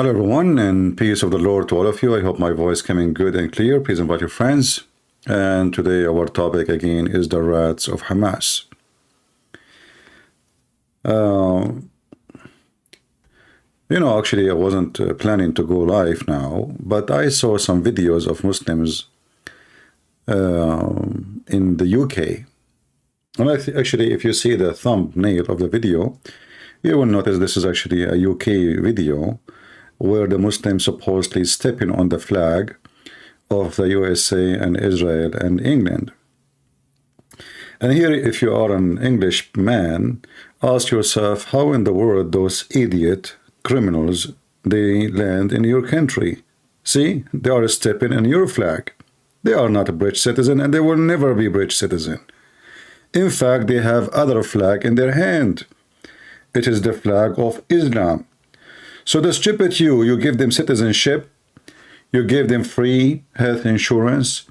Hello everyone, and peace of the Lord to all of you. I hope my voice coming good and clear. Please invite your friends. And today our topic again is the rats of Hamas. Actually I wasn't planning to go live now, but I saw some videos of Muslims in the UK. And actually, if you see the thumbnail of the video, you will notice this is actually a UK video where the Muslims supposedly stepping on the flag of the USA and Israel and England. And here, if you are an English man, ask yourself how in the world those idiot criminals, they land in your country. See, they are stepping on your flag. They are not a British citizen, and they will never be British citizen. In fact, they have other flag in their hand. It is the flag of Islam. So the stupid you give them citizenship, you give them free health insurance,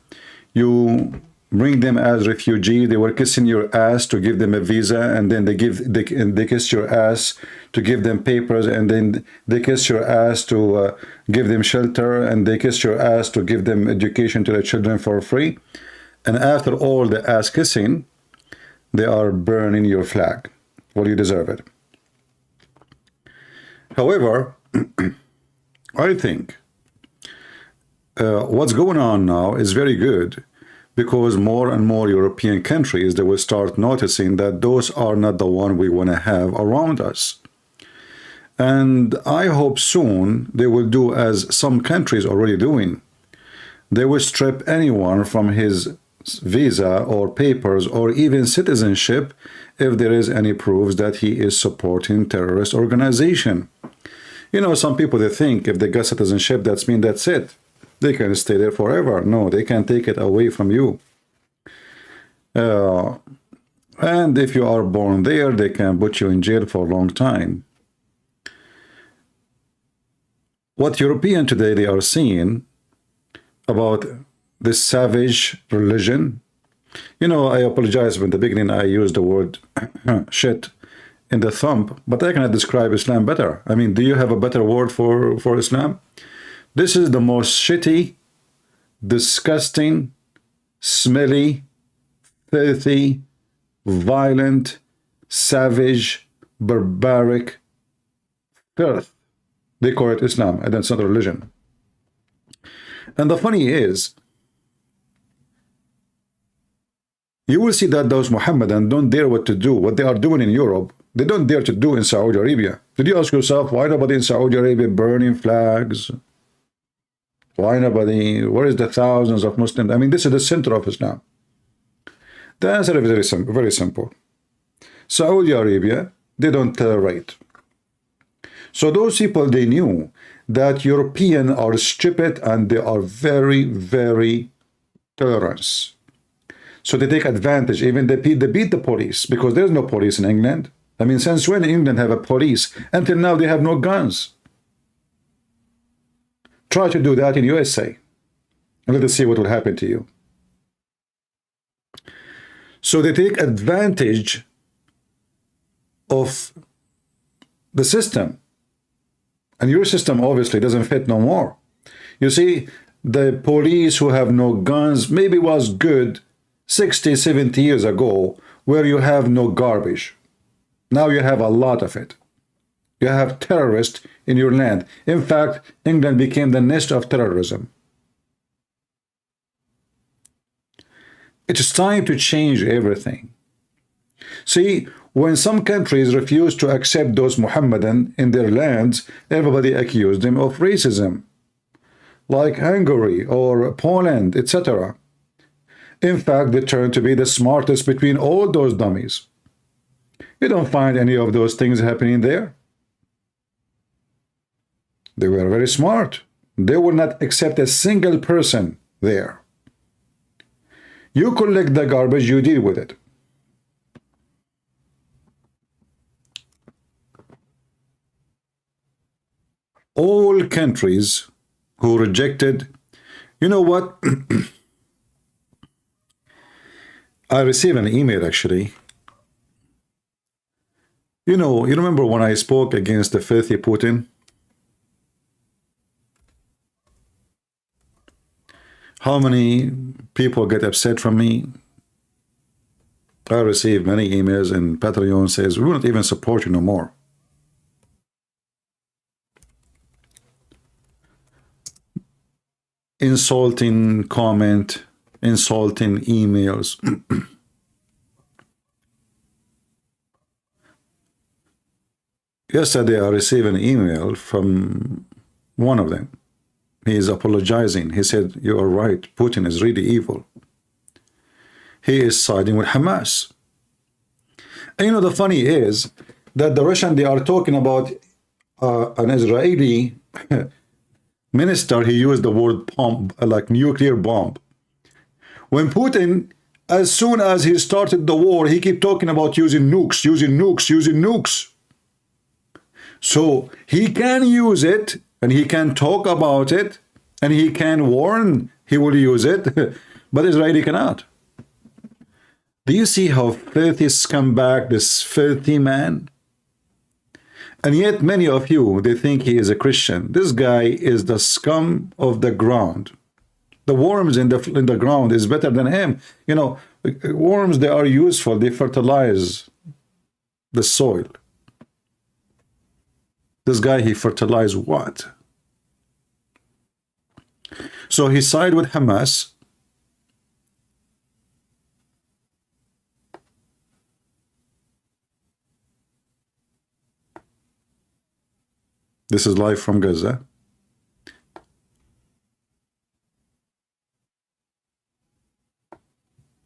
you bring them as refugee. They were kissing your ass to give them a visa, and then they kiss your ass to give them papers, and then they kiss your ass to give them shelter, and they kiss your ass to give them education to their children for free. And after all the ass kissing, they are burning your flag. Well, you deserve it. However, I think what's going on now is very good, because more and more European countries, they will start noticing that those are not the one we want to have around us. And I hope soon they will do as some countries already doing. They will strip anyone from his visa or papers or even citizenship if there is any proofs that he is supporting terrorist organization. Some people, they think if they got citizenship, that means that's it. They can stay there forever. No, they can take it away from you. And if you are born there, they can put you in jail for a long time. What European today they are seeing about this savage religion, I apologize in the beginning I used the word shit in the thumb, but I cannot describe Islam better. I mean, do you have a better word for Islam? This is the most shitty, disgusting, smelly, filthy, violent, savage, barbaric filth. They call it Islam, and that's not a religion. And the funny is, you will see that those Mohammedan don't dare what to do. What they are doing in Europe, they don't dare to do in Saudi Arabia. Did you ask yourself, why nobody in Saudi Arabia burning flags? Why nobody? Where is the thousands of Muslims? I mean, this is the center of Islam. The answer is very simple. Saudi Arabia, they don't tolerate. So those people, they knew that Europeans are stupid and they are very, very tolerant. So they take advantage. Even they beat the police, because there's no police in England. I mean, since when England have a police? Until now, they have no guns. Try to do that in USA, and let us see what will happen to you. So they take advantage of the system, and your system obviously doesn't fit no more. You see, the police who have no guns maybe was good 60, 70 years ago, where you have no garbage. Now you have a lot of it. You have terrorists in your land. In fact, England became the nest of terrorism. It's time to change everything. See, when some countries refuse to accept those Mohammedan in their lands, everybody accused them of racism, like Hungary or Poland, etc. In fact, they turn to be the smartest between all those dummies. You don't find any of those things happening there. They were very smart. They will not accept a single person there. You collect the garbage, you deal with it. All countries who rejected, you know what? I received an email actually. You remember when I spoke against the filthy Putin? How many people get upset from me? I receive many emails and Patreon says, we won't even support you no more. Insulting comment, insulting emails. Yesterday I received an email from one of them. He is apologizing. He said, you are right, Putin is really evil. He is siding with Hamas. And you know, the funny is that the Russian, they are talking about an Israeli minister. He used the word bomb, like nuclear bomb. When Putin, as soon as he started the war, he kept talking about using nukes, using nukes, using nukes. So he can use it, and he can talk about it, and he can warn he will use it, but Israeli cannot. Do you see how filthy scumbag this filthy man? And yet many of you, they think he is a Christian. This guy is the scum of the ground. The worms in the ground is better than him. You know, worms, they are useful. They fertilize the soil. This guy, he fertilized what? So he sided with Hamas. This is live from Gaza.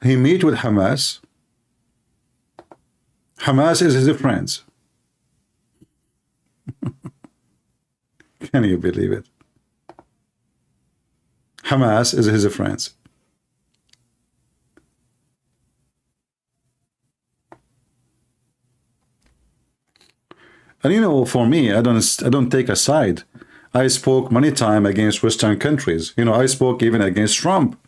He meet with Hamas. Hamas is his friends. Can you believe it? Hamas is his friends. And you know, for me, I don't take a side. I spoke many times against Western countries. You know, I spoke even against Trump.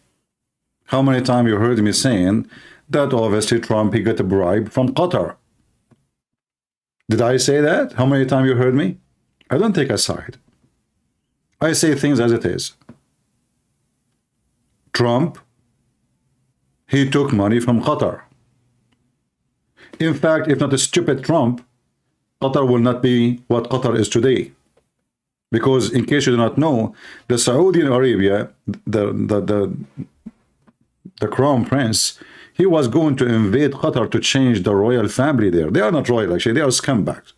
How many times you heard me saying that obviously Trump, he got a bribe from Qatar? Did I say that? How many times you heard me? I don't take a side. I say things as it is. Trump, he took money from Qatar. In fact, if not a stupid Trump, Qatar will not be what Qatar is today. Because in case you do not know, the Saudi Arabia, the crown prince, he was going to invade Qatar to change the royal family there. They are not royal, actually. They are scumbags.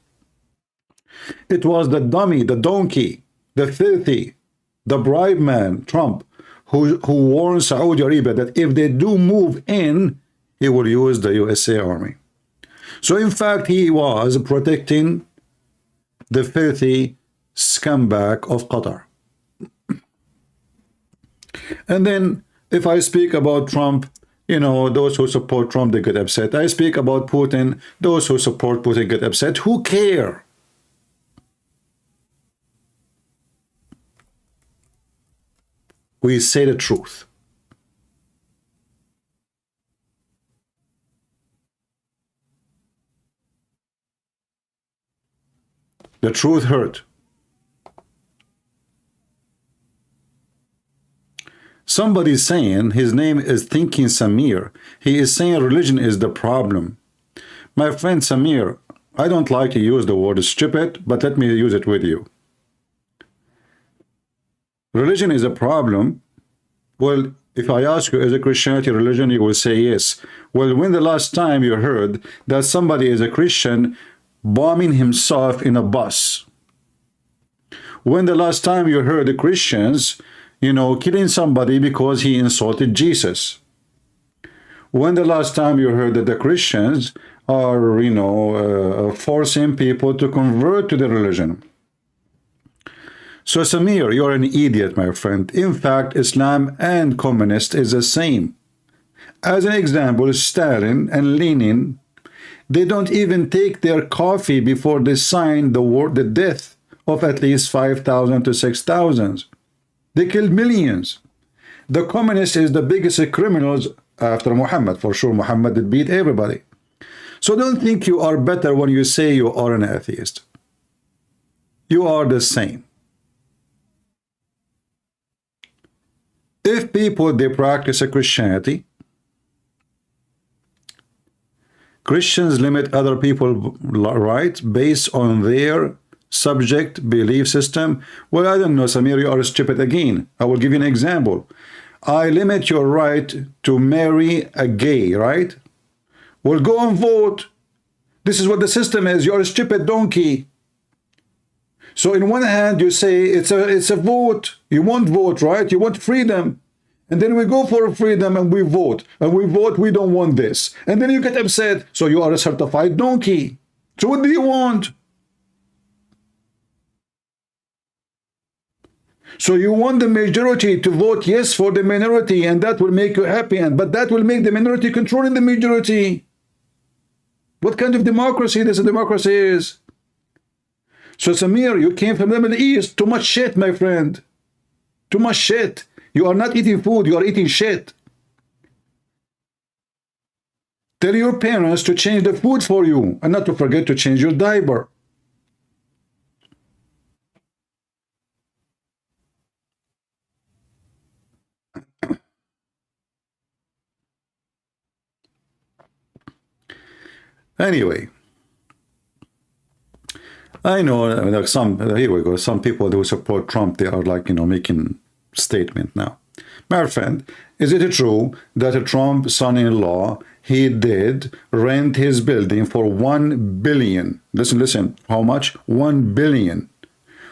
It was the dummy, the donkey, the filthy, the bribe man, Trump, who warned Saudi Arabia that if they do move in, he will use the USA Army. So in fact, he was protecting the filthy scumbag of Qatar. And then if I speak about Trump, you know, those who support Trump, they get upset. I speak about Putin, those who support Putin get upset. Who care? We say the truth. The truth hurt. Somebody is saying his name is Thinking Samir. He is saying religion is the problem. My friend Samir, I don't like to use the word stupid, but let me use it with you. Religion is a problem. Well, if I ask you, is a Christianity religion? You will say yes. Well, when the last time you heard that somebody is a Christian bombing himself in a bus? When the last time you heard the Christians, you know, killing somebody because he insulted Jesus? When the last time you heard that the Christians are, you know, forcing people to convert to the religion? So Samir, you're an idiot, my friend. In fact, Islam and communist is the same. As an example, Stalin and Lenin, they don't even take their coffee before they sign the death of at least 5,000 to 6,000. They killed millions. The communist is the biggest criminals after Muhammad. For sure, Muhammad did beat everybody. So don't think you are better when you say you are an atheist. You are the same. If people, they practice a Christianity, Christians limit other people's rights based on their subject belief system. Well, I don't know, Samir, you are stupid again. I will give you an example. I limit your right to marry a gay, right? Well, go and vote. This is what the system is. You're a stupid donkey. So in one hand, you say it's a vote. You want vote, right? You want freedom. And then we go for freedom and we vote. And we vote, we don't want this. And then you get upset. So you are a certified donkey. So what do you want? So you want the majority to vote yes for the minority, and that will make you happy. But that will make the minority controlling the majority. What kind of democracy this democracy is? So Samir, you came from the Middle East. Too much shit, my friend. Too much shit. You are not eating food, you are eating shit. Tell your parents to change the food for you and not to forget to change your diaper. Anyway, I know like here we go, some people who support Trump, they are like, making statement now. My friend, is it true that Trump's son-in-law, he did rent his building for 1 billion? Listen, how much? 1 billion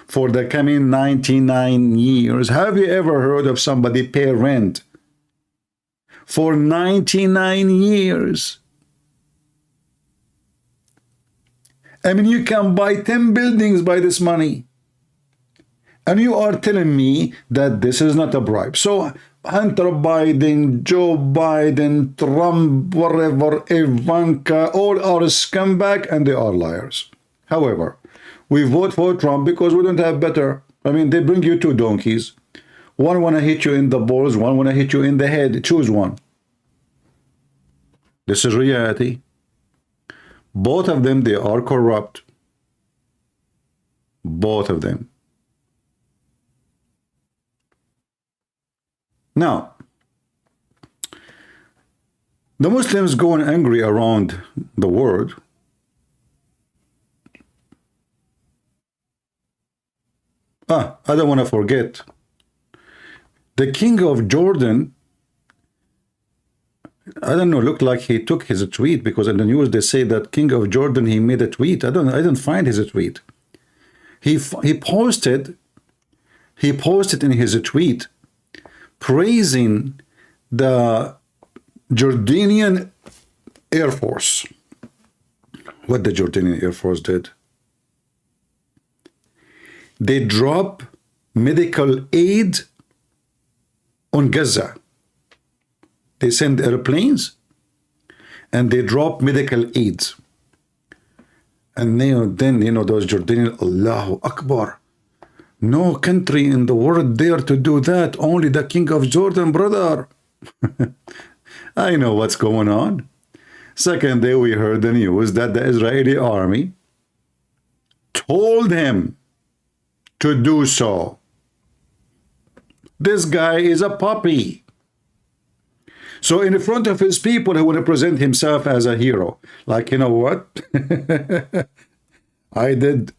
for the coming 99 years. Have you ever heard of somebody pay rent for 99 years? I mean, you can buy 10 buildings by this money. And you are telling me that this is not a bribe. So Hunter Biden, Joe Biden, Trump, whatever, Ivanka, all are scumbag and they are liars. However, we vote for Trump because we don't have better. I mean, they bring you two donkeys. One want to hit you in the balls, one want to hit you in the head. Choose one. This is reality. Both of them, they are corrupt. Both of them. Now, the Muslims going angry around the world. I don't want to forget. The king of Jordan, I don't know, looked like he took his tweet, because in the news they say that king of Jordan, he made a tweet. I didn't find his tweet. He posted in his tweet praising the Jordanian Air Force. What the Jordanian Air Force did? They drop medical aid on Gaza. They send airplanes and they drop medical aids. And then those Jordanian, Allahu Akbar. No country in the world dare to do that. Only the king of Jordan, brother. I know what's going on. Second day we heard the news that the Israeli army told him to do so. This guy is a puppy. So in front of his people, he would present himself as a hero. Like, you know what? I did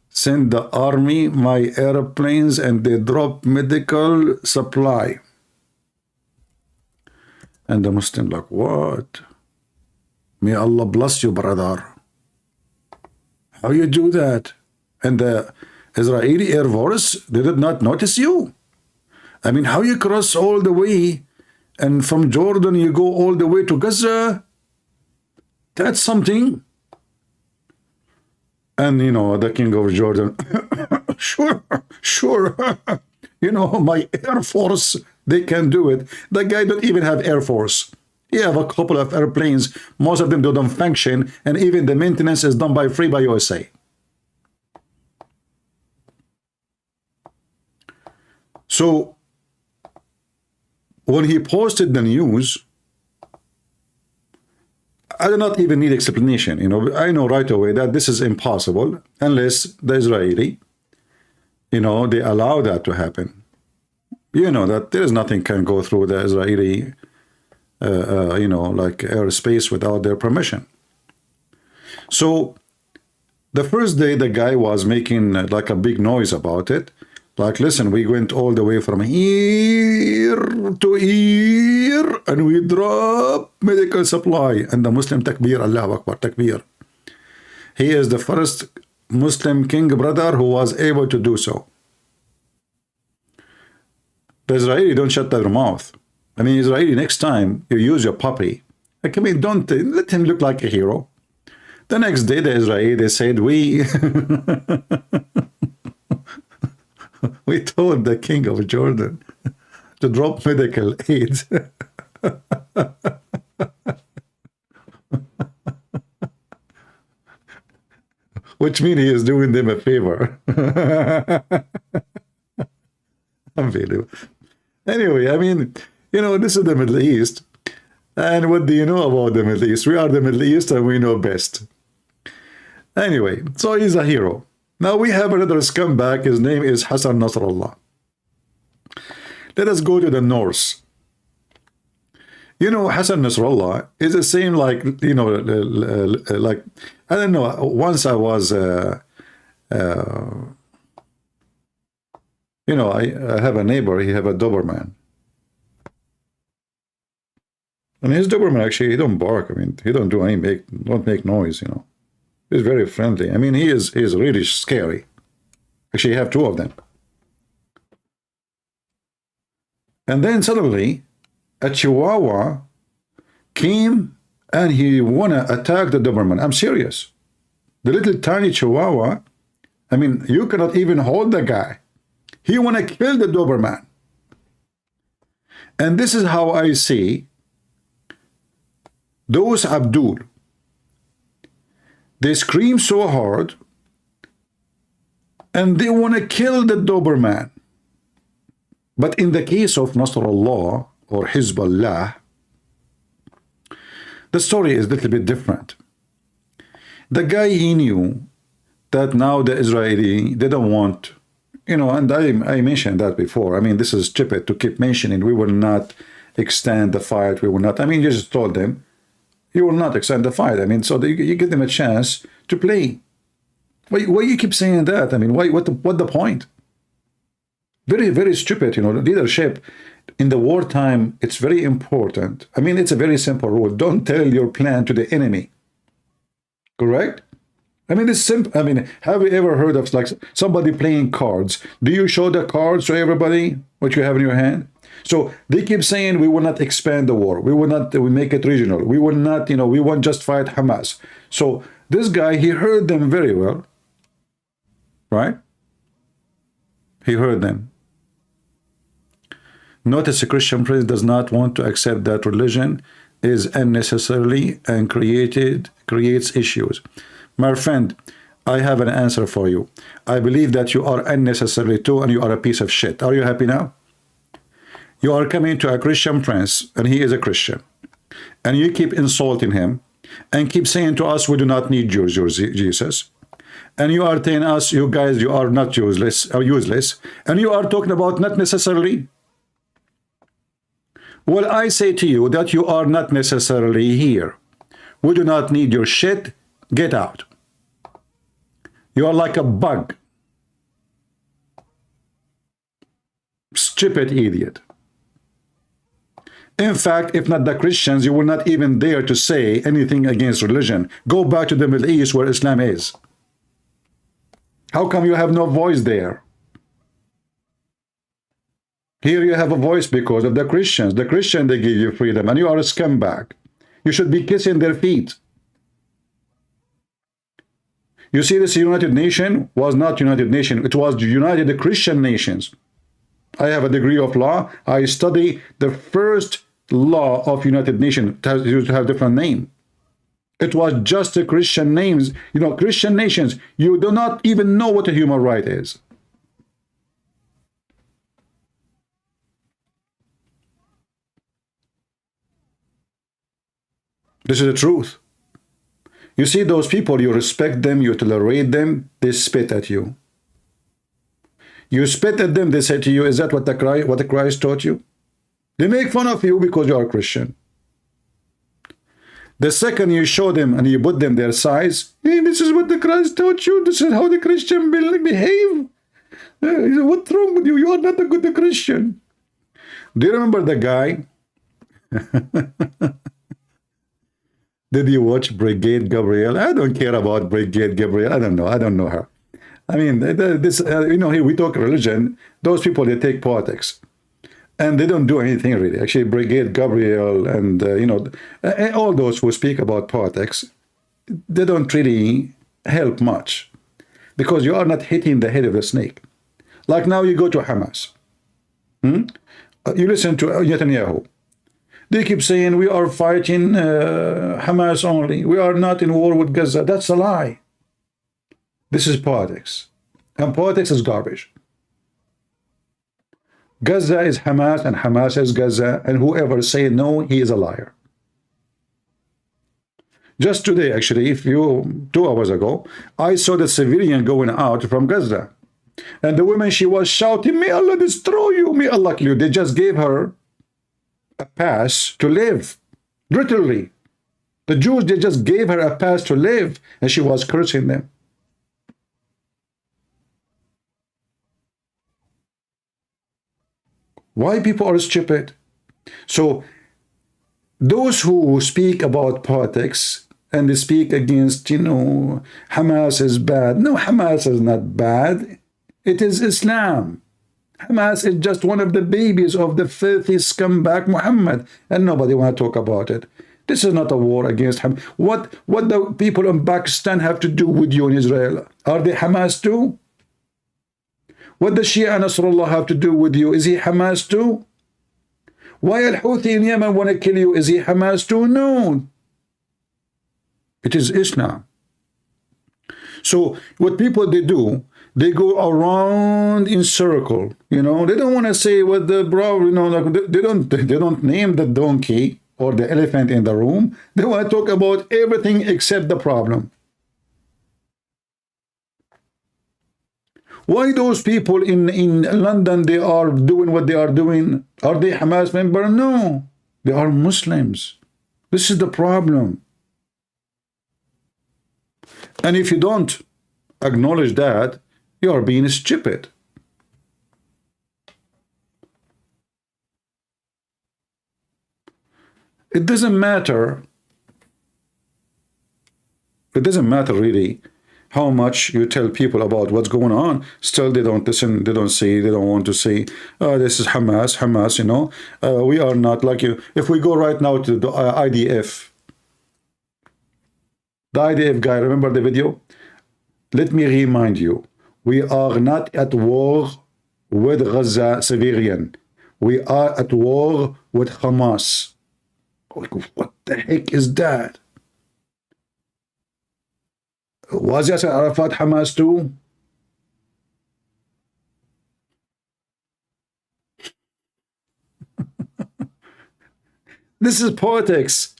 send the army my airplanes and they dropped medical supply. And the Muslim like, what? May Allah bless you, brother. How you do that? And the Israeli Air Force, they did not notice you. I mean, how you cross all the way and from Jordan you go all the way to Gaza? That's something. And the king of Jordan, sure. My Air Force, they can do it. The guy don't even have Air Force. He have a couple of airplanes. Most of them don't function, and even the maintenance is done by free by USA. So when he posted the news, I do not even need explanation. I know right away that this is impossible unless the Israeli, they allow that to happen. You know that there is nothing can go through the Israeli, you know, like airspace without their permission. So the first day the guy was making like a big noise about it. Like, listen, we went all the way from here to here and we drop medical supply. And the Muslim takbir, Allah Akbar, takbir. He is the first Muslim king brother who was able to do so. The Israeli don't shut their mouth. I mean, Israeli, next time you use your puppy, like, I mean, don't let him look like a hero. The next day, the Israeli, they said, we told the king of Jordan to drop medical aid. Which means he is doing them a favor. Unbelievable. Anyway, I mean, you know, this is the Middle East. And what do you know about the Middle East? We are the Middle East and we know best. Anyway, so he's a hero. Now we have another scumbag. His name is Hassan Nasrallah. Let us go to the north. You know, Hassan Nasrallah is the same like, you know, like, I don't know, once I was, you know, I have a neighbor, he have a Doberman. And his Doberman, actually, he don't bark. I mean, he don't do any don't make noise, you know. He's very friendly. I mean, he is really scary. Actually, you have two of them. And then suddenly, a Chihuahua came and he wanna attack the Doberman. I'm serious. The little tiny Chihuahua, I mean, you cannot even hold the guy. He wanna kill the Doberman. And this is how I see those Abdul. They scream so hard and they want to kill the Doberman. But in the case of Nasrallah or Hezbollah, the story is a little bit different. The guy, he knew that now the Israeli, they don't want, you know, and I mentioned that before. I mean, this is stupid to keep mentioning. We will not extend the fight. We will not. I mean, you just told them, you will not extend the fight. I mean, so you give them a chance to play. Why you keep saying that? I mean, what the point? Very, very stupid, you know. Leadership in the wartime, it's very important. I mean, it's a very simple rule. Don't tell your plan to the enemy. Correct? I mean, it's simple. I mean, have you ever heard of like somebody playing cards? Do you show the cards to everybody, what you have in your hand? So they keep saying we will not expand the war. We will not we make it regional. We will not, you know, we won't just fight Hamas. So this guy, he heard them very well, right? He heard them. Notice a Christian prince does not want to accept that religion is unnecessarily and creates issues. My friend, I have an answer for you. I believe that you are unnecessary too and you are a piece of shit. Are you happy now? You are coming to a Christian prince, and he is a Christian, and you keep insulting him, and keep saying to us, we do not need Jesus, and you are telling us, you guys, you are not useless, and you are talking about not necessarily. Well, I say to you that you are not necessarily here. We do not need your shit. Get out. You are like a bug. Stupid idiot. In fact, if not the Christians, you will not even dare to say anything against religion. Go back to the Middle East where Islam is. How come you have no voice there? Here you have a voice because of the Christians. The Christians, they give you freedom, and you are a scumbag. You should be kissing their feet. You see, this United Nation was not United Nation. It was United Christian Nations. I have a degree of law. I study the first law of United Nations. It used to have a different name. It was just the Christian names. You know, Christian nations, you do not even know what a human right is. This is the truth. You see those people, you respect them, you tolerate them, they spit at you. You spit at them, they say to you, is that what the Christ taught you? They make fun of you because you are Christian. The second you show them and you put them their size, hey, this is what the Christ taught you. This is how the Christian behave. What's wrong with you? You are not a good Christian. Do you remember the guy? Did you watch Brigade Gabriel? I don't care about Brigade Gabriel. I don't know. I don't know her. I mean, this you know, here we talk religion. Those people, they take politics. And they don't do anything really. Actually, Brigade Gabriel and, you know, all those who speak about politics, they don't really help much. Because you are not hitting the head of the snake. Like now you go to Hamas. You listen to Netanyahu. They keep saying we are fighting Hamas only. We are not in war with Gaza. That's a lie. This is politics. And politics is garbage. Gaza is Hamas and Hamas is Gaza, and whoever say no, he is a liar. Just today, actually, 2 hours ago, I saw the civilian going out from Gaza. And the woman, she was shouting, may Allah destroy you, may Allah kill you. They just gave her a pass to live. Literally. The Jews, they just gave her a pass to live, and she was cursing them. Why people are stupid? So those who speak about politics and they speak against, you know, Hamas is bad. No, Hamas is not bad. It is Islam. Hamas is just one of the babies of the filthy scumbag Muhammad, and nobody want to talk about it. This is not a war against Hamas. What the people in Pakistan have to do with you in Israel? Are they Hamas too? What does Shia Nasrullah have to do with you? Is he Hamas too? Why Al-Houthi in Yemen want to kill you? Is he Hamas too? No. It is Islam. So what people they do, they go around in circle. You know, they don't want to say what the bro. You know, like they don't name the donkey or the elephant in the room. They want to talk about everything except the problem. Why those people in London, they are doing what they are doing? Are they Hamas member? No. They are Muslims. This is the problem. And if you don't acknowledge that, you are being stupid. It doesn't matter. It doesn't matter really how much you tell people about what's going on. Still they don't listen, they don't see, they don't want to see, this is Hamas, you know. We are not like you. If we go right now to the IDF, the IDF guy, remember the video? Let me remind you, we are not at war with Gaza civilian. We are at war with Hamas. What the heck is that? Was Yasser Arafat Hamas too? This is politics,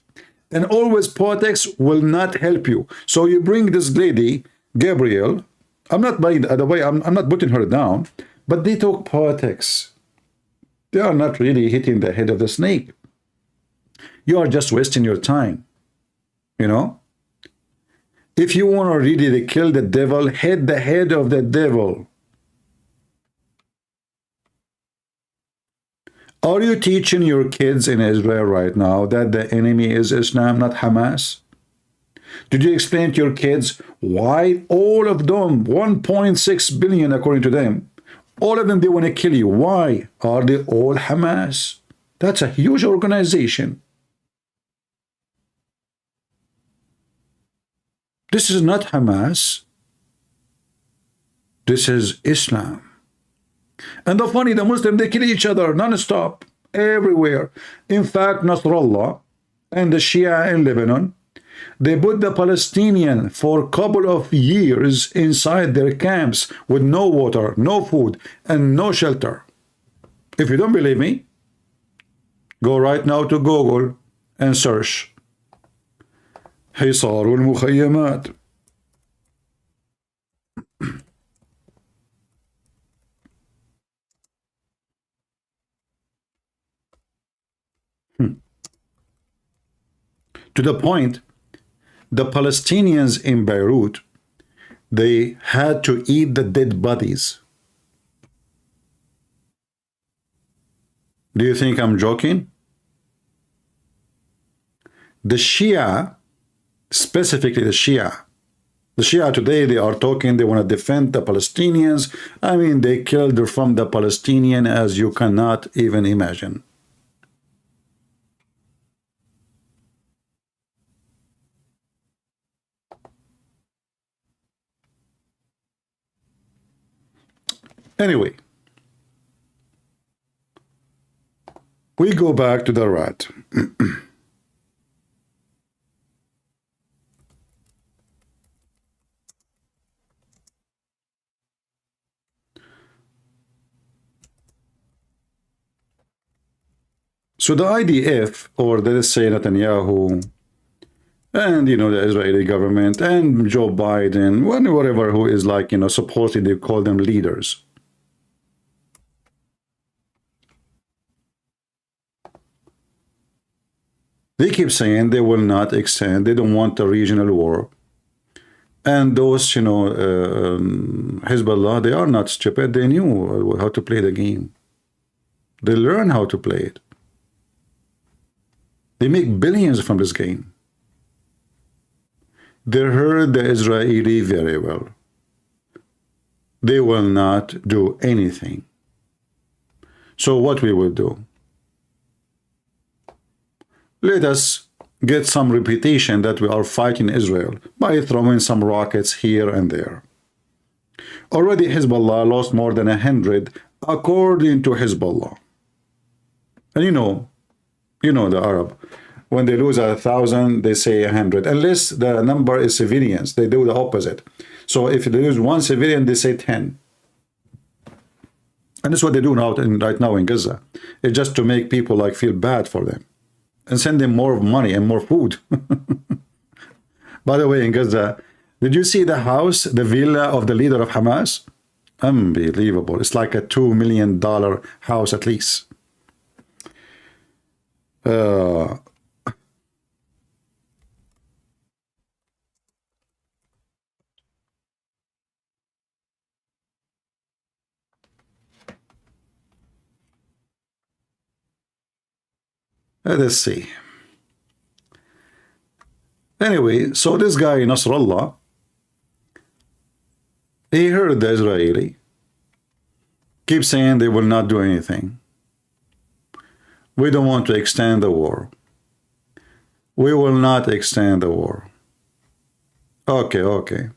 and always politics will not help you. So you bring this lady, Gabriel. I'm not by the way, I'm not putting her down, but they talk politics. They are not really hitting the head of the snake. You are just wasting your time, you know. If you want to really kill the devil, hit the head of the devil. Are you teaching your kids in Israel right now that the enemy is Islam, not Hamas? Did you explain to your kids why all of them, 1.6 billion according to them, all of them, they want to kill you? Why are they all Hamas? That's a huge organization. This is not Hamas. This is Islam. And the funny, the Muslims, they kill each other non-stop, everywhere. In fact, Nasrallah and the Shia in Lebanon, they put the Palestinian for a couple of years inside their camps with no water, no food, and no shelter. If you don't believe me, go right now to Google and search حصار المخيمات. To the point, the Palestinians in Beirut, they had to eat the dead bodies. Do you think I'm joking? The Shia, specifically the Shia today, they are talking, they want to defend the Palestinians. I mean, they killed from the Palestinian as you cannot even imagine. Anyway, we go back to the rat. So the IDF, or let's say Netanyahu, and the Israeli government, and Joe Biden, whatever, who is like, supposedly they call them leaders. They keep saying they will not extend, they don't want a regional war. And those, Hezbollah, they are not stupid, they knew how to play the game. They learn how to play it. They make billions from this game. They heard the Israeli very well. They will not do anything. So what we will do? Let us get some reputation that we are fighting Israel by throwing some rockets here and there. Already Hezbollah lost more than 100 according to Hezbollah. And you know the Arab, when they lose 1,000, they say 100, unless the number is civilians, they do the opposite. So if they lose one civilian, they say 10. And that's what they do right now in Gaza. It's just to make people like feel bad for them and send them more money and more food. By the way, in Gaza, did you see the house, the villa of the leader of Hamas? Unbelievable. It's like a $2 million house at least. Let's see. Anyway, so this guy, Nasrallah, he heard the Israeli keep saying they will not do anything. We don't want to extend the war. We will not extend the war. Okay.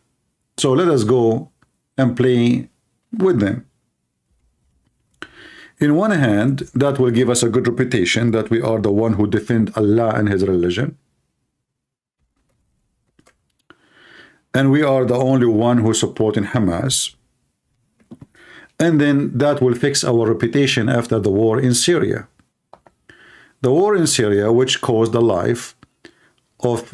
So let us go and play with them. In one hand, that will give us a good reputation that we are the one who defend Allah and His religion. And we are the only one who supporting Hamas. And then that will fix our reputation after the war in Syria. The war in Syria, which caused the life of,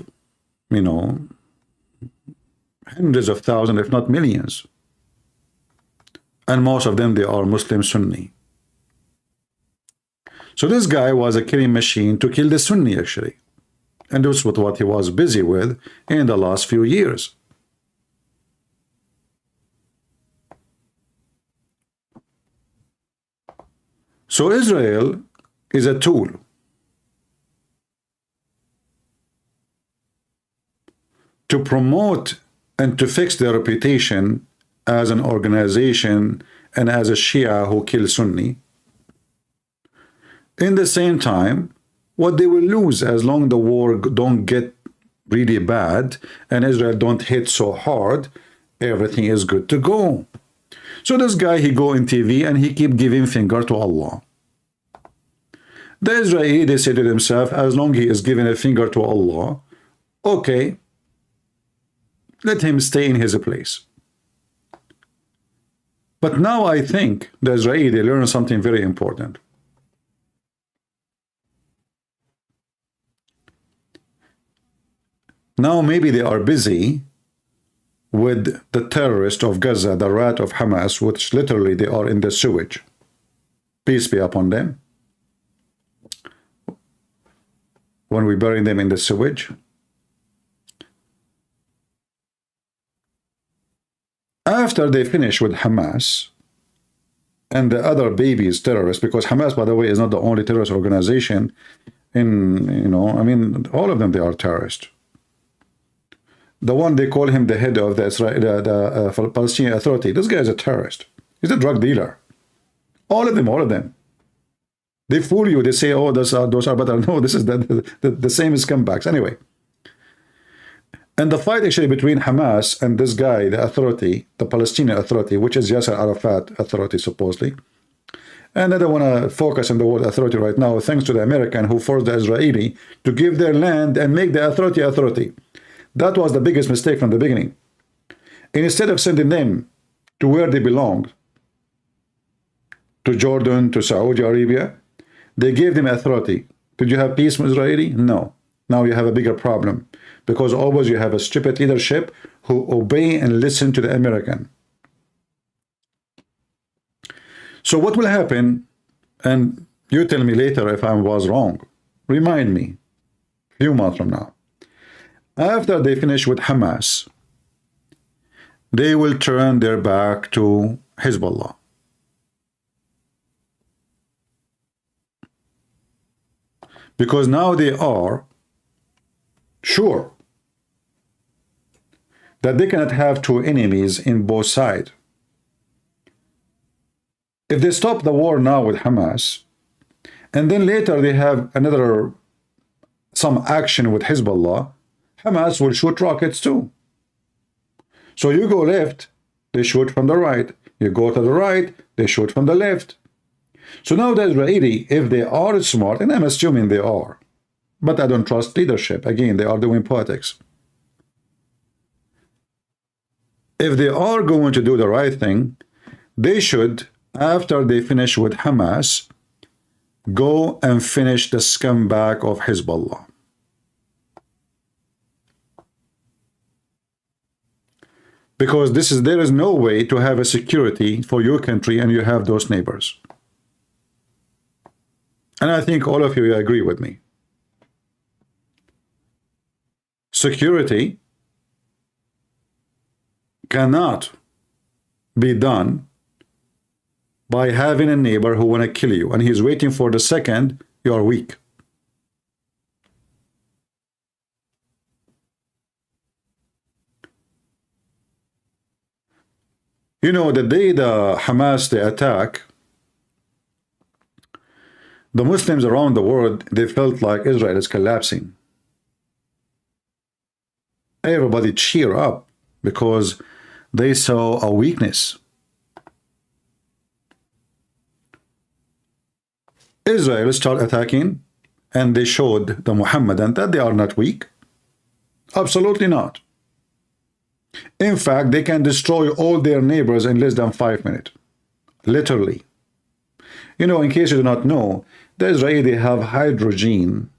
hundreds of thousands, if not millions. And most of them, they are Muslim Sunni. So this guy was a killing machine to kill the Sunni, actually. And that's what he was busy with in the last few years. So Israel is a tool to promote and to fix their reputation as an organization and as a Shia who kills Sunni. In the same time, what they will lose as long as the war don't get really bad and Israel don't hit so hard, everything is good to go. So this guy, he go in TV and he keep giving finger to Allah. The Israeli, they say to themselves, as long as he is giving a finger to Allah, okay, let him stay in his place. But now I think the Israeli, they learn something very important. Now maybe they are busy with the terrorist of Gaza, the rat of Hamas, which literally they are in the sewage. Peace be upon them. when we bury them in the sewage? After they finish with Hamas and the other babies terrorists, because Hamas, by the way, is not the only terrorist organization in, you know, I mean, all of them, they are terrorists. The one they call him the head of the Palestinian Authority, this guy is a terrorist. He's a drug dealer. All of them. They fool you. They say, oh, those are better. No, this is the same as scumbags. Anyway. And the fight actually between Hamas and this guy, the authority, the Palestinian Authority, which is Yasser Arafat Authority, supposedly. And I don't want to focus on the word authority right now, thanks to the American who forced the Israeli to give their land and make the authority. That was the biggest mistake from the beginning. And instead of sending them to where they belonged, to Jordan, to Saudi Arabia, they gave them authority. Did you have peace with Israeli? No. Now you have a bigger problem, because always you have a stupid leadership who obey and listen to the American. So what will happen, and you tell me later if I was wrong, remind me a few months from now. After they finish with Hamas, they will turn their back to Hezbollah. Because now they are sure that they cannot have two enemies in both sides. If they stop the war now with Hamas, and then later they have some action with Hezbollah, Hamas will shoot rockets too. So you go left, they shoot from the right. You go to the right, they shoot from the left. So now the Israeli, if they are smart, and I'm assuming they are, but I don't trust leadership. Again, they are doing politics. If they are going to do the right thing, they should, after they finish with Hamas, go and finish the scumbag of Hezbollah. Because there is no way to have a security for your country and you have those neighbors. And I think all of you agree with me. Security cannot be done by having a neighbor who want to kill you, and he's waiting for the second you are weak. You know, the day the Hamas, the attack, the Muslims around the world, they felt like Israel is collapsing. Everybody cheer up because they saw a weakness. Israel started attacking, and they showed the Muhammadan that they are not weak. Absolutely not. In fact, they can destroy all their neighbors in less than 5 minutes. Literally. You know, in case you do not know, the Israeli have hydrogen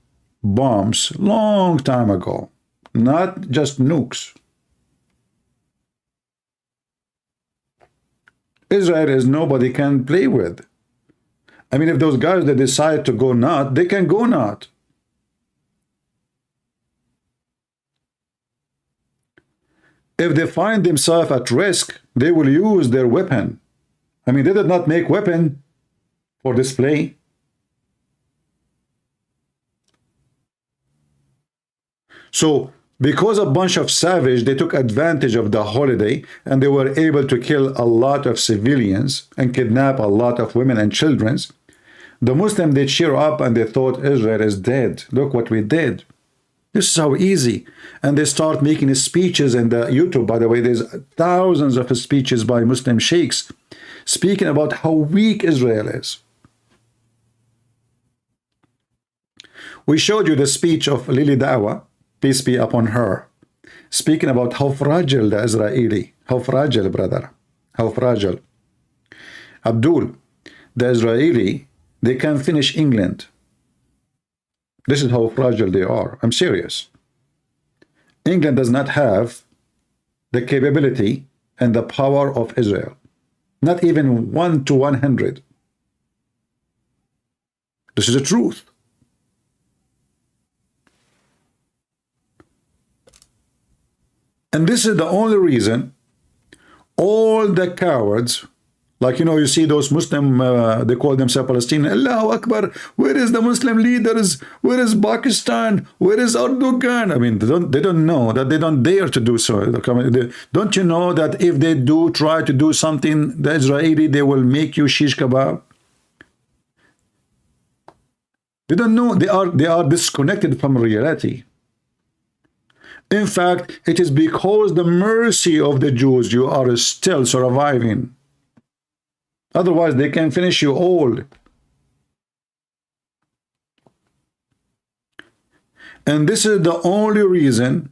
bombs long time ago. Not just nukes. Israel is nobody can play with. I mean, if those guys that decide to go not, they can go not. If they find themselves at risk, they will use their weapon. I mean, they did not make weapon for display. So, because a bunch of savage, they took advantage of the holiday and they were able to kill a lot of civilians and kidnap a lot of women and children. The Muslims, they cheer up and they thought Israel is dead. Look what we did. This is how easy. And they start making speeches in the YouTube. By the way, there's thousands of speeches by Muslim sheikhs speaking about how weak Israel is. We showed you the speech of Lily Dawah, peace be upon her, speaking about how fragile the Israeli, how fragile, brother, how fragile. Abdul, the Israeli, they can finish England. This is how fragile they are. I'm serious. England does not have the capability and the power of Israel. Not even 1 to 100. This is the truth. And this is the only reason all the cowards, like, you see those Muslim, they call themselves Palestinian. Allahu Akbar, where is the Muslim leaders? Where is Pakistan? Where is Erdogan? I mean, they don't know that they don't dare to do so. Don't you know that if they do try to do something, the Israeli, they will make you shish kebab? They don't know. They are disconnected from reality. In fact, it is because the mercy of the Jews you are still surviving. Otherwise, they can finish you all. And this is the only reason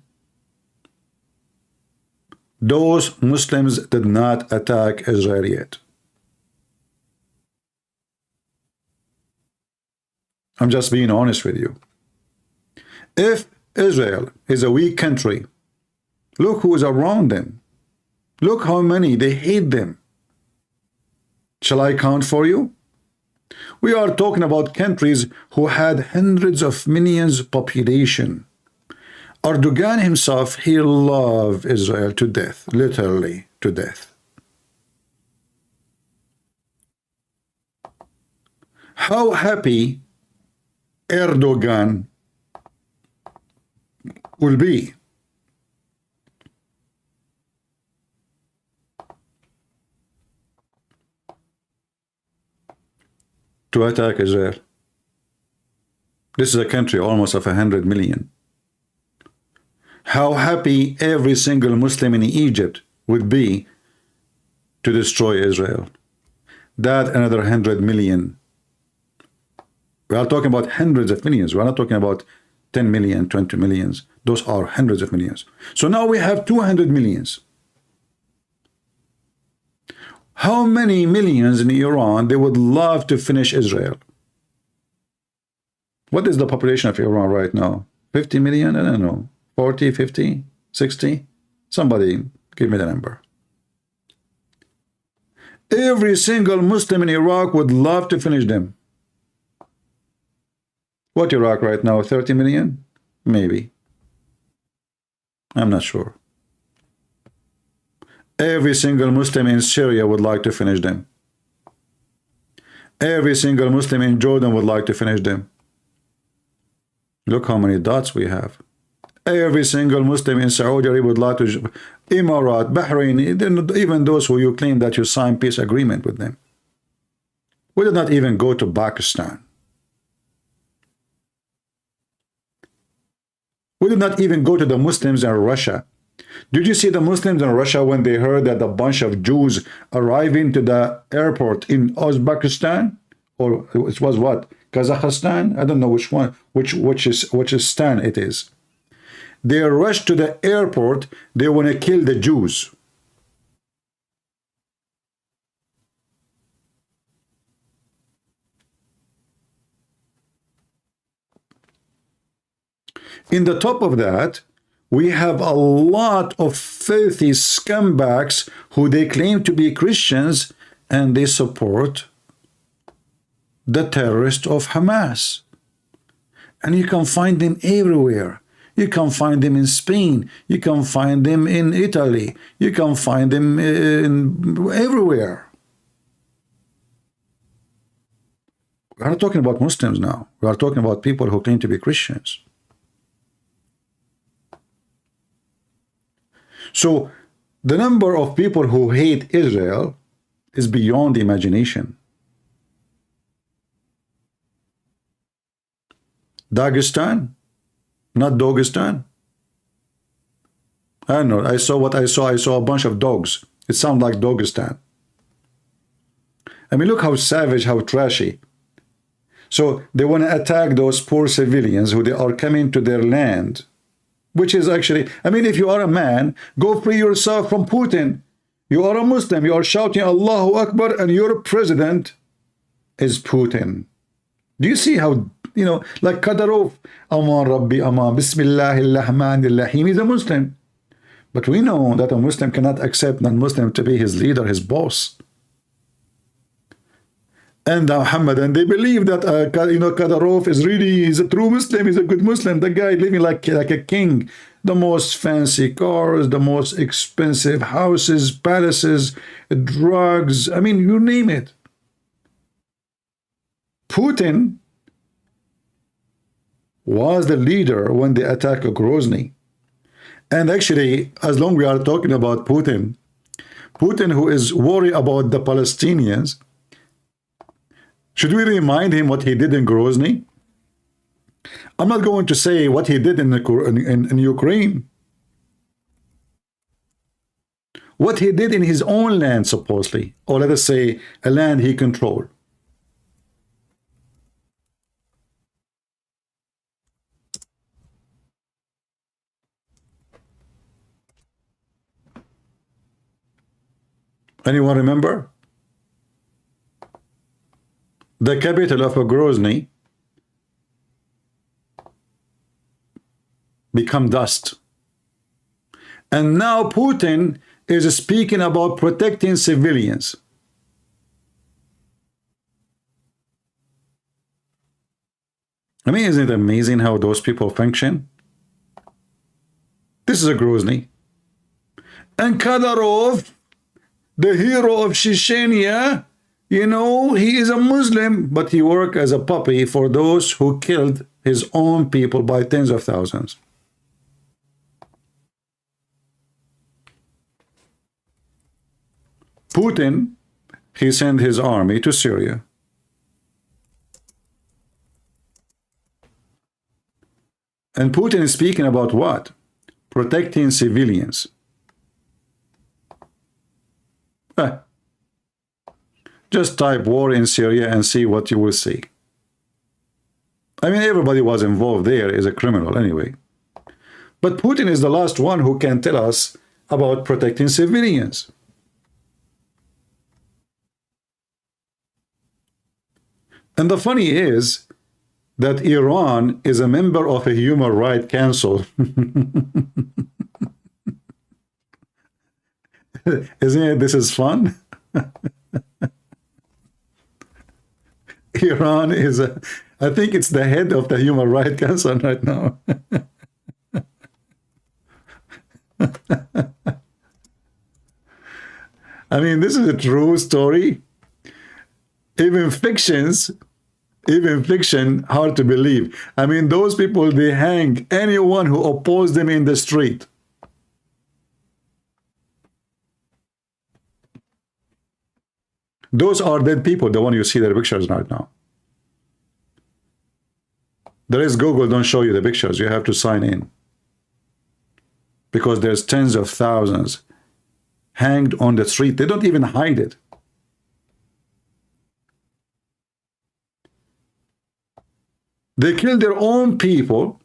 those Muslims did not attack Israel yet. I'm just being honest with you. If Israel is a weak country, look who is around them. Look how many they hate them. Shall I count for you? We are talking about countries who had hundreds of millions population. Erdogan himself, he loved Israel to death, literally to death. How happy Erdogan will be to attack Israel. This is a country almost of 100 million. How happy every single Muslim in Egypt would be to destroy Israel. That another 100 million. We are talking about hundreds of millions. We are not talking about 10 million, 20 millions. Those are hundreds of millions. So now we have 200 millions. How many millions in Iran they would love to finish Israel? What is the population of Iran right now? 50 million? I don't know. 40, 50, 60? Somebody give me the number. Every single Muslim in Iraq would love to finish them. What Iraq right now? 30 million? Maybe. I'm not sure. Every single Muslim in Syria would like to finish them. Every single Muslim in Jordan would like to finish them. Look how many dots we have. Every single Muslim in Saudi Arabia would like to, Emirat, Bahrain, even those who you claim that you signed peace agreement with them. We did not even go to Pakistan. We did not even go to the Muslims in Russia. Did you see the Muslims in Russia when they heard that a bunch of Jews arriving to the airport in Uzbekistan? Or it was what? Kazakhstan? I don't know which one, which is stan it is. They rushed to the airport. They want to kill the Jews. In the top of that, we have a lot of filthy scumbags who they claim to be Christians and they support the terrorists of Hamas. And you can find them everywhere. You can find them in Spain. You can find them in Italy. You can find them everywhere. We are not talking about Muslims now. We are talking about people who claim to be Christians. So the number of people who hate Israel is beyond imagination. Dagestan, not Dogestan. I don't know. I saw what I saw. I saw a bunch of dogs. It sounded like Dogestan. I mean, look how savage, how trashy. So they want to attack those poor civilians who they are coming to their land. Which is actually, I mean, if you are a man, go free yourself from Putin. You are a Muslim, you are shouting Allahu Akbar, and your president is Putin. Do you see how, like Kadyrov, Aman Rabbi Aman, Bismillahirrahmanirrahim, he's a Muslim. But we know that a Muslim cannot accept non-Muslim to be his leader, his boss. And Muhammad, and they believe that Kadyrov is really, he's a true Muslim, he's a good Muslim, the guy living like a king, the most fancy cars, the most expensive houses, palaces, drugs, I mean, you name it. Putin was the leader when they attacked Grozny. And actually, as long as we are talking about Putin, who is worried about the Palestinians, should we remind him what he did in Grozny? I'm not going to say what he did in Ukraine. What he did in his own land, supposedly, or let us say a land he controlled. Anyone remember? The capital of Grozny become dust. And now Putin is speaking about protecting civilians. I mean, isn't it amazing how those people function? This is a Grozny. And Kadyrov, the hero of Chechnya, you know, he is a Muslim, but he worked as a puppy for those who killed his own people by tens of thousands. Putin, he sent his army to Syria. And Putin is speaking about what? Protecting civilians. Just type war in Syria and see what you will see. I mean, everybody was involved there is a criminal anyway. But Putin is the last one who can tell us about protecting civilians. And the funny is that Iran is a member of a Human Rights Council. Isn't it? This is fun. Iran is I think it's the head of the Human Rights Council right now. I mean, this is a true story. Even fiction, hard to believe. I mean, those people, they hang anyone who opposed them in the street. Those are dead people, the one you see their pictures right now. The rest, Google don't show you the pictures. You have to sign in. Because there's tens of thousands hanged on the street. They don't even hide it. They kill their own people.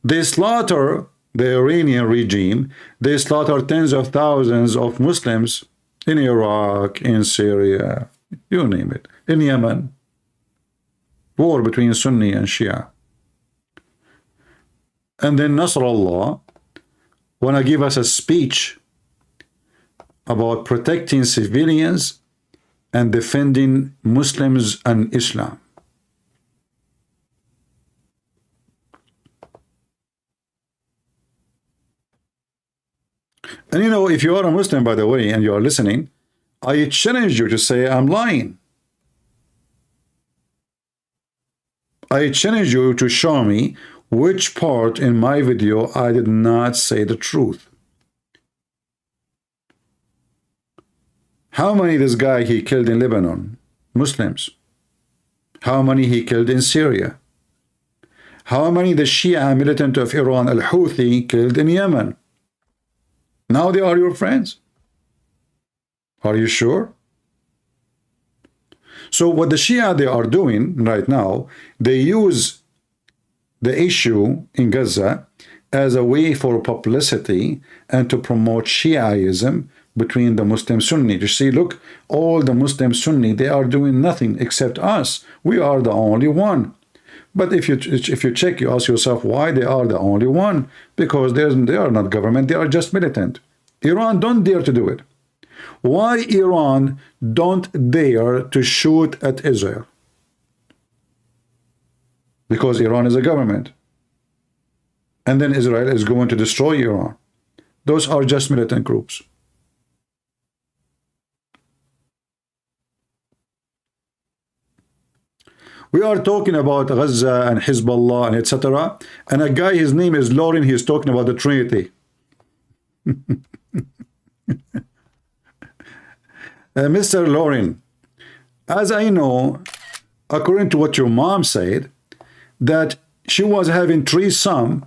They slaughter the Iranian regime. They slaughter tens of thousands of Muslims in Iraq, in Syria, you name it, in Yemen. War between Sunni and Shia. And then Nasrallah want to give us a speech about protecting civilians and defending Muslims and Islam. And you know, if you are a Muslim, by the way, and you are listening, I challenge you to say, I'm lying. I challenge you to show me which part in my video I did not say the truth. How many this guy he killed in Lebanon? Muslims. How many he killed in Syria? How many the Shia militant of Iran, al-Houthi, killed in Yemen? Now they are your friends. Are you sure? So what the Shia they are doing right now, they use the issue in Gaza as a way for publicity and to promote Shiaism between the Muslim Sunni. You see, look, all the Muslim Sunni, they are doing nothing except us. We are the only one. But if you check, you ask yourself why they are the only one. Because they are not government, they are just militant. Iran don't dare to do it. Why Iran don't dare to shoot at Israel? Because Iran is a government. and then Israel is going to destroy Iran. Those are just militant groups. We are talking about Gaza and Hezbollah and etc. And a guy, his name is Lauren, he's talking about the Trinity. Mr. Lauren, as I know, according to what your mom said, that she was having 3 sons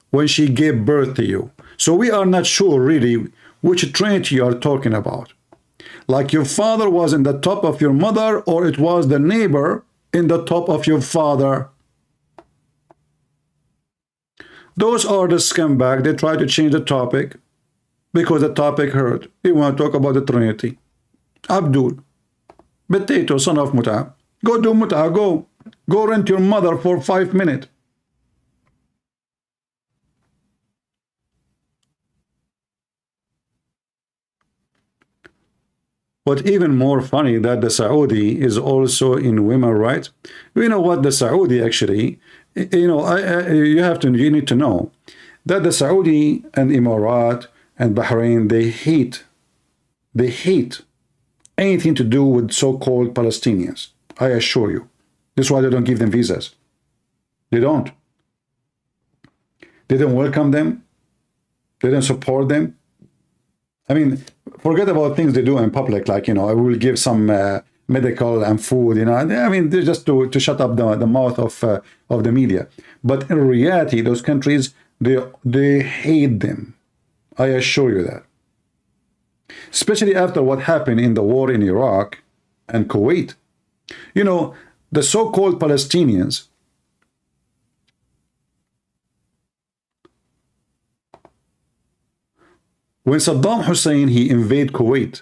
when she gave birth to you. So we are not sure really which Trinity you are talking about. Like your father was in the top of your mother, or it was the neighbor in the top of your father. Those are the scumbags. They try to change the topic because the topic hurt. You want to talk about the Trinity. Abdul, potato, son of Muta. Go do Muta, go. Go rent your mother for 5 minutes. But even more funny that the Saudi is also in women rights. You know what, the Saudi actually, you know, you need to know that the Saudi and Emirat and Bahrain, they hate anything to do with so-called Palestinians. I assure you. That's why they don't give them visas. They don't. They don't welcome them. They don't support them. I mean, forget about things they do in public, like, you know, I will give some medical and food, you know. I mean, they're just to shut up the mouth of the media. But in reality, those countries, they hate them. I assure you that. Especially after what happened in the war in Iraq and Kuwait. You know, the so-called Palestinians, when Saddam Hussein, he invaded Kuwait,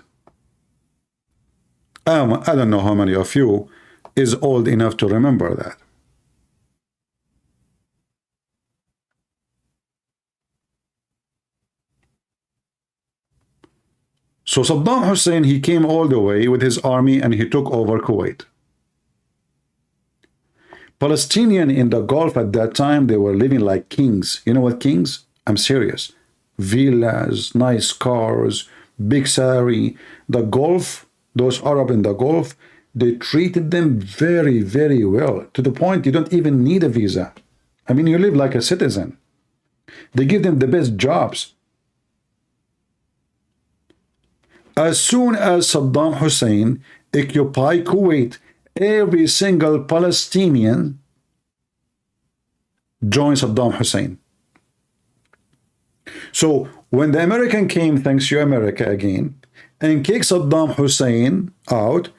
I don't know how many of you is old enough to remember that. So Saddam Hussein, he came all the way with his army and he took over Kuwait. Palestinians in the Gulf at that time, they were living like kings. You know what kings? I'm serious. Villas, nice cars, big salary. The Gulf, those Arab in the Gulf, they treated them very, very well, to the point you don't even need a visa. I mean, you live like a citizen. They give them the best jobs. As soon as Saddam Hussein occupied Kuwait, every single Palestinian joined Saddam Hussein. So when the American came, thanks to America again, and kicked Saddam Hussein out,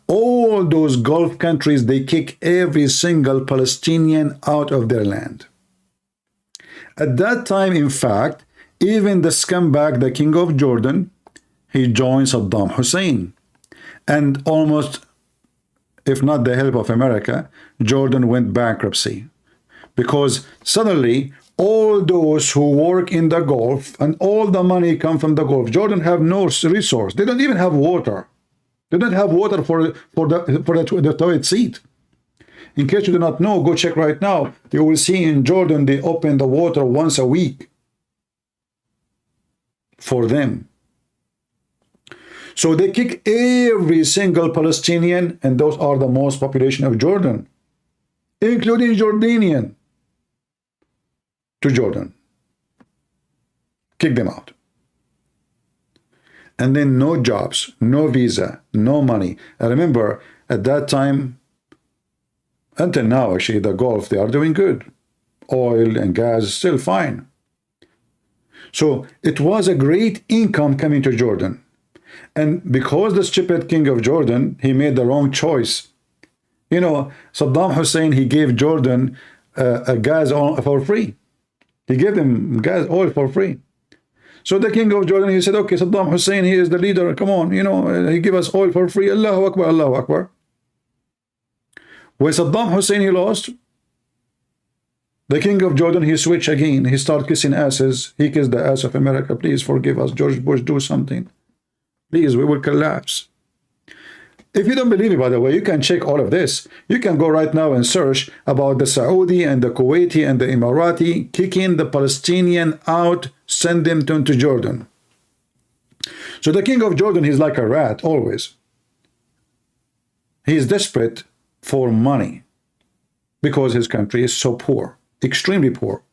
all those Gulf countries, they kick every single Palestinian out of their land. At that time, in fact, even the scumbag, the king of Jordan, he joined Saddam Hussein. And almost, if not the help of America, Jordan went bankruptcy. Because suddenly, all those who work in the Gulf and all the money come from the Gulf, Jordan have no resource. They don't even have water. They don't have water for the toilet seat. In case you do not know, go check right now. You will see in Jordan, they open the water once a week for them. So they kick every single Palestinian, and those are the most population of Jordan, including Jordanian, to Jordan. Kick them out. And then no jobs, no visa, no money. I remember at that time, until now actually, the Gulf, they are doing good. Oil and gas, still fine. So it was a great income coming to Jordan. And because the stupid king of Jordan, he made the wrong choice. You know, Saddam Hussein, he gave Jordan a gas for free. He gave them gas, oil for free. So the king of Jordan, he said, okay, Saddam Hussein, he is the leader. Come on, you know, he give us oil for free. Allahu Akbar, Allahu Akbar. When Saddam Hussein, he lost, the king of Jordan, he switched again. He started kissing asses. He kissed the ass of America. Please forgive us. George Bush, do something. Please, we will collapse. If you don't believe me, by the way, you can check all of this. You can go right now and search about the Saudi and the Kuwaiti and the Emirati kicking the Palestinian out, send them to Jordan. So the king of Jordan, he's like a rat always. He is desperate for money because his country is so poor, extremely poor.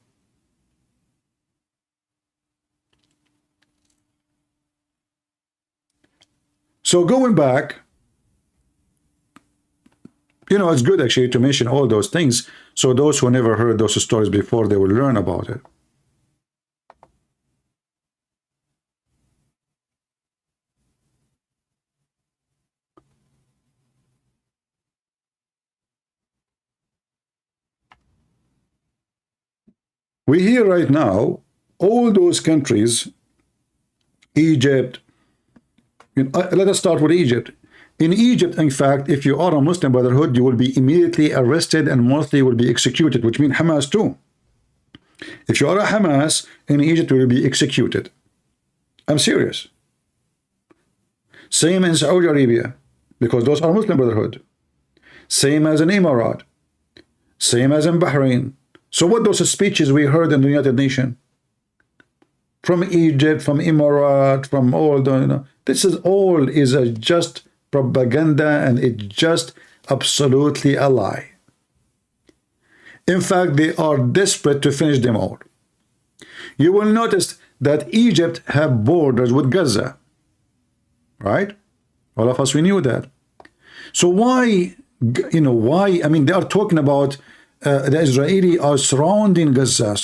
So going back, you know, it's good actually to mention all those things, so those who never heard those stories before, they will learn about it. We hear right now all those countries, Egypt. Let us start with Egypt. In Egypt, in fact, if you are a Muslim Brotherhood, you will be immediately arrested and mostly will be executed, which means Hamas too. If you are a Hamas in Egypt, you will be executed. I'm serious. Same in Saudi Arabia, because those are Muslim Brotherhood. Same as in Emirat. Same as in Bahrain. So what those speeches we heard in the United Nations? From Egypt, from Emirat, from all the, you know, this is all is a just propaganda, and it's just absolutely a lie. In fact, they are desperate to finish them all. You will notice that Egypt have borders with Gaza, right? All of us, we knew that. So why, you know, why? I mean, they are talking about the Israeli are surrounding Gaza.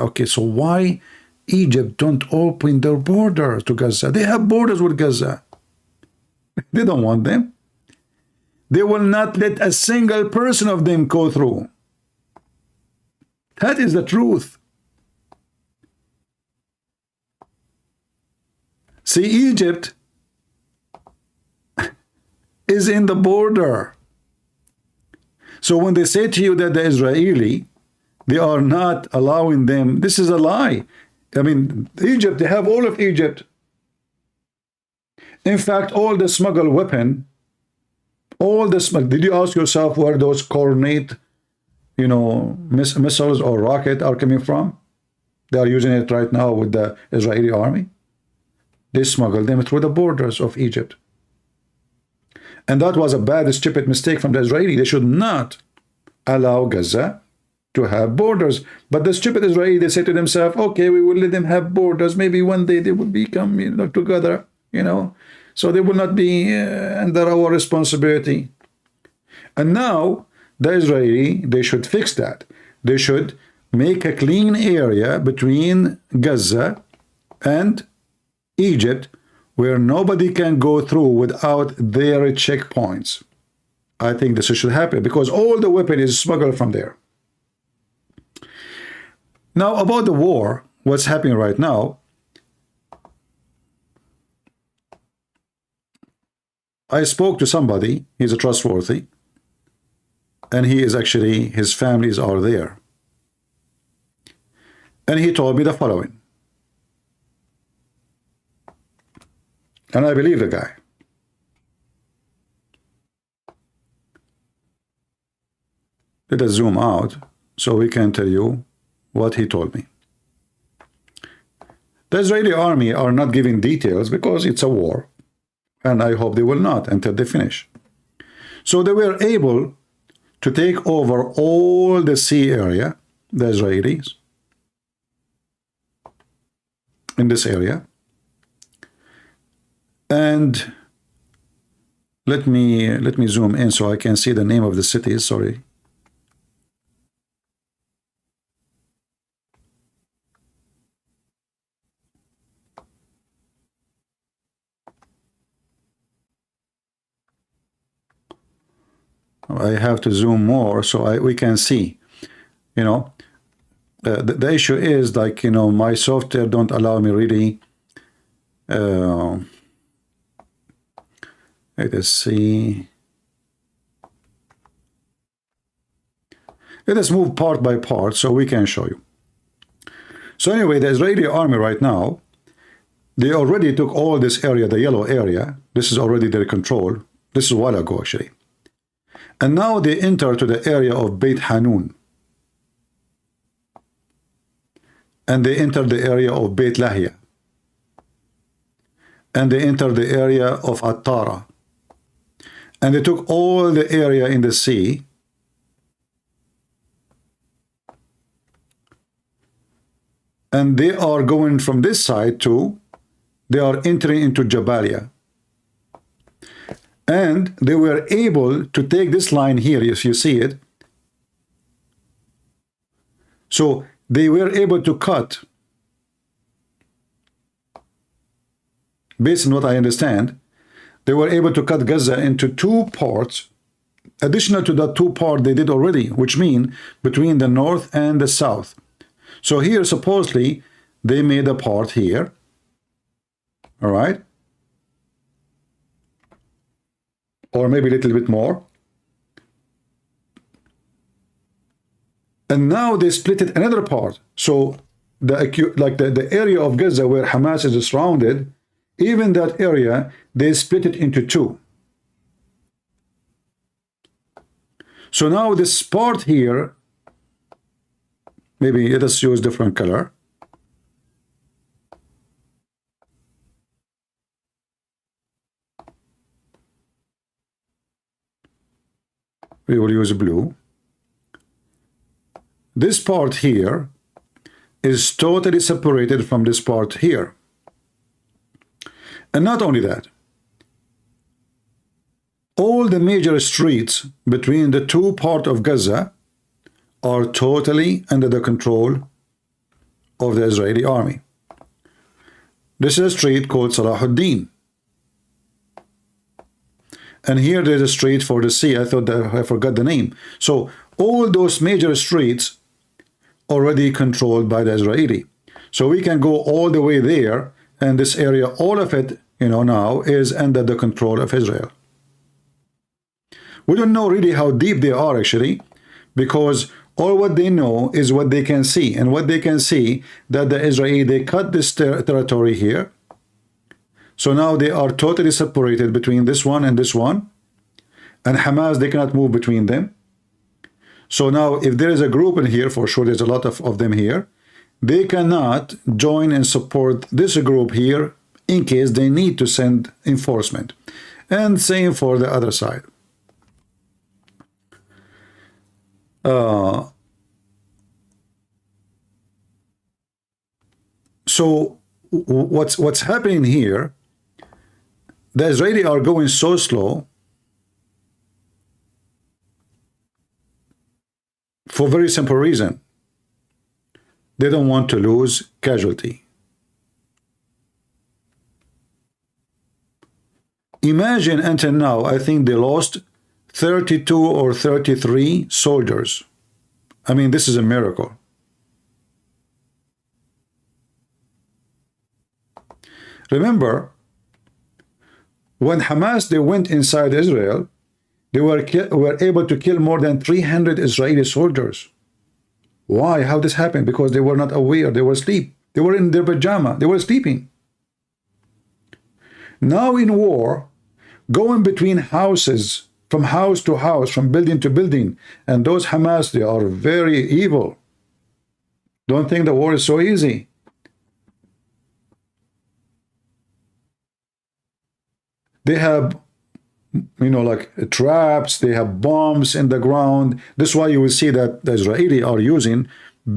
Okay, so why Egypt don't open their border to Gaza? They have borders with Gaza. They don't want them. They will not let a single person of them go through. That is the truth. See, Egypt is in the border. So when they say to you that the Israeli, they are not allowing them, this is a lie. I mean, Egypt, they have all of Egypt. In fact, all the smuggled weapon, all the smuggled, did you ask yourself where those coordinate, you know, missiles or rocket are coming from? They are using it right now with the Israeli army. They smuggled them through the borders of Egypt. And that was a bad, stupid mistake from the Israeli. They should not allow Gaza to have borders. But the stupid Israeli, they say to themselves, okay, we will let them have borders. Maybe one day they will become, you know, together, you know. So they will not be under our responsibility. And now, the Israeli, they should fix that. They should make a clean area between Gaza and Egypt, where nobody can go through without their checkpoints. I think this should happen because all the weapon is smuggled from there. Now, about the war, what's happening right now, I spoke to somebody, he's a trustworthy, and he is actually, his families are there. And he told me the following. And I believe the guy. Let us zoom out so we can tell you what he told me. The Israeli army are not giving details because it's a war. And I hope they will not until they finish. So they were able to take over all the sea area, the Israelis, in this area. And let me zoom in so I can see the name of the cities. Sorry. I have to zoom more so we can see. You know, the issue is, like, you know, my software don't allow me really. Let us see. Let us move part by part so we can show you. So anyway, the Israeli army right now, they already took all this area, the yellow area. This is already their control. This is a while ago, actually. And now they enter to the area of Beit Hanun. And they enter the area of Beit Lahia. And they enter the area of Attara. And they took all the area in the sea. And they are going from this side to, they are entering into Jabalia. And they were able to take this line here, if you see it. So they were able to cut, based on what I understand, they were able to cut Gaza into two parts, additional to that two parts they did already, which mean between the north and the south. So here, supposedly, they made a part here, all right? Or maybe a little bit more. And now they split it another part. So the area of Gaza where Hamas is surrounded, even that area, they split it into two. So now this part here, maybe let us use different color. We will use blue. This part here is totally separated from this part here. And not only that, all the major streets between the two parts of Gaza are totally under the control of the Israeli army. This is a street called Salahuddin. And here there's a street for the sea. I thought that I forgot the name. So all those major streets already controlled by the Israeli. So we can go all the way there, and this area, all of it, now is under the control of Israel. We don't know really how deep they are actually, because all what they know is what they can see. And what they can see, that the Israeli, they cut this territory here. So now they are totally separated between this one and this one. And Hamas, they cannot move between them. So now if there is a group in here, for sure there's a lot of them here, they cannot join and support this group here in case they need to send enforcement. And same for the other side. So what's happening here, the Israelis are going so slow for a very simple reason. They don't want to lose casualty. Imagine until now, I think they lost 32 or 33 soldiers. I mean, this is a miracle. Remember, when Hamas, they went inside Israel, they were able to kill more than 300 Israeli soldiers. Why? How this happened? Because they were not aware. They were asleep. They were in their pajama. They were sleeping. Now in war, going between houses, from house to house, from building to building, and those Hamas, they are very evil. Don't think the war is so easy. They have, like traps, they have bombs in the ground. This is why you will see that the Israelis are using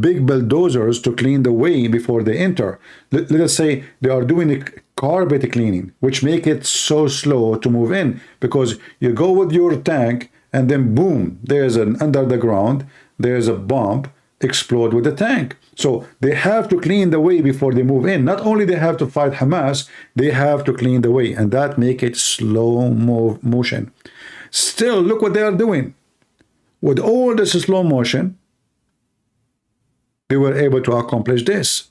big bulldozers to clean the way before they enter. Let us say they are doing a carpet cleaning, which make it so slow to move in, because you go with your tank and then boom, there's an under the ground, there's a bomb, explode with the tank. So they have to clean the way before they move in. Not only they have to fight Hamas, they have to clean the way, and that make it slow motion. Still, look what they are doing. With all this slow motion, they were able to accomplish this.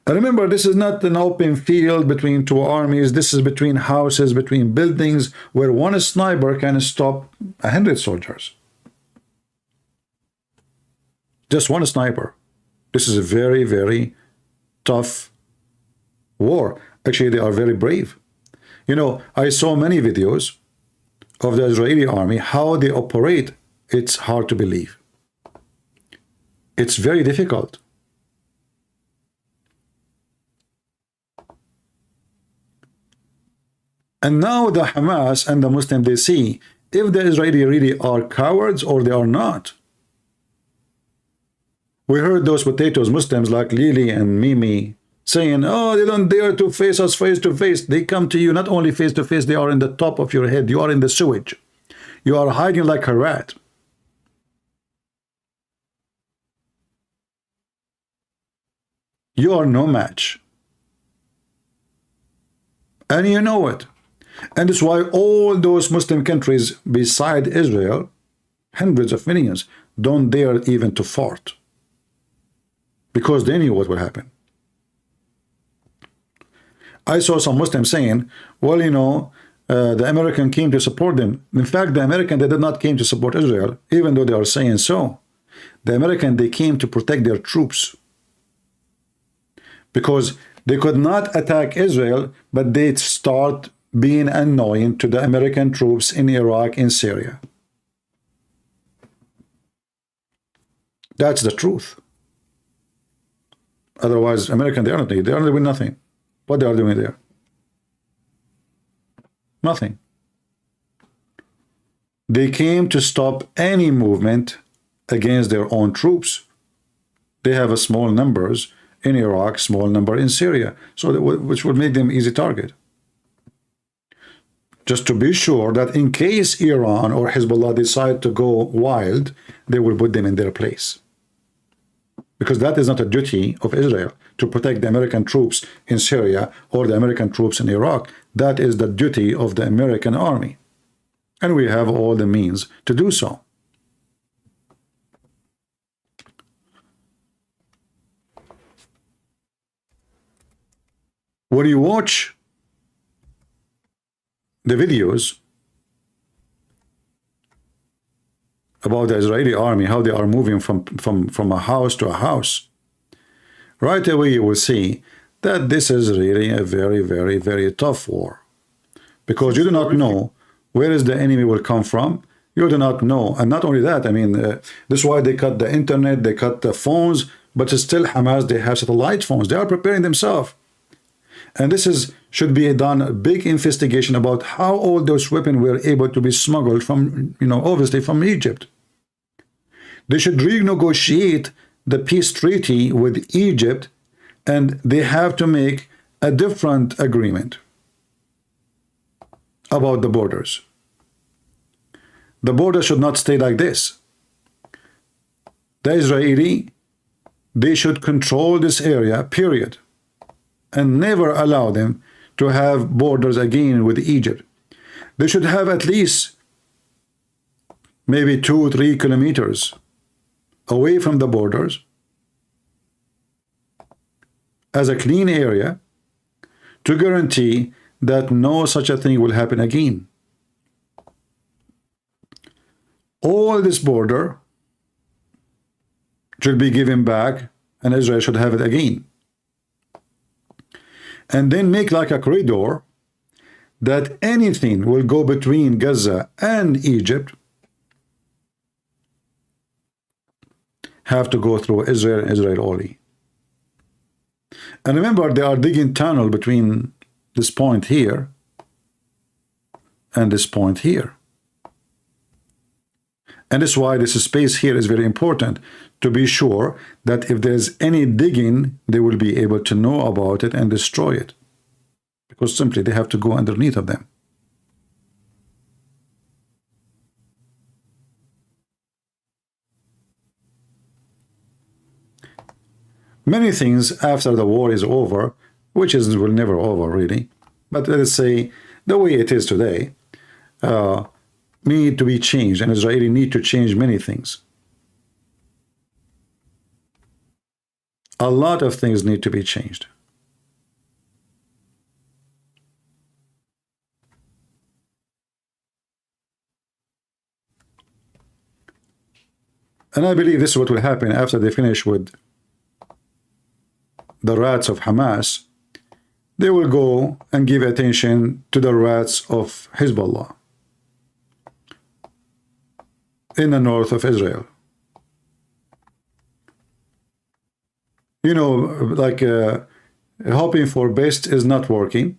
And remember, this is not an open field between two armies. This is between houses, between buildings, where one sniper can stop 100 soldiers. Just one sniper. This is a very, very tough war. Actually, they are very brave. You know, I saw many videos of the Israeli army, how they operate. It's hard to believe. It's very difficult. And now the Hamas and the Muslim, they see if the Israeli really are cowards or they are not. We heard those potatoes Muslims like Lily and Mimi saying, oh, they don't dare to face us face to face. They come to you not only face to face, they are in the top of your head. You are in the sewage. You are hiding like a rat. You are no match. And you know it. And it's why all those Muslim countries beside Israel, hundreds of millions, don't dare even to fart. Because they knew what would happen. I saw some Muslims saying, well, you know, the American came to support them. In fact, the American, they did not came to support Israel, even though they are saying so. The American, they came to protect their troops. Because they could not attack Israel, but they start being annoying to the American troops in Iraq and Syria. That's the truth. Otherwise, American, they are doing nothing. What they are doing there? Nothing. They came to stop any movement against their own troops. They have a small numbers in Iraq, small number in Syria, so that, which would make them easy target. Just to be sure that in case Iran or Hezbollah decide to go wild, they will put them in their place. Because that is not a duty of Israel to protect the American troops in Syria or the American troops in Iraq. That is the duty of the American army. And we have all the means to do so. When you watch the videos about the Israeli army, how they are moving from a house to a house, right away you will see that this is really a very, very, very tough war. Because you do not know where is the enemy will come from. You do not know. And not only that, I mean, this is why they cut the internet, they cut the phones, but still Hamas, they have satellite phones. They are preparing themselves. And this should be done a big investigation about how all those weapons were able to be smuggled from, you know, obviously from Egypt. They should renegotiate the peace treaty with Egypt, and they have to make a different agreement about the borders. The border should not stay like this. The Israeli, they should control this area, period, and never allow them to have borders again with Egypt. They should have at least maybe 2 or 3 kilometers away from the borders as a clean area to guarantee that no such a thing will happen again. All this border should be given back and Israel should have it again. And then make like a corridor that anything will go between Gaza and Egypt have to go through Israel and Israel only. And remember, they are digging tunnel between this point here and this point here. And that's why this space here is very important, to be sure that if there's any digging, they will be able to know about it and destroy it. Because simply they have to go underneath of them. Many things after the war is over, which will never over really, but let's say the way it is today, need to be changed, and Israeli need to change many things. A lot of things need to be changed. And I believe this is what will happen after they finish with the rats of Hamas. they will go and give attention to the rats of Hezbollah in the north of Israel. You know, like hoping for best is not working.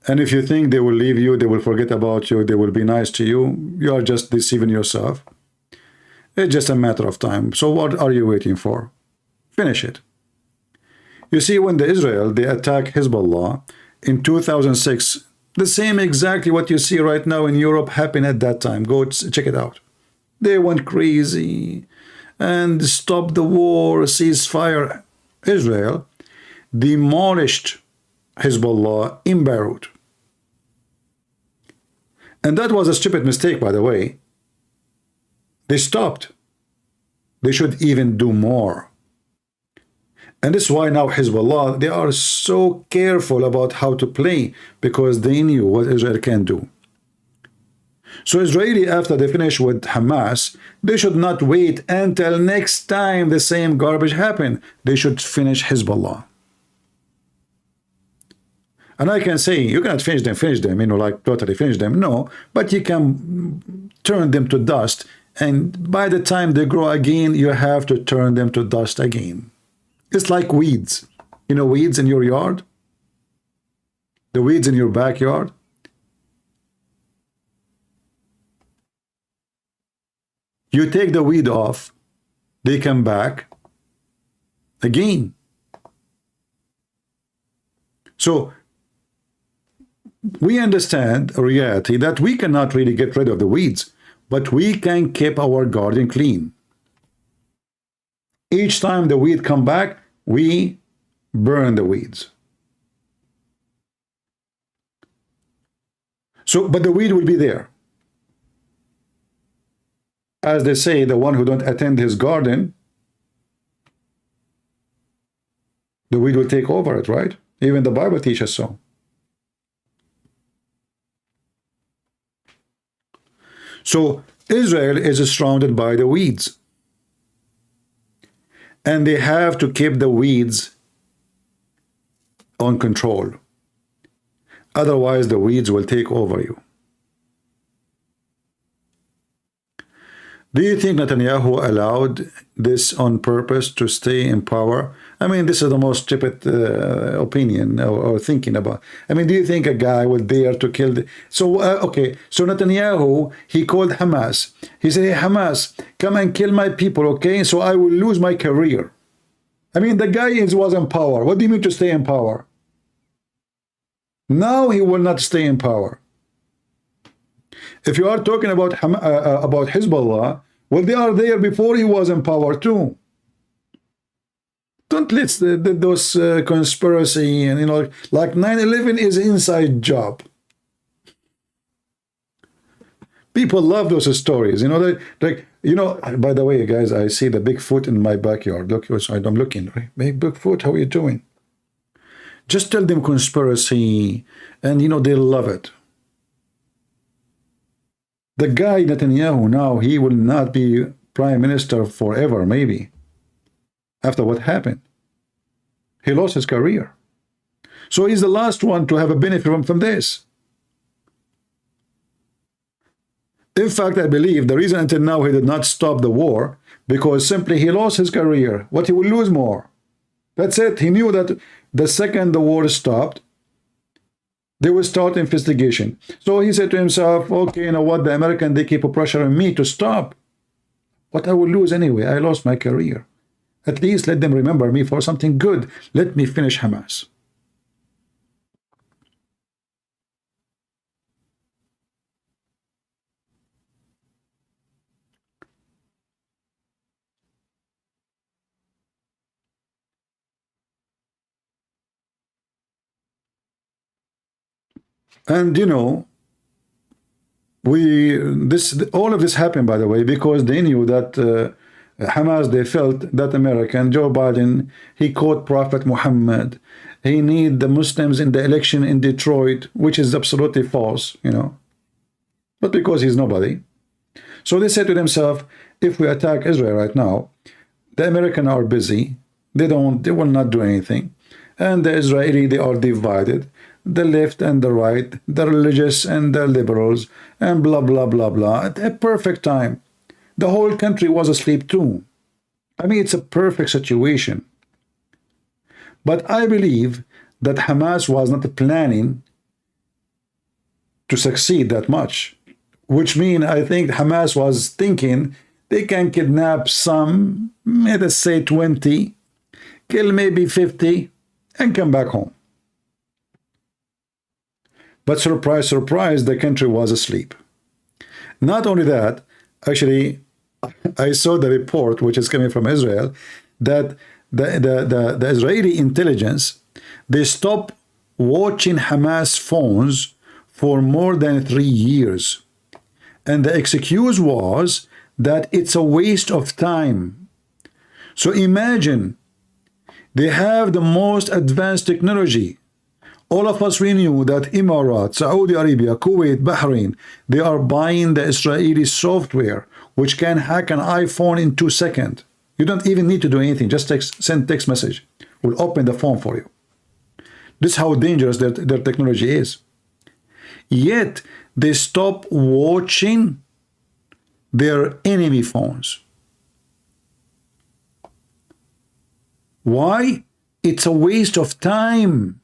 And if you think they will leave you, they will forget about you, they will be nice to you, you are just deceiving yourself. It's just a matter of time. So what are you waiting for? Finish it. You see, when they attack Hezbollah in 2006, the same exactly what you see right now in Europe happened at that time. Go check it out. They went crazy and stopped the war, ceasefire. Israel demolished Hezbollah in Beirut. And that was a stupid mistake, by the way. They stopped. They should even do more. And this is why now Hezbollah, they are so careful about how to play, because they knew what Israel can do. So Israeli, after they finish with Hamas, they should not wait until next time the same garbage happen. They should finish Hezbollah. And I can say, you cannot finish them, you know, like totally finish them. No, but you can turn them to dust. And by the time they grow again, you have to turn them to dust again. It's like weeds. You know, weeds in your yard? The weeds in your backyard? You take the weed off, they come back again. So we understand a reality that we cannot really get rid of the weeds, but we can keep our garden clean. Each time the weed come back, we burn the weeds. So, but the weed will be there. As they say, the one who don't attend his garden, the weed will take over it, right? Even the Bible teaches so. So Israel is surrounded by the weeds. And they have to keep the weeds on control. Otherwise, the weeds will take over you. Do you think Netanyahu allowed this on purpose to stay in power? I mean, this is the most stupid opinion or thinking about. I mean, do you think a guy would dare to kill okay, so Netanyahu, he called Hamas. He said, hey, Hamas, come and kill my people, okay? So I will lose my career. I mean, the guy was in power. What do you mean to stay in power? Now he will not stay in power. If you are talking about Hezbollah, well, they are there before he was in power too. Don't let those conspiracy and, you know, like 9/11 is an inside job. People love those stories, you know. Like, you know. By the way, guys, I see the Bigfoot in my backyard. Look, I'm looking. Right? Hey, Bigfoot, how are you doing? Just tell them conspiracy, and you know they'll love it. The guy Netanyahu now, he will not be prime minister forever, maybe, after what happened. He lost his career. So he's the last one to have a benefit from this. In fact, I believe the reason until now he did not stop the war, because simply he lost his career. What he will lose more. That's it. He knew that the second the war stopped, they will start investigation. So he said to himself, okay, you know what, the American, they keep pressuring me to stop. What I will lose anyway, I lost my career. At least let them remember me for something good. Let me finish Hamas. And you know, all of this happened, by the way, because they knew that Hamas, they felt that American, Joe Biden, he quote Prophet Muhammad. He need the Muslims in the election in Detroit, which is absolutely false, you know. But because he's nobody. So they said to themselves, if we attack Israel right now, the Americans are busy. They will not do anything. And the Israeli, they are divided, the left and the right, the religious and the liberals, and blah, blah, blah, blah. At a perfect time. The whole country was asleep too. I mean, it's a perfect situation. But I believe that Hamas was not planning to succeed that much, which means I think Hamas was thinking they can kidnap some, let us say 20, kill maybe 50, and come back home. But surprise, surprise, the country was asleep. Not only that, actually, I saw the report, which is coming from Israel, that the Israeli intelligence, they stopped watching Hamas phones for more than 3 years. And the excuse was that it's a waste of time. So imagine, they have the most advanced technology. All of us, we knew that Emirates, Saudi Arabia, Kuwait, Bahrain, they are buying the Israeli software, which can hack an iPhone in 2 seconds. You don't even need to do anything. Just send text message. We'll open the phone for you. This is how dangerous their technology is. Yet, they stop watching their enemy phones. Why? It's a waste of time.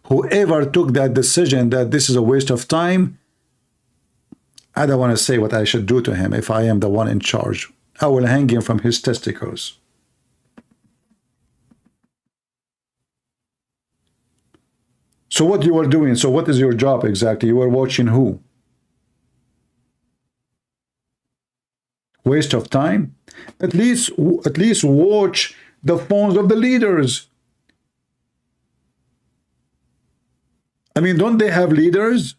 Whoever took that decision that this is a waste of time, I don't want to say what I should do to him if I am the one in charge. I will hang him from his testicles. So what you are doing? So what is your job exactly? You are watching who? Waste of time? At least watch the phones of the leaders. I mean, don't they have leaders?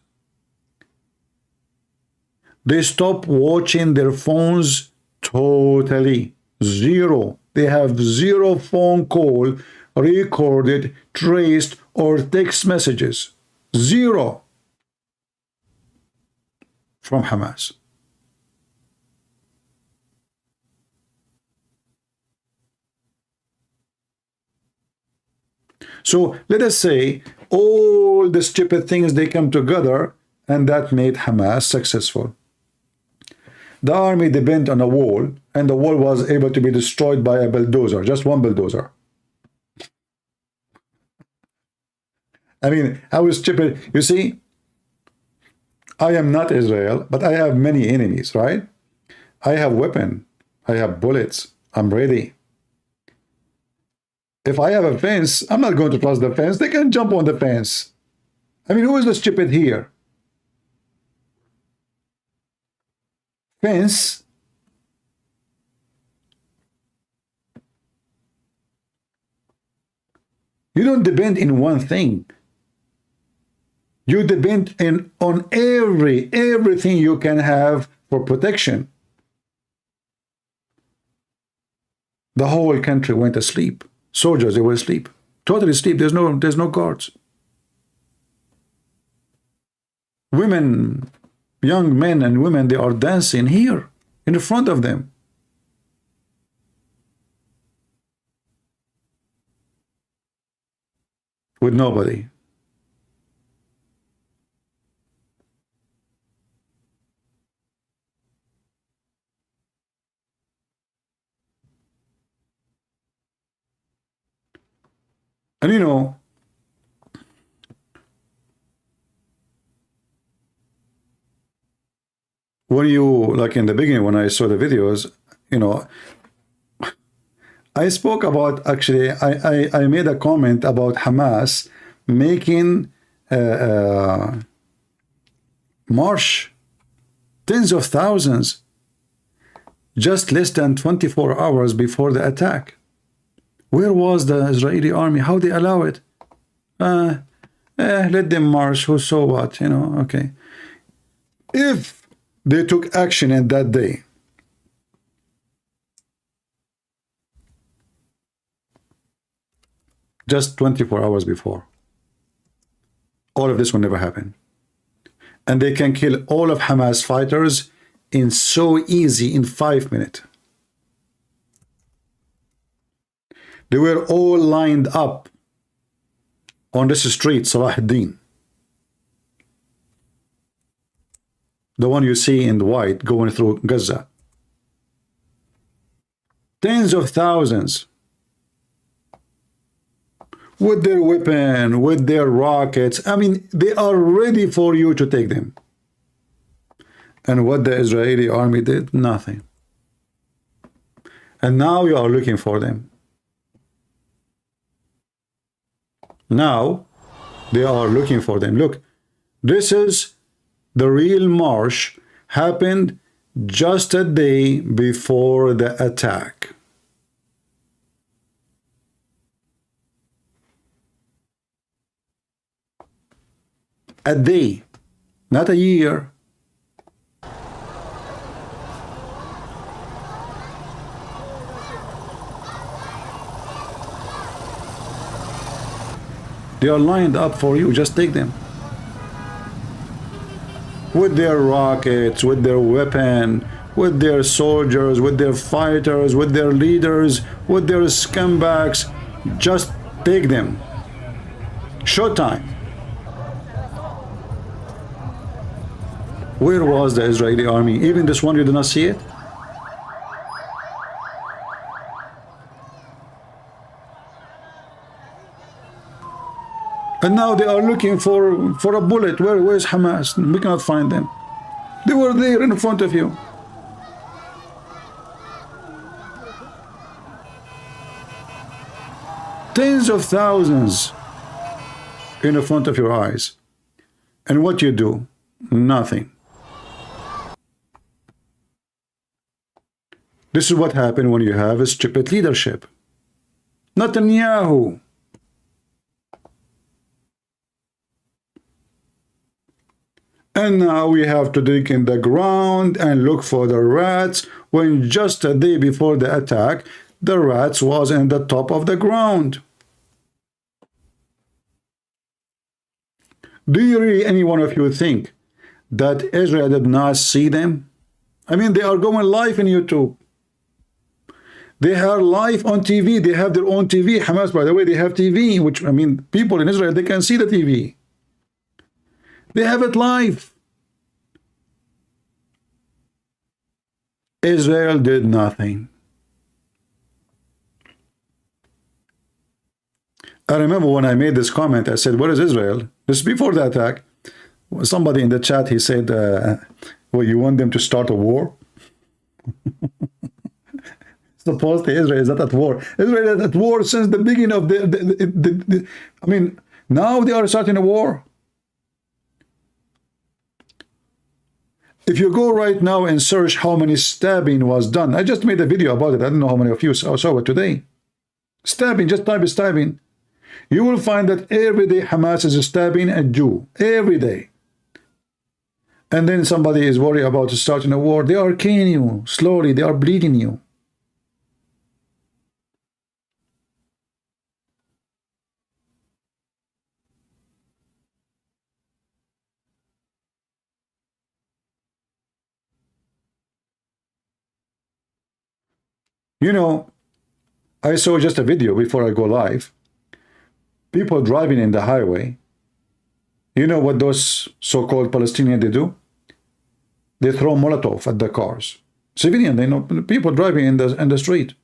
They stop watching their phones totally. Zero. They have zero phone call recorded, traced, or text messages. Zero from Hamas. So let us say all the stupid things, they come together, and that made Hamas successful. The army depended on a wall, and the wall was able to be destroyed by a bulldozer, just one bulldozer. I mean, how stupid. You see, I am not Israel, but I have many enemies, right? I have weapon, I have bullets, I'm ready. If I have a fence, I'm not going to cross the fence. They can jump on the fence. I mean, who is the stupid here? Fence. You don't depend in one thing. You depend on everything you can have for protection. The whole country went asleep. Soldiers, they were asleep. Totally asleep. There's no guards. Women, young men and women, they are dancing here in front of them. With nobody. And you know, when you, like in the beginning, when I saw the videos, you know, I spoke about, actually, I made a comment about Hamas making march tens of thousands just less than 24 hours before the attack. Where was the Israeli army? How they allow it? Let them march, who saw what, you know, okay. If they took action in that day, just 24 hours before, all of this will never happen. And they can kill all of Hamas fighters in so easy, in 5 minutes. They were all lined up on this street, Salah ad-Din. The one you see in the white going through Gaza. Tens of thousands. With their weapon, with their rockets. I mean, they are ready for you to take them. And what the Israeli army did? Nothing. And now you are looking for them. Now they are looking for them. Look, this is the real march happened just a day before the attack. A day, not a year. They are lined up for you, just take them. With their rockets, with their weapon, with their soldiers, with their fighters, with their leaders, with their scumbags, just take them. Showtime. Where was the Israeli army? Even this one, you did not see it? And now they are looking for a bullet. Where's Hamas? We cannot find them. They were there in front of you. Tens of thousands in front of your eyes. And what you do? Nothing. This is what happened when you have a stupid leadership. Netanyahu. And now we have to dig in the ground and look for the rats, when just a day before the attack, the rats was in the top of the ground. Do you really, any one of you, think that Israel did not see them? I mean, they are going live in YouTube. They are live on TV. They have their own TV. Hamas, by the way, they have TV, which, I mean, people in Israel, they can see the TV. They have it live. Israel did nothing. I remember when I made this comment, I said, where is Israel? This is before the attack. Somebody in the chat, he said, well, you want them to start a war? Supposedly Israel is not at war. Israel is at war since the beginning of I mean, now they are starting a war. If you go right now and search how many stabbing was done, I just made a video about it. I don't know how many of you saw it today. Stabbing, just type stabbing. You will find that every day Hamas is stabbing a Jew. Every day. And then somebody is worried about starting a war. They are killing you. Slowly, they are bleeding you. You know, I saw just a video before I go live. People driving in the highway. You know what those so-called Palestinians, they do? They throw Molotov at the cars. Civilian, they know, people driving in the street.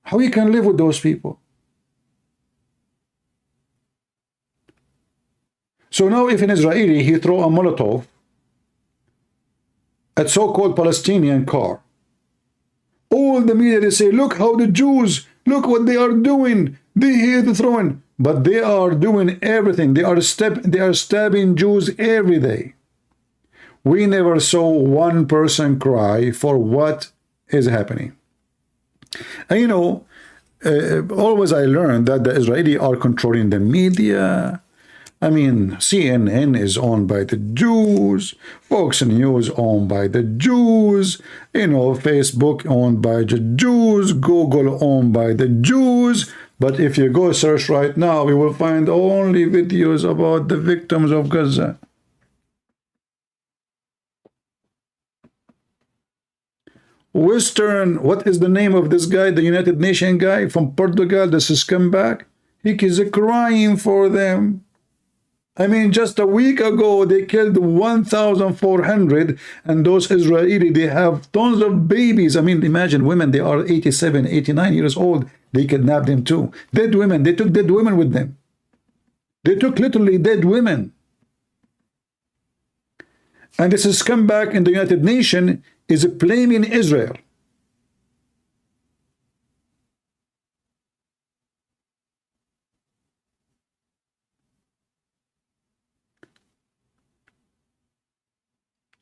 How you can live with those people? So now if an Israeli, he throw a Molotov at so-called Palestinian car, all the media, they say, look how the Jews, look what they are doing. They here to throwing, but they are doing everything. They are stabbing Jews every day. We never saw one person cry for what is happening. And you know, always I learned that the Israeli are controlling the media. I mean, CNN is owned by the Jews, Fox News owned by the Jews, you know, Facebook owned by the Jews, Google owned by the Jews. But if you go search right now, you will find only videos about the victims of Gaza. Western, what is the name of this guy, the United Nations guy from Portugal, this scumbag? He is crying for them. I mean, just a week ago, they killed 1,400, and those Israeli, they have tons of babies. I mean, imagine women, they are 87, 89 years old. They kidnapped them too. Dead women, they took dead women with them. They took literally dead women. And this scumbag in the United Nations is blaming Israel.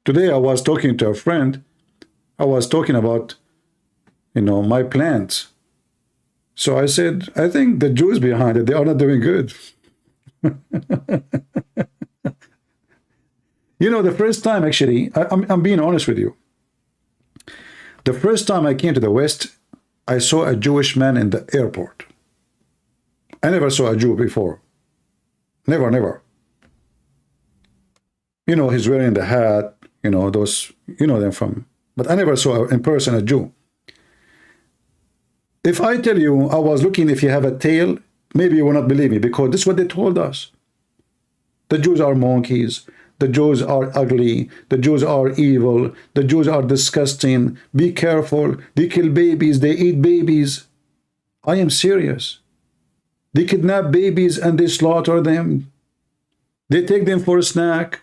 Today I was talking to a friend. I was talking about, my plans. So I said, I think the Jews behind it, they are not doing good. The first time, actually, I'm being honest with you. The first time I came to the West, I saw a Jewish man in the airport. I never saw a Jew before. Never, never. He's wearing the hat, those, them from. But I never saw in person a Jew. If I tell you I was looking if you have a tail, maybe you will not believe me, because this is what they told us. The Jews are monkeys. The Jews are ugly. The Jews are evil. The Jews are disgusting. Be careful. They kill babies. They eat babies. I am serious. They kidnap babies and they slaughter them. They take them for a snack.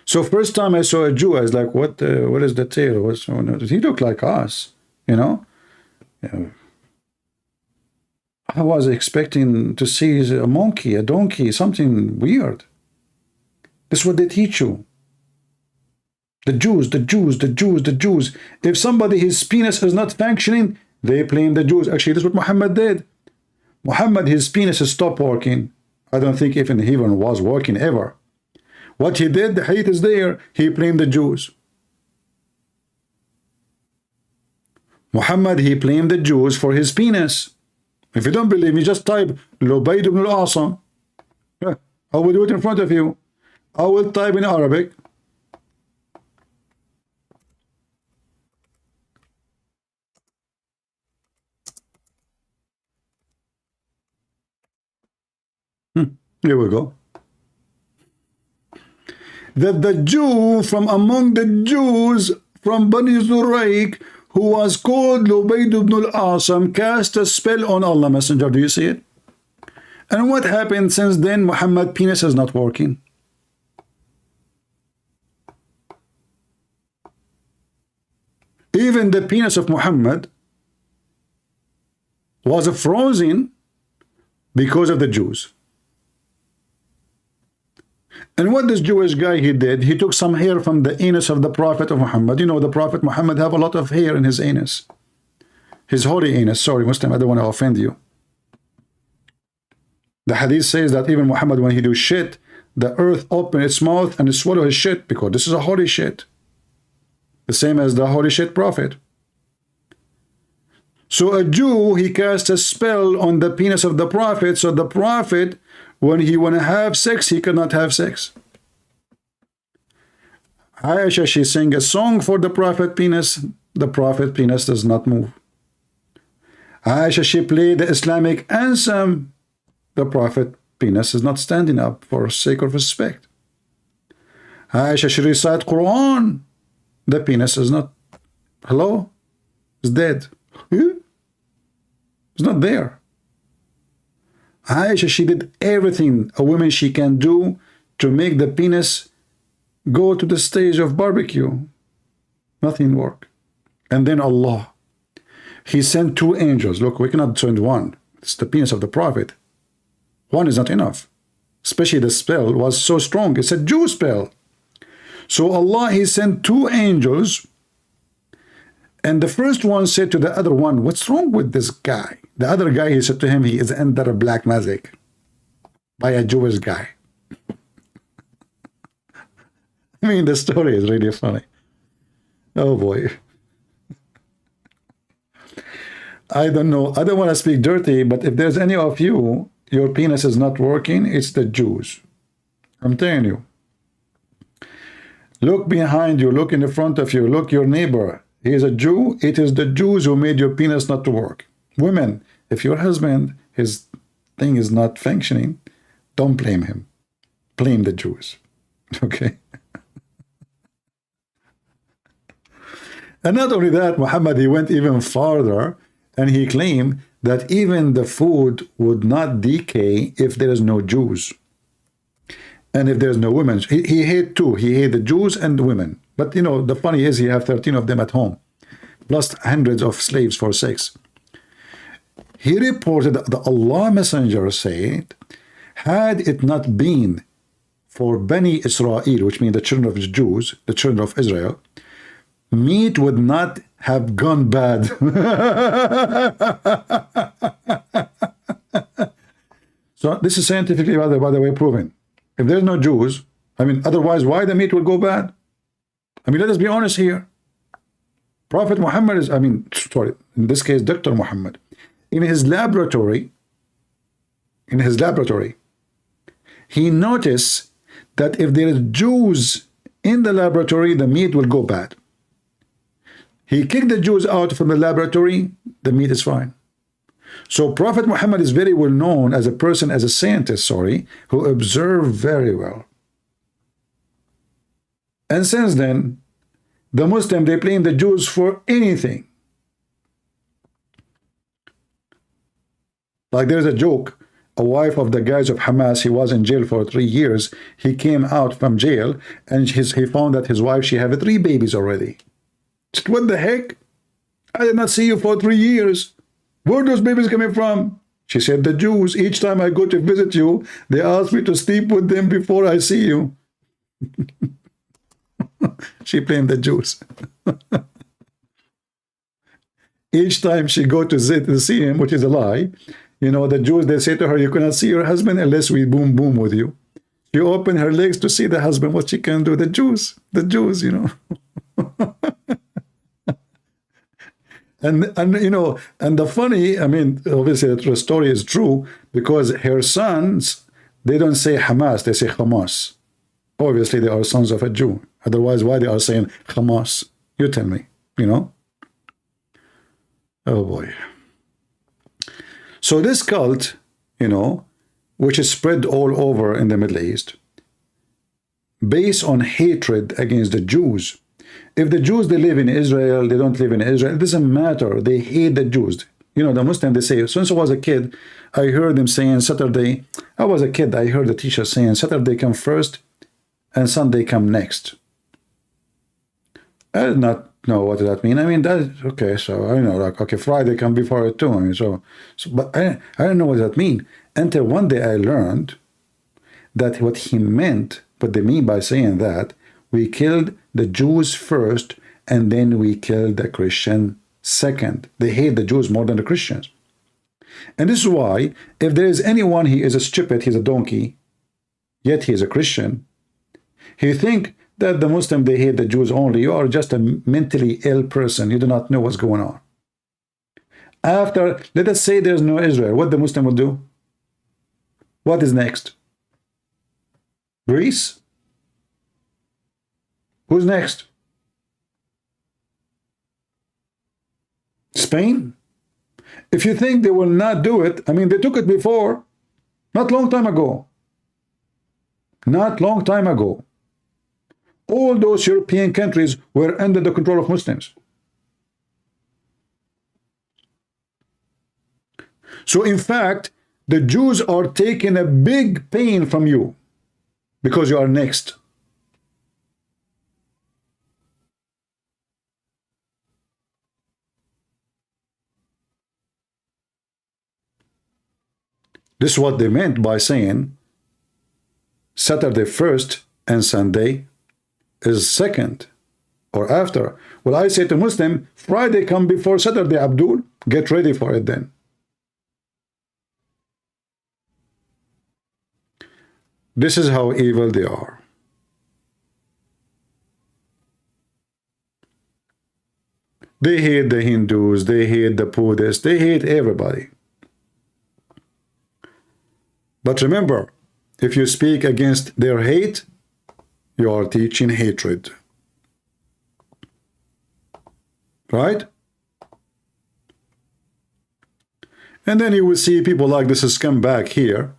So first time I saw a Jew, I was like, what is the tail? He looked like us, I was expecting to see a monkey, a donkey, something weird. This is what they teach you. The Jews, the Jews, the Jews, the Jews. If somebody, his penis is not functioning, they blame the Jews. Actually, this is what Muhammad did. Muhammad, his penis stopped working. I don't think even he even was working ever. What he did, the hate is there. He blamed the Jews. Muhammad, he blamed the Jews for his penis. If you don't believe me, just type Lubayd ibn al-Asam. Yeah, I will do it in front of you. I will type in Arabic. Here we go. That the Jew from among the Jews from Bani Zuraik, who was called Lubayd ibn al-Asam, cast a spell on Allah Messenger. Do you see it? And what happened since then? Muhammad's penis is not working. Even the penis of Muhammad was frozen because of the Jews. And what this Jewish guy he did, he took some hair from the anus of the Prophet of Muhammad. The Prophet Muhammad have a lot of hair in his anus. His holy anus. Sorry, Muslim, I don't want to offend you. The hadith says that even Muhammad, when he do shit, the earth open its mouth and it swallow his shit, because this is a holy shit. The same as the holy shit prophet. So a Jew, he cast a spell on the penis of the Prophet, so the Prophet, when he want to have sex, he cannot have sex. Aisha, she sang a song for the Prophet penis. The Prophet penis does not move. Aisha, she played the Islamic anthem. The Prophet penis is not standing up for sake of respect. Aisha, she recite Qur'an. The penis is not, hello? It's dead. It's not there. Aisha, she did everything a woman she can do to make the penis go to the stage of barbecue. Nothing worked. And then Allah, he sent two angels. Look, we cannot send one. It's the penis of the Prophet. One is not enough. Especially the spell was so strong. It's a Jew spell. So Allah, he sent two angels. And the first one said to the other one, what's wrong with this guy? The other guy, he said to him, he is under black magic by a Jewish guy. I mean, the story is really funny. Oh boy. I don't know. I don't want to speak dirty, but if there's any of you, your penis is not working, it's the Jews. I'm telling you. Look behind you, look in the front of you, look your neighbor. He is a Jew. It is the Jews who made your penis not to work. Women, if your husband, his thing is not functioning, don't blame him. Blame the Jews. Okay? And not only that, Muhammad, he went even farther, and he claimed that even the food would not decay if there is no Jews. And if there's no women. He hate two. He hate the Jews and the women. But, you know, the funny is he have 13 of them at home, plus hundreds of slaves for sex. He reported that the Allah Messenger said, had it not been for Bani Israel, which means the children of the Jews, the children of Israel, meat would not have gone bad. So this is scientifically, by the way, proven. If there's no Jews, I mean, otherwise, why the meat will go bad? I mean, let us be honest here. Prophet Muhammad is, in this case, Dr. Muhammad, in his laboratory, he noticed that if there is Jews in the laboratory, the meat will go bad. He kicked the Jews out from the laboratory, the meat is fine. So Prophet Muhammad is very well known as a person, as a scientist, who observed very well. And since then, the Muslims, they blame the Jews for anything. Like there's a joke, a wife of the guys of Hamas, he was in jail for 3 years. He came out from jail and he found that his wife, she had 3 babies already. Just, what the heck? I did not see you for 3 years. Where are those babies coming from? She said, the Jews. Each time I go to visit you, they ask me to sleep with them before I see you. She blamed the Jews. Each time she go to see him, which is a lie, you know, the Jews, they say to her, you cannot see your husband unless we boom boom with you. She open her legs to see the husband. What she can do? The Jews, you know. And you know, and the funny, obviously the story is true, because her sons, they don't say Hamas, they say Hamas. Obviously they are sons of a Jew. Otherwise, why they are saying Hamas? You tell me, you know. Oh boy. So this cult, you know, which is spread all over in the Middle East, based on hatred against the Jews. If the Jews, they live in Israel, they don't live in Israel, it doesn't matter. They hate the Jews. You know, the Muslims, they say, since I was a kid, I heard them saying Saturday, I was a kid, I heard the teacher saying Saturday come first and Sunday come next. I did not know what that mean. That, okay, so I know, like, okay, Friday come before it too. But I don't know what that mean. Until one day I learned that what he meant, what they mean by saying that, we killed the Jews first, and then we killed the Christian second. They hate the Jews more than the Christians. And this is why, if there is anyone, he is a stupid, he's a donkey, yet he is a Christian, he think that the Muslim, they hate the Jews only. You are just a mentally ill person. You do not know what's going on. After, let us say there's no Israel, what the Muslim will do? What is next? Greece? Who's next? Spain? If you think they will not do it, they took it before, not long time ago. Not long time ago. All those European countries were under the control of Muslims. So in fact, the Jews are taking a big pain from you because you are next. This is what they meant by saying Saturday first and Sunday is second or after. Well, I say to Muslim, Friday come before Saturday, Abdul. Get ready for it then. This is how evil they are. They hate the Hindus, they hate the Buddhists, they hate everybody. But remember, if you speak against their hate, You are teaching hatred. Right? And then you will see people like this scumbag here.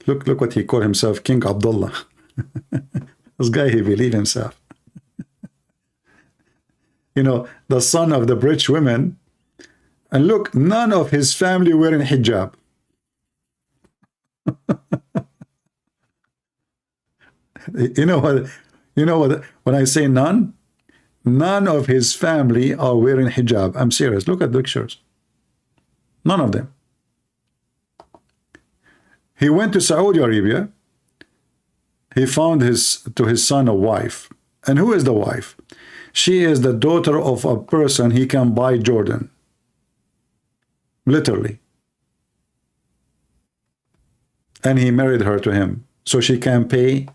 Look what he called himself, King Abdullah. This guy, he believed himself. You know, the son of the rich women. And look, none of his family wearing hijab. You know what? When I say none of his family are wearing hijab. I'm serious. Look at the pictures. None of them. He went to Saudi Arabia. He found to his son a wife. And who is the wife? She is the daughter of a person he can buy Jordan. Literally. And he married her to him. So she can pay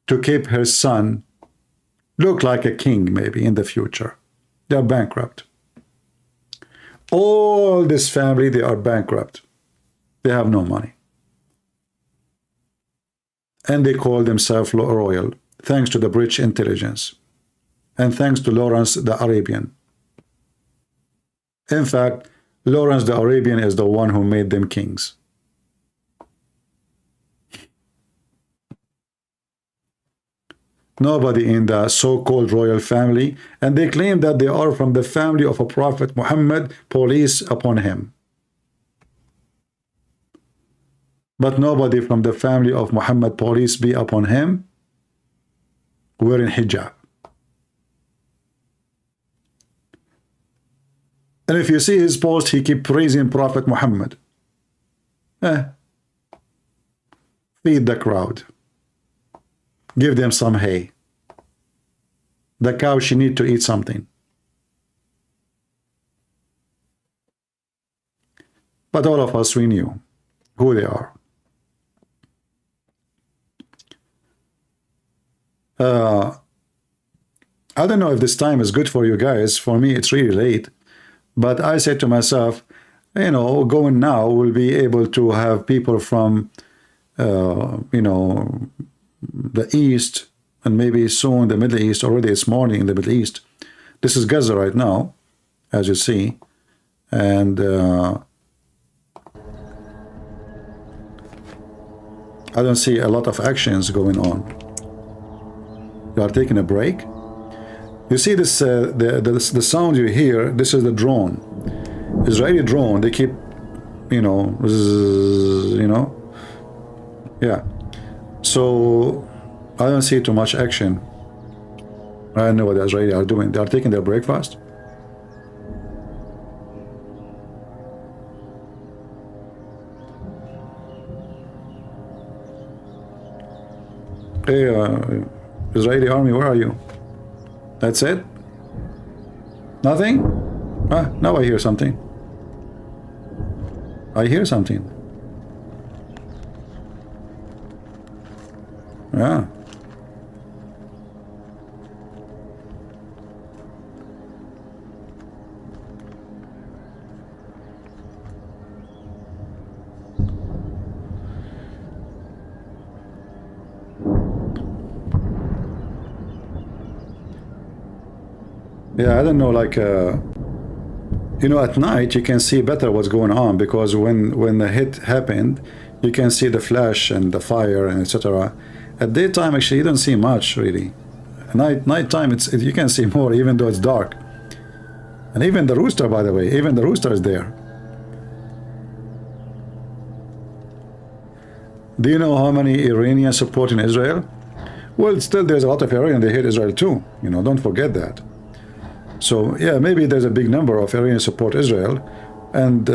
to keep her son look like a king maybe in the future. They are bankrupt. All this family, they are bankrupt. They have no money. And they call themselves royal, thanks to the British intelligence. And thanks to Lawrence the Arabian. In fact, Lawrence the Arabian is the one who made them kings. Nobody in the so-called royal family, and they claim that they are from the family of a prophet Muhammad, police upon him. But nobody from the family of Muhammad, police be upon him, wearing hijab. And if you see his post, he keep praising Prophet Muhammad. Feed the crowd. Give them some hay. The cow, she need to eat something. But all of us, we knew who they are. I don't know if this time is good for you guys. For me, it's really late. But I said to myself, you know, going now, we'll be able to have people from, you know, the East, and maybe soon the Middle East. Already it's morning in the Middle East. This is Gaza right now, as you see. And I don't see a lot of actions going on. You are taking a break. You see this, the sound you hear, this is the drone. Israeli drone, they keep, you know, yeah. So I don't see too much action. I don't know what the Israelis are doing. They are taking their breakfast. Hey, Israeli army, where are you? That's it? Nothing? Ah, now I hear something. I hear something. Yeah. Yeah, I don't know, like, you know, at night you can see better what's going on, because when the hit happened, you can see the flash and the fire and etc. At daytime, actually, you don't see much, really. Nighttime, you can see more, even though it's dark. And even the rooster, by the way, even the rooster is there. Do you know how many Iranians supporting Israel? Well, still there's a lot of Iranians, they hate Israel too. You know, don't forget that. So, yeah, maybe there's a big number of Iranians support Israel, and,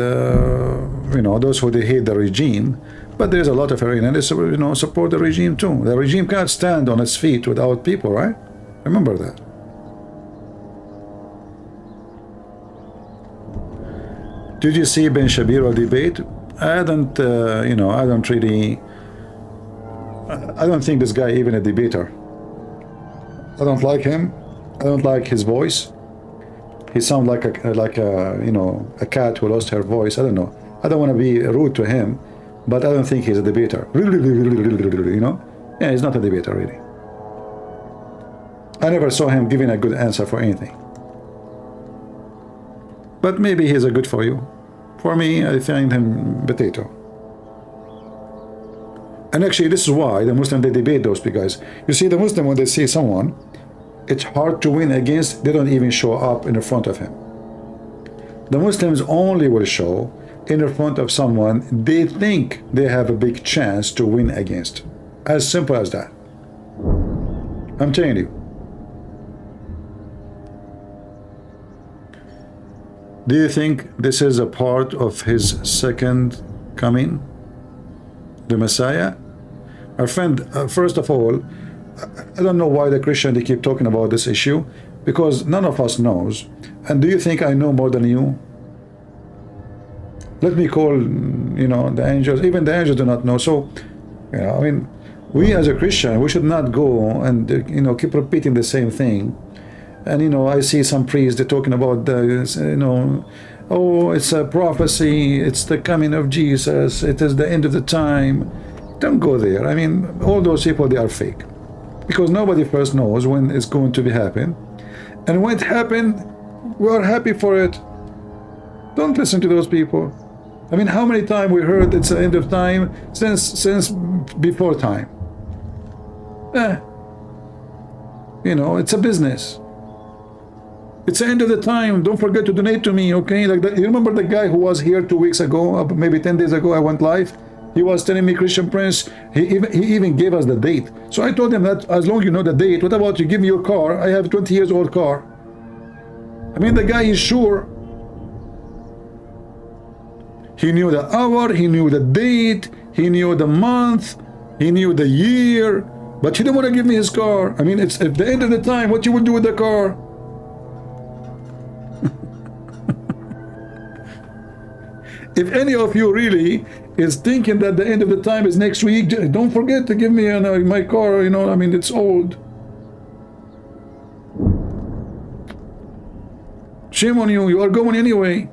you know, those who they hate the regime. But there's a lot of Iranians, you know, support the regime too. The regime can't stand on its feet without people, right? Remember that. Did you see Ben Shapiro debate? I don't, you know, I don't really, I don't think this guy even a debater. I don't like him. I don't like his voice. He sounds like a you know, a cat who lost her voice. I don't know. I don't want to be rude to him, but I don't think he's a debater. You know? Yeah, he's not a debater, really. I never saw him giving a good answer for anything. But maybe he's a good for you. For me, I find him potato. And actually, this is why the Muslim, they debate those guys. You see, the Muslim, when they see someone, it's hard to win against, they don't even show up in the front of him. The Muslims only will show in the front of someone they think they have a big chance to win against. As simple as that. I'm telling you. Do you think this is a part of his second coming? The Messiah? Our friend, first of all, I don't know why the Christian, they keep talking about this issue, because none of us knows. And do you think I know more than you? Let me call, you know, the angels. Even the angels do not know. So, you know, I mean, we as a Christian, we should not go and, you know, keep repeating the same thing. And, you know, I see some priests, they're talking about the, you know, oh, it's a prophecy, it's the coming of Jesus, it is the end of the time. Don't go there. I mean, all those people, they are fake. Because nobody first knows when it's going to be happen. And when it happened, we are happy for it. Don't listen to those people. I mean, how many times we heard it's the end of time since before time? You know, it's a business. It's the end of the time. Don't forget to donate to me, okay? Like that. You remember the guy who was here 2 weeks ago, maybe 10 days ago, I went live? He was telling me, Christian Prince, he even gave us the date. So I told him that as long as you know the date, what about you give me your car? I have a 20 years old car. I mean, the guy is sure. He knew the hour, he knew the date, he knew the month, he knew the year, but he didn't want to give me his car. I mean, it's at the end of the time, what you will do with the car? If any of you really is thinking that the end of the time is next week, don't forget to give me my car, you know, I mean, it's old. Shame on you, you are going anyway.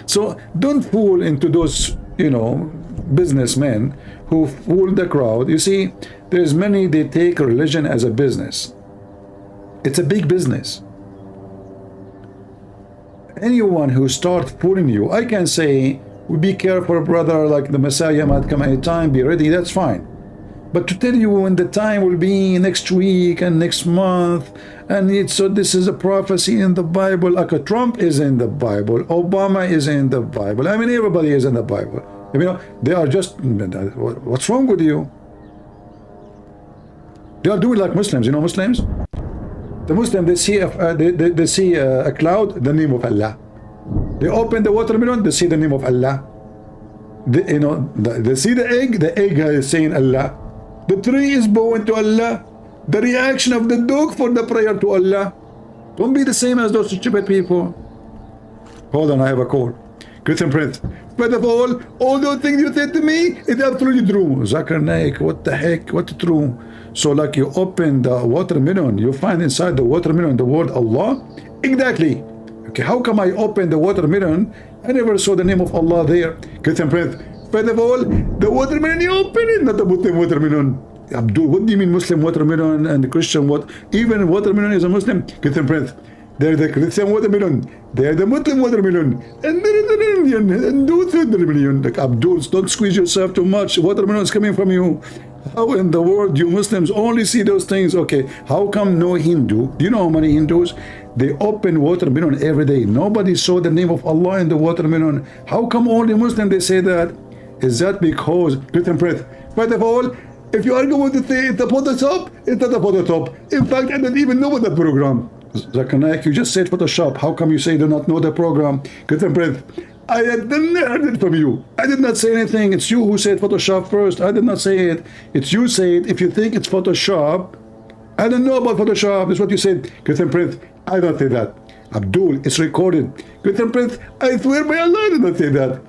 So don't fool into those, you know, businessmen who fool the crowd. You see, there's many, they take religion as a business. It's a big business. Anyone who starts fooling you, I can say, be careful, brother, like the Messiah might come anytime, be ready, that's fine. But to tell you when the time will be next week and next month, and so this is a prophecy in the Bible, like Trump is in the Bible, Obama is in the Bible, I mean, everybody is in the Bible. You know, they are just, what's wrong with you? They are doing like Muslims, you know, Muslims? The Muslim, they see a cloud, the name of Allah. They open the watermelon, they see the name of Allah. You know, they see the egg is saying Allah. The tree is bowing to Allah. The reaction of the dog for the prayer to Allah. Don't be the same as those stupid people. Hold on, I have a call. Christian Prince. First of all those things you said to me, it's absolutely true. Zakir Naik, what the heck, what's true? So like you open the watermelon, you find inside the watermelon the word Allah? Exactly. Okay, how come I open the watermelon? I never saw the name of Allah there. Christian Prince. First of all, the watermelon you open it, not the Muslim watermelon. Abdul, what do you mean Muslim watermelon and Christian what? Even watermelon is a Muslim. Christian Prince. They're the Christian watermelon. They're the Muslim watermelon. And there is an Indian. And those watermelon. Like Abdul, don't squeeze yourself too much. Watermelon is coming from you. How in the world you Muslims only see those things? Okay, how come no Hindu? Do you know how many Hindus? They open watermelon every day. Nobody saw the name of Allah in the watermelon. How come only Muslims they say that? Is that because, Christian Prince, first of all, if you are going to say it's a Photoshop, it's not a Photoshop. In fact, I don't even know what the program. Zakir Naik, you just said Photoshop. How come you say you do not know the program? Christian Prince, I didn't heard it from you. I did not say anything. It's you who said Photoshop first. I did not say it. It's you say it. If you think it's Photoshop, I don't know about Photoshop. That's what you said. Christian Prince, I don't say that. Abdul, it's recorded. Christian Prince, I swear by Allah, I did not say that.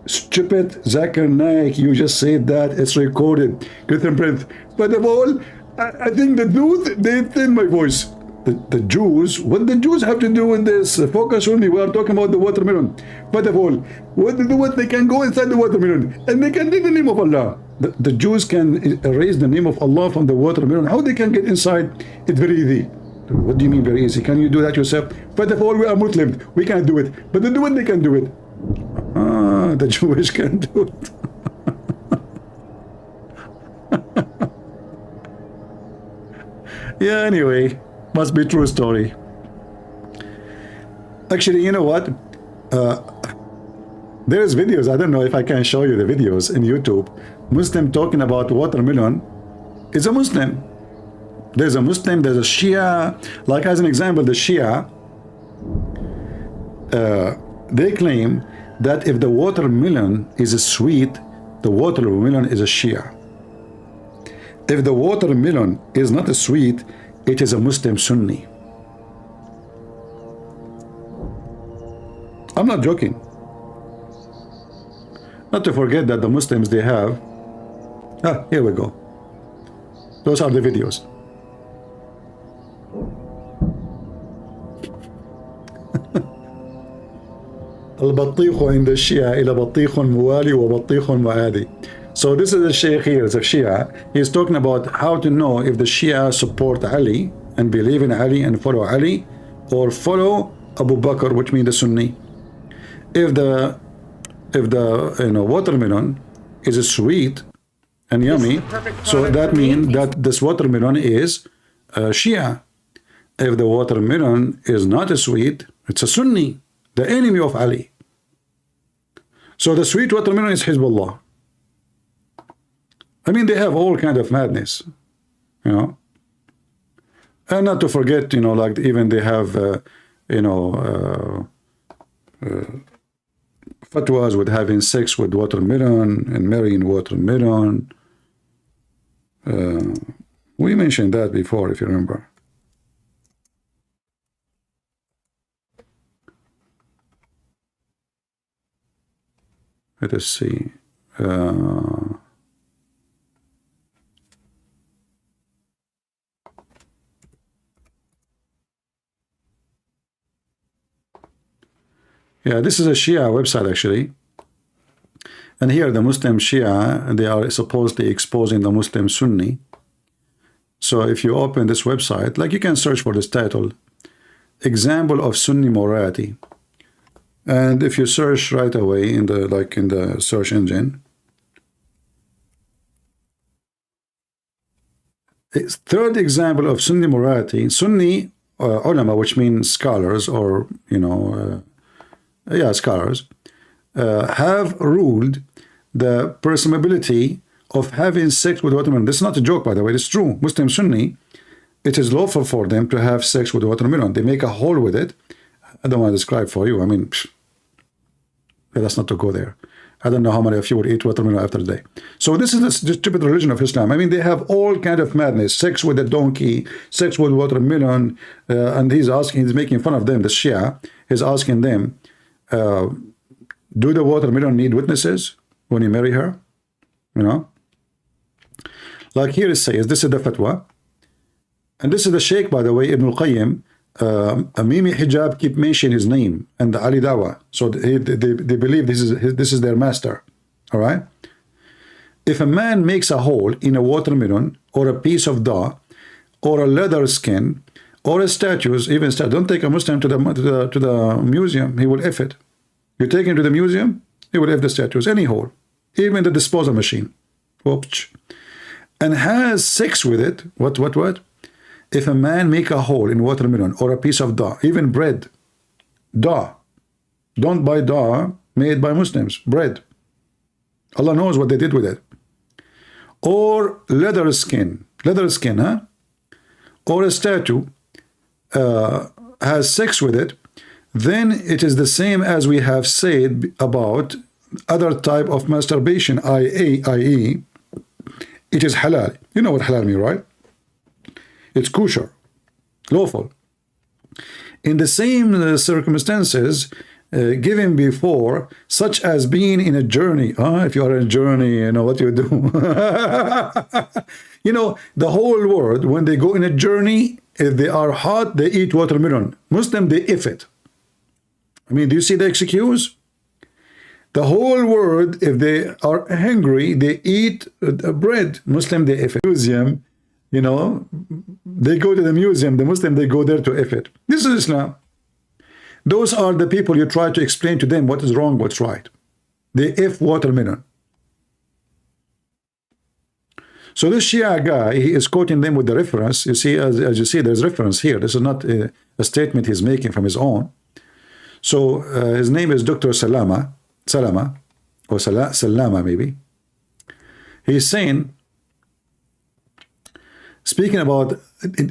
Stupid Zakir Naik, you just said that. It's recorded. Christian Prince, first of all, I think the dude, they thin my voice. the Jews, what the Jews have to do with this? Focus on me. We are talking about the watermelon. First of all, what they can go inside the watermelon and they can take the name of Allah. The Jews can erase the name of Allah from the watermelon. How they can get inside? It's very easy. What do you mean very easy? Can you do that yourself? First of all, we are Muslims. We can't do it. But the one they can do it. Ah, the Jewish can do it. Yeah, anyway, must be true story. Actually, you know what? There's videos. I don't know if I can show you the videos in YouTube. Muslim talking about watermelon is a Muslim. There's a Muslim, there's a Shia. Like as an example, the Shia, they claim that if the watermelon is sweet, the watermelon is a Shia. If the watermelon is not sweet, it is a Muslim Sunni. I'm not joking. Not to forget that the Muslims, they have, here we go. Those are the videos. البطيخ عند الشيعة إلى بطيخ موالي وبطيخ معادي. So this is the Sheikh here, it's a Shia. He's talking about how to know if the Shia support Ali and believe in Ali and follow Ali, or follow Abu Bakr, which means the Sunni. If the watermelon is sweet and yummy, so that means that this watermelon is Shia. If the watermelon is not sweet, it's a Sunni, the enemy of Ali. So the sweet watermelon is Hizbullah. I mean, they have all kind of madness, you know. And not to forget, you know, like even they have, fatwas with having sex with watermelon and marrying watermelon. We mentioned that before, if you remember. Let us see. Yeah, this is a Shia website actually. And here the Muslim Shia, they are supposedly exposing the Muslim Sunni. So if you open this website, like you can search for this title, example of Sunni morality. And if you search right away in the search engine, it's third example of Sunni morality. Sunni ulama, which means scholars, or scholars, have ruled the permissibility of having sex with watermelon. This is not a joke, by the way. It's true. Muslim Sunni, it is lawful for them to have sex with watermelon. They make a hole with it. I don't want to describe for you. I mean, that's not to go there. I don't know how many of you would eat watermelon after the day. So this is the stupid religion of Islam. I mean, they have all kind of madness. Sex with a donkey, sex with watermelon, and he's making fun of them. The Shia is asking them, do the watermelon need witnesses when you marry her? You know, like here it says, this is the fatwa, and this is the Sheikh, by the way, Ibn al-Qayyim. Mimi Hijab keep mentioning his name and the Ali Dawa, so they believe this is their master. All right. If a man makes a hole in a watermelon or a piece of dough or a leather skin or a statues, even don't take a Muslim to the museum. He will F it. You take him to the museum, he will F the statues, any hole, even the disposal machine. Oops. And has sex with it. What? If a man make a hole in watermelon or a piece of dough, even bread, dough, don't buy dough made by Muslims, bread. Allah knows what they did with it. Or leather skin, huh? Or a statue has sex with it, then it is the same as we have said about other type of masturbation, i.e., it is halal. You know what halal means, right? It's kosher, lawful. In the same circumstances given before, such as being in a journey. If you are in a journey, you know what you do. You know, the whole world, when they go in a journey, If they are hot, they eat watermelon. Muslim, they if it. I mean, do you see the excuse? The whole world, if they are hungry, they eat bread. Muslim, they if it. Museum, you know, they go to the museum. The Muslim, they go there to if it. This is Islam. Those are the people you try to explain to them what is wrong, what's right. They if watermelon. So this Shia guy, he is quoting them with the reference. You see, as you see, there's reference here. This is not a statement he's making from his own. So his name is Dr. Salama, or Salama maybe. He's saying, speaking about,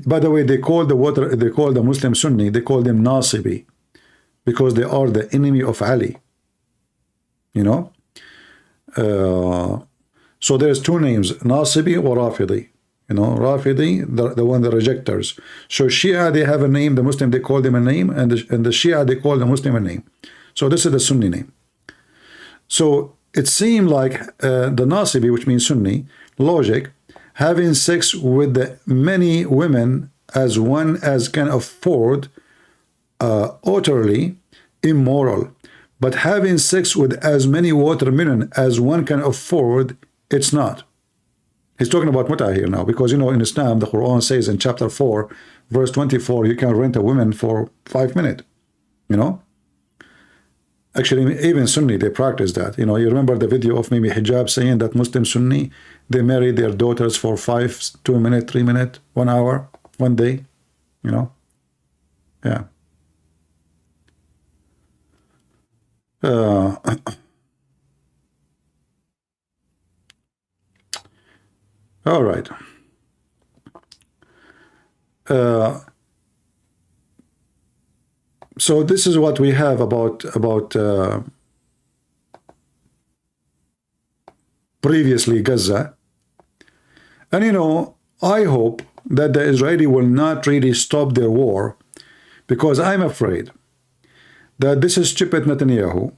by the way, they call the Muslim Sunni, they call them Nasibi, because they are the enemy of Ali. You know? So there's two names, Nasibi or Rafidi. You know, Rafidi, the one, the rejectors. So Shia, they have a name, the Muslim, they call them a name, and the Shia, they call the Muslim a name. So this is the Sunni name. So it seemed like the Nasibi, which means Sunni, logic, having sex with the many women as one as can afford, utterly immoral. But having sex with as many watermelon as one can afford, it's not. He's talking about muta here now, because you know in Islam the Quran says in chapter 4 verse 24 you can rent a woman for 5 minutes. You know, actually even Sunni, they practice that. You know, you remember the video of maybe Hijab saying that Muslim Sunni, they marry their daughters for 2 minutes, 3 minutes, 1 hour, 1 day. You know, yeah. All right. So this is what we have about previously Gaza. And you know, I hope that the Israeli will not really stop their war, because I'm afraid that this is stupid Netanyahu.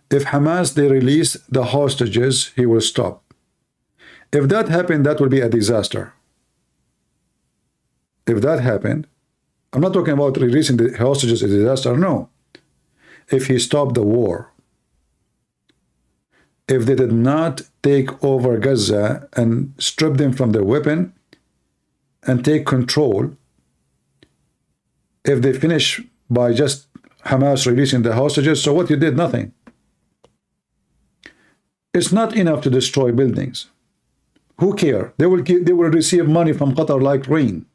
If Hamas, they release the hostages, he will stop. If that happened, that will be a disaster. If that happened, I'm not talking about releasing the hostages a disaster, no. If he stopped the war, if they did not take over Gaza and strip them from their weapon and take control, if they finish by just Hamas releasing the hostages, so what you did? Nothing. It's not enough to destroy buildings. Who care? They will receive money from Qatar like rain.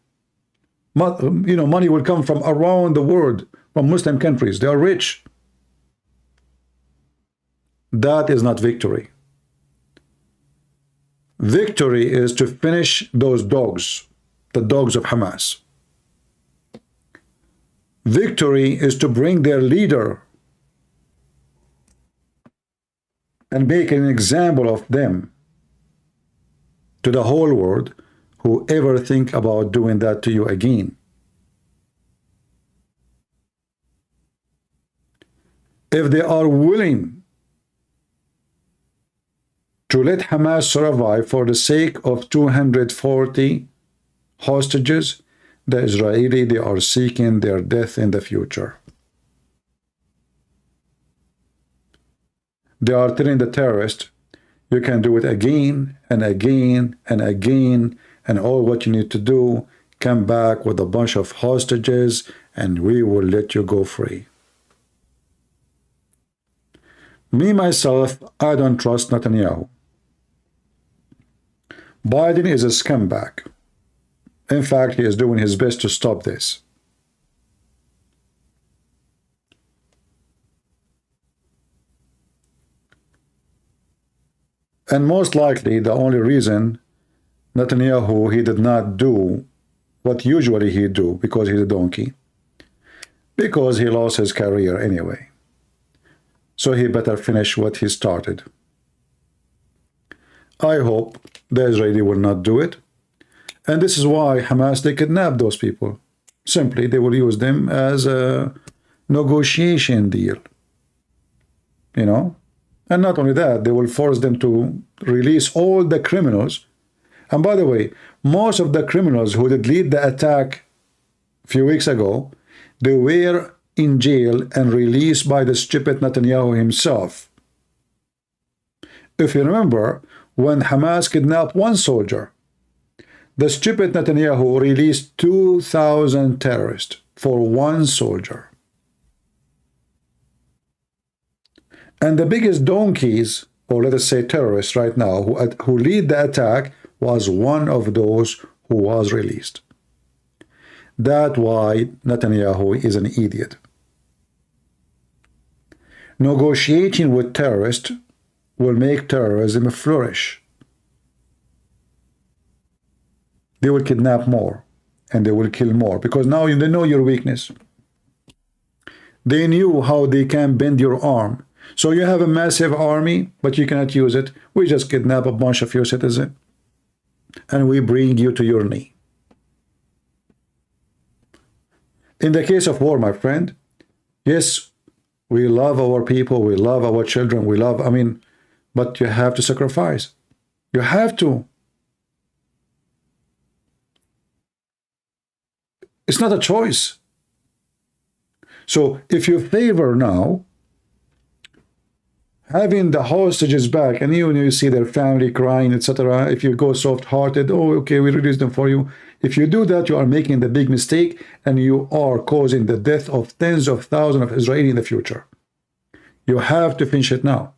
You know, money will come from around the world, from Muslim countries. They are rich. That is not victory. Victory is to finish those dogs, the dogs of Hamas. Victory is to bring their leader and make an example of them to the whole world, whoever think about doing that to you again. If they are willing to let Hamas survive for the sake of 240 hostages, the Israeli, they are seeking their death in the future. They are telling the terrorists, you can do it again and again and again, and all what you need to do, come back with a bunch of hostages and we will let you go free. Me, myself, I don't trust Netanyahu. Biden is a scumbag. In fact, he is doing his best to stop this. And most likely, the only reason Netanyahu, he did not do what usually he do, because he's a donkey, because he lost his career anyway. So he better finish what he started. I hope the Israeli will not do it. And this is why Hamas, they kidnap those people. Simply, they will use them as a negotiation deal. You know? And not only that, they will force them to release all the criminals. And by the way, most of the criminals who did lead the attack a few weeks ago, they were in jail and released by the stupid Netanyahu himself. If you remember, when Hamas kidnapped one soldier, the stupid Netanyahu released 2,000 terrorists for one soldier. And the biggest donkeys, or let us say terrorists right now, who lead the attack, was one of those who was released. That's why Netanyahu is an idiot. Negotiating with terrorists will make terrorism flourish. They will kidnap more and they will kill more because now they know your weakness. They knew how they can bend your arm. So you have a massive army, but you cannot use it. We just kidnap a bunch of your citizens and we bring you to your knee. In the case of war, my friend, yes, we love our people, we love our children, but you have to sacrifice. You have to. It's not a choice. So if you favor now having the hostages back, and you see their family crying, etc., if you go soft-hearted, oh, okay, we release them for you. If you do that, you are making the big mistake, and you are causing the death of tens of thousands of Israelis in the future. You have to finish it now.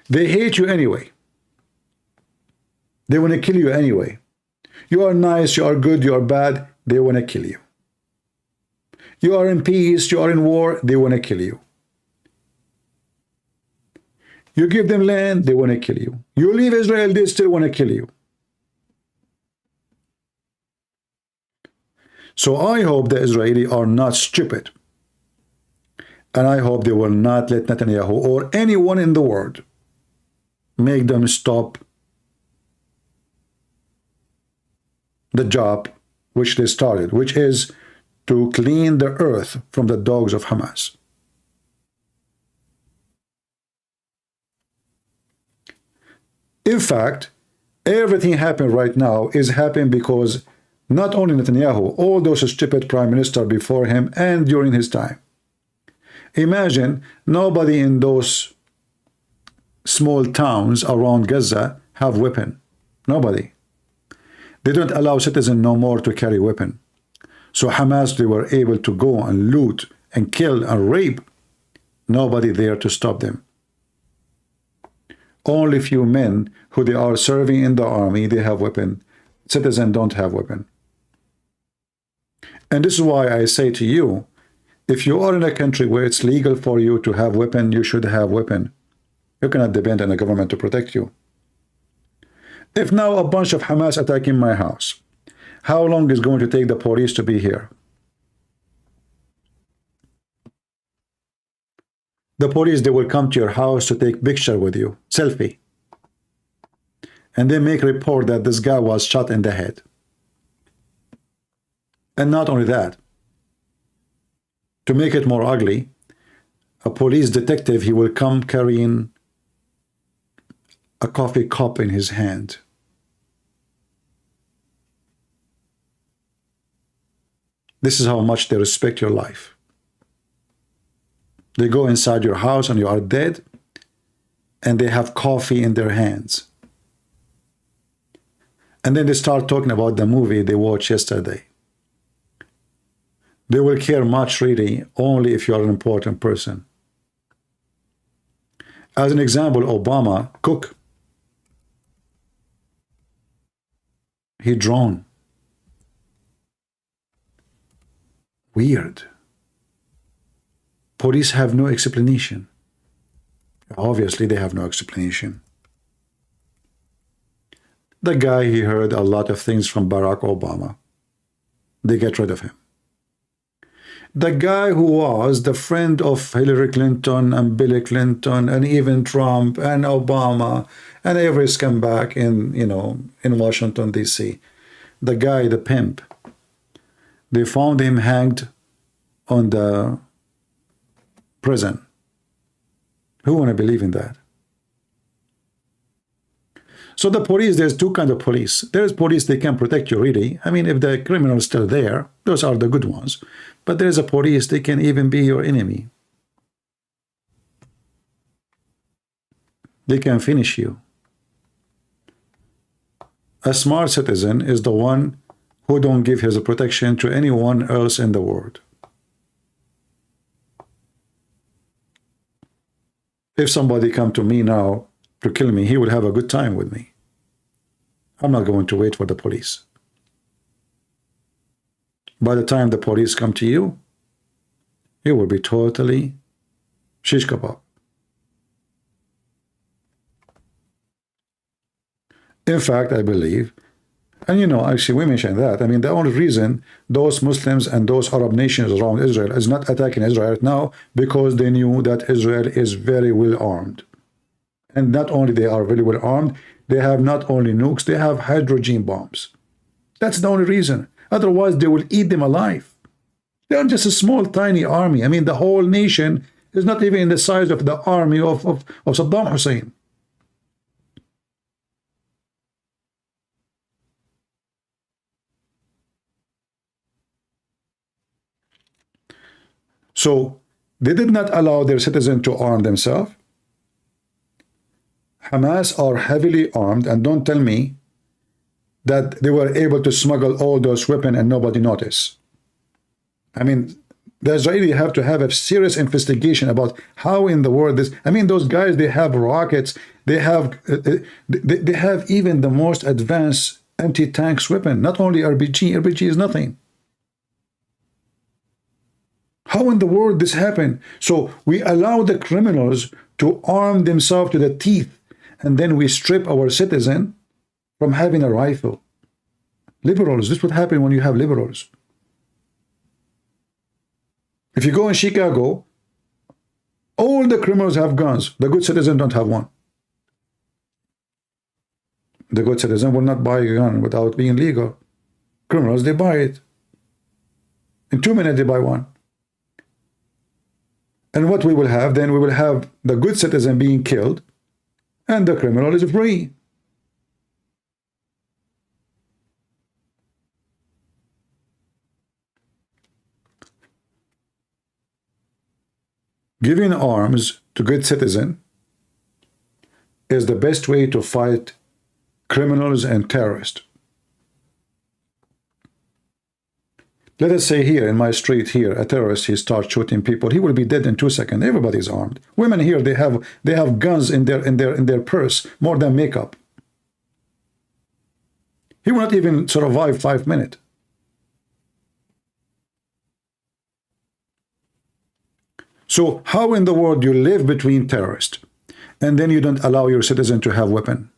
They hate you anyway. They want to kill you anyway. You are nice, you are good, you are bad, they want to kill you. You are in peace, you are in war, they want to kill you. You give them land, they want to kill you. You leave Israel, they still want to kill you. So I hope the Israelis are not stupid. And I hope they will not let Netanyahu or anyone in the world make them stop the job which they started, which is to clean the earth from the dogs of Hamas. In fact, everything happening right now is happening because not only Netanyahu, all those stupid prime ministers before him and during his time. Imagine nobody in those small towns around Gaza have weapon. Nobody. They don't allow citizens no more to carry weapon. So Hamas, they were able to go and loot and kill and rape. Nobody there to stop them. Only few men who they are serving in the army, they have weapon. Citizens don't have weapon. And this is why I say to you, if you are in a country where it's legal for you to have weapon, you should have weapon. You cannot depend on the government to protect you. If now a bunch of Hamas attacking my house, how long is going to take the police to be here? The police, they will come to your house to take picture with you, selfie. And they make report that this guy was shot in the head. And not only that, to make it more ugly, a police detective, he will come carrying a coffee cup in his hand. This is how much they respect your life. They go inside your house and you are dead, and they have coffee in their hands. And then they start talking about the movie they watched yesterday. They will care much really only if you are an important person. As an example, Obama, cook. He drowned. Weird. Police have no explanation. Obviously, they have no explanation. The guy, he heard a lot of things from Barack Obama. They get rid of him. The guy who was the friend of Hillary Clinton and Bill Clinton and even Trump and Obama and every scumbag in Washington, D.C. The guy, the pimp, they found him hanged on the prison. Who want to believe in that? So the police, there's two kinds of police. There's police, they can protect you really. I mean, if the criminal is still there, those are the good ones. But there's a police, they can even be your enemy. They can finish you. A smart citizen is the one who don't give his protection to anyone else in the world. If somebody come to me now to kill me, he will have a good time with me. I'm not going to wait for the police. By the time the police come to you, it will be totally shish kebab. In fact, I believe, and you know, actually we mentioned that, I mean, the only reason those Muslims and those Arab nations around Israel is not attacking Israel right now, because they knew that Israel is very well armed. And not only they are very well armed, they have not only nukes, they have hydrogen bombs. That's the only reason. Otherwise, they will eat them alive. They are just a small, tiny army. I mean, the whole nation is not even in the size of the army of Saddam Hussein. So they did not allow their citizens to arm themselves. Hamas are heavily armed, and don't tell me that they were able to smuggle all those weapons and nobody noticed. I mean, the Israelis have to have a serious investigation about how in the world this. I mean, those guys, they have rockets, they have even the most advanced anti-tanks weapon. Not only RPG. RPG is nothing. How in the world this happened? So we allow the criminals to arm themselves to the teeth, and then we strip our citizen from having a rifle. Liberals, this would happen when you have liberals. If you go in Chicago, all the criminals have guns. The good citizen don't have one. The good citizen will not buy a gun without being legal. Criminals, they buy it. In 2 minutes, they buy one. And what we will have, then we will have the good citizen being killed, and the criminal is free. Giving arms to good citizen is the best way to fight criminals and terrorists. Let us say here in my street here, a terrorist, he starts shooting people, he will be dead in 2 seconds. Everybody's armed. Women here, they have guns in their purse, more than makeup. He will not even survive 5 minutes. So how in the world you live between terrorists, and then you don't allow your citizen to have weapon?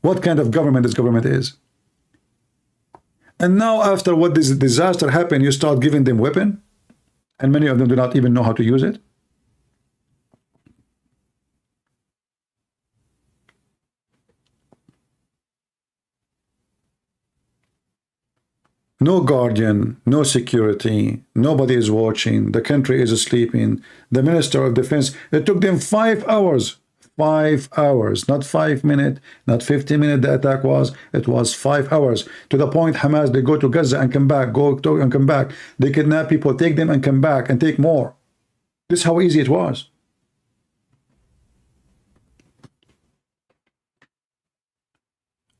What kind of government this government is? And now after what this disaster happened, you start giving them weapon, and many of them do not even know how to use it. No guardian, no security, nobody is watching, the country is sleeping. The Minister of Defense, it took them 5 hours. 5 hours, not 5 minutes, not 50 minutes the attack was, it was 5 hours. To the point Hamas, they go to Gaza and come back, go to and come back. They kidnap people, take them and come back and take more. This is how easy it was.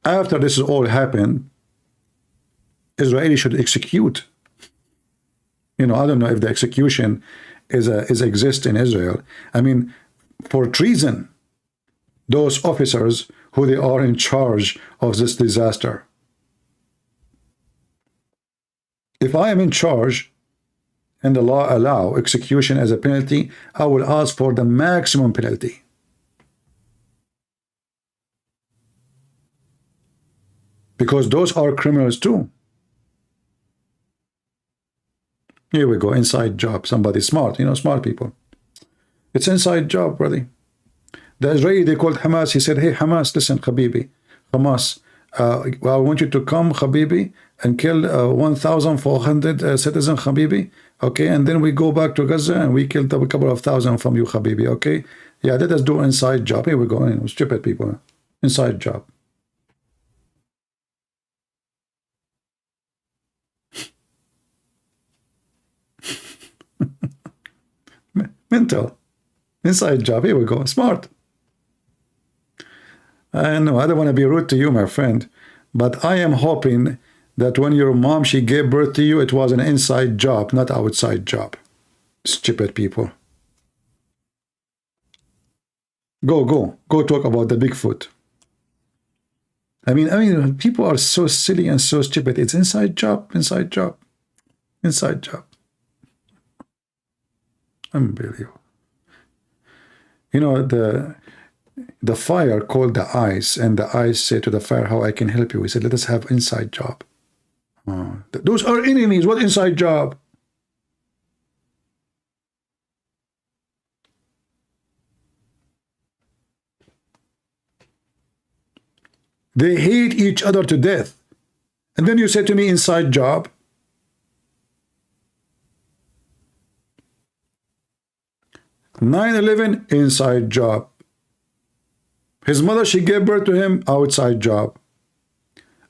After this all happened, Israeli should execute. You know, I don't know if the execution is exist in Israel. I mean, for treason, those officers who they are in charge of this disaster. If I am in charge and the law allow execution as a penalty, I will ask for the maximum penalty. Because those are criminals too. Here we go, inside job. Somebody smart, you know, smart people. It's inside job, brother. The Israeli, they called Hamas. He said, hey, Hamas, listen, Habibi. Hamas, I want you to come, Habibi, and kill 1,400 citizens, Habibi. Okay, and then we go back to Gaza and we killed a couple of thousand from you, Habibi. Okay, yeah, let us do inside job. Here we go. Stupid people. Inside job. Mental. Inside job. Here we go. Smart. I know, I don't want to be rude to you, my friend, but I am hoping that when your mom, she gave birth to you, it was an inside job, not outside job. Stupid people. Go talk about the Bigfoot. I mean, people are so silly and so stupid. It's inside job, inside job, inside job. Unbelievable. You know, the fire called the ice, and the ice said to the fire, how I can help you? He said, let us have inside job. Those are enemies. What inside job? They hate each other to death. And then you say to me, inside job? 9/11, inside job. His mother, she gave birth to him, outside job.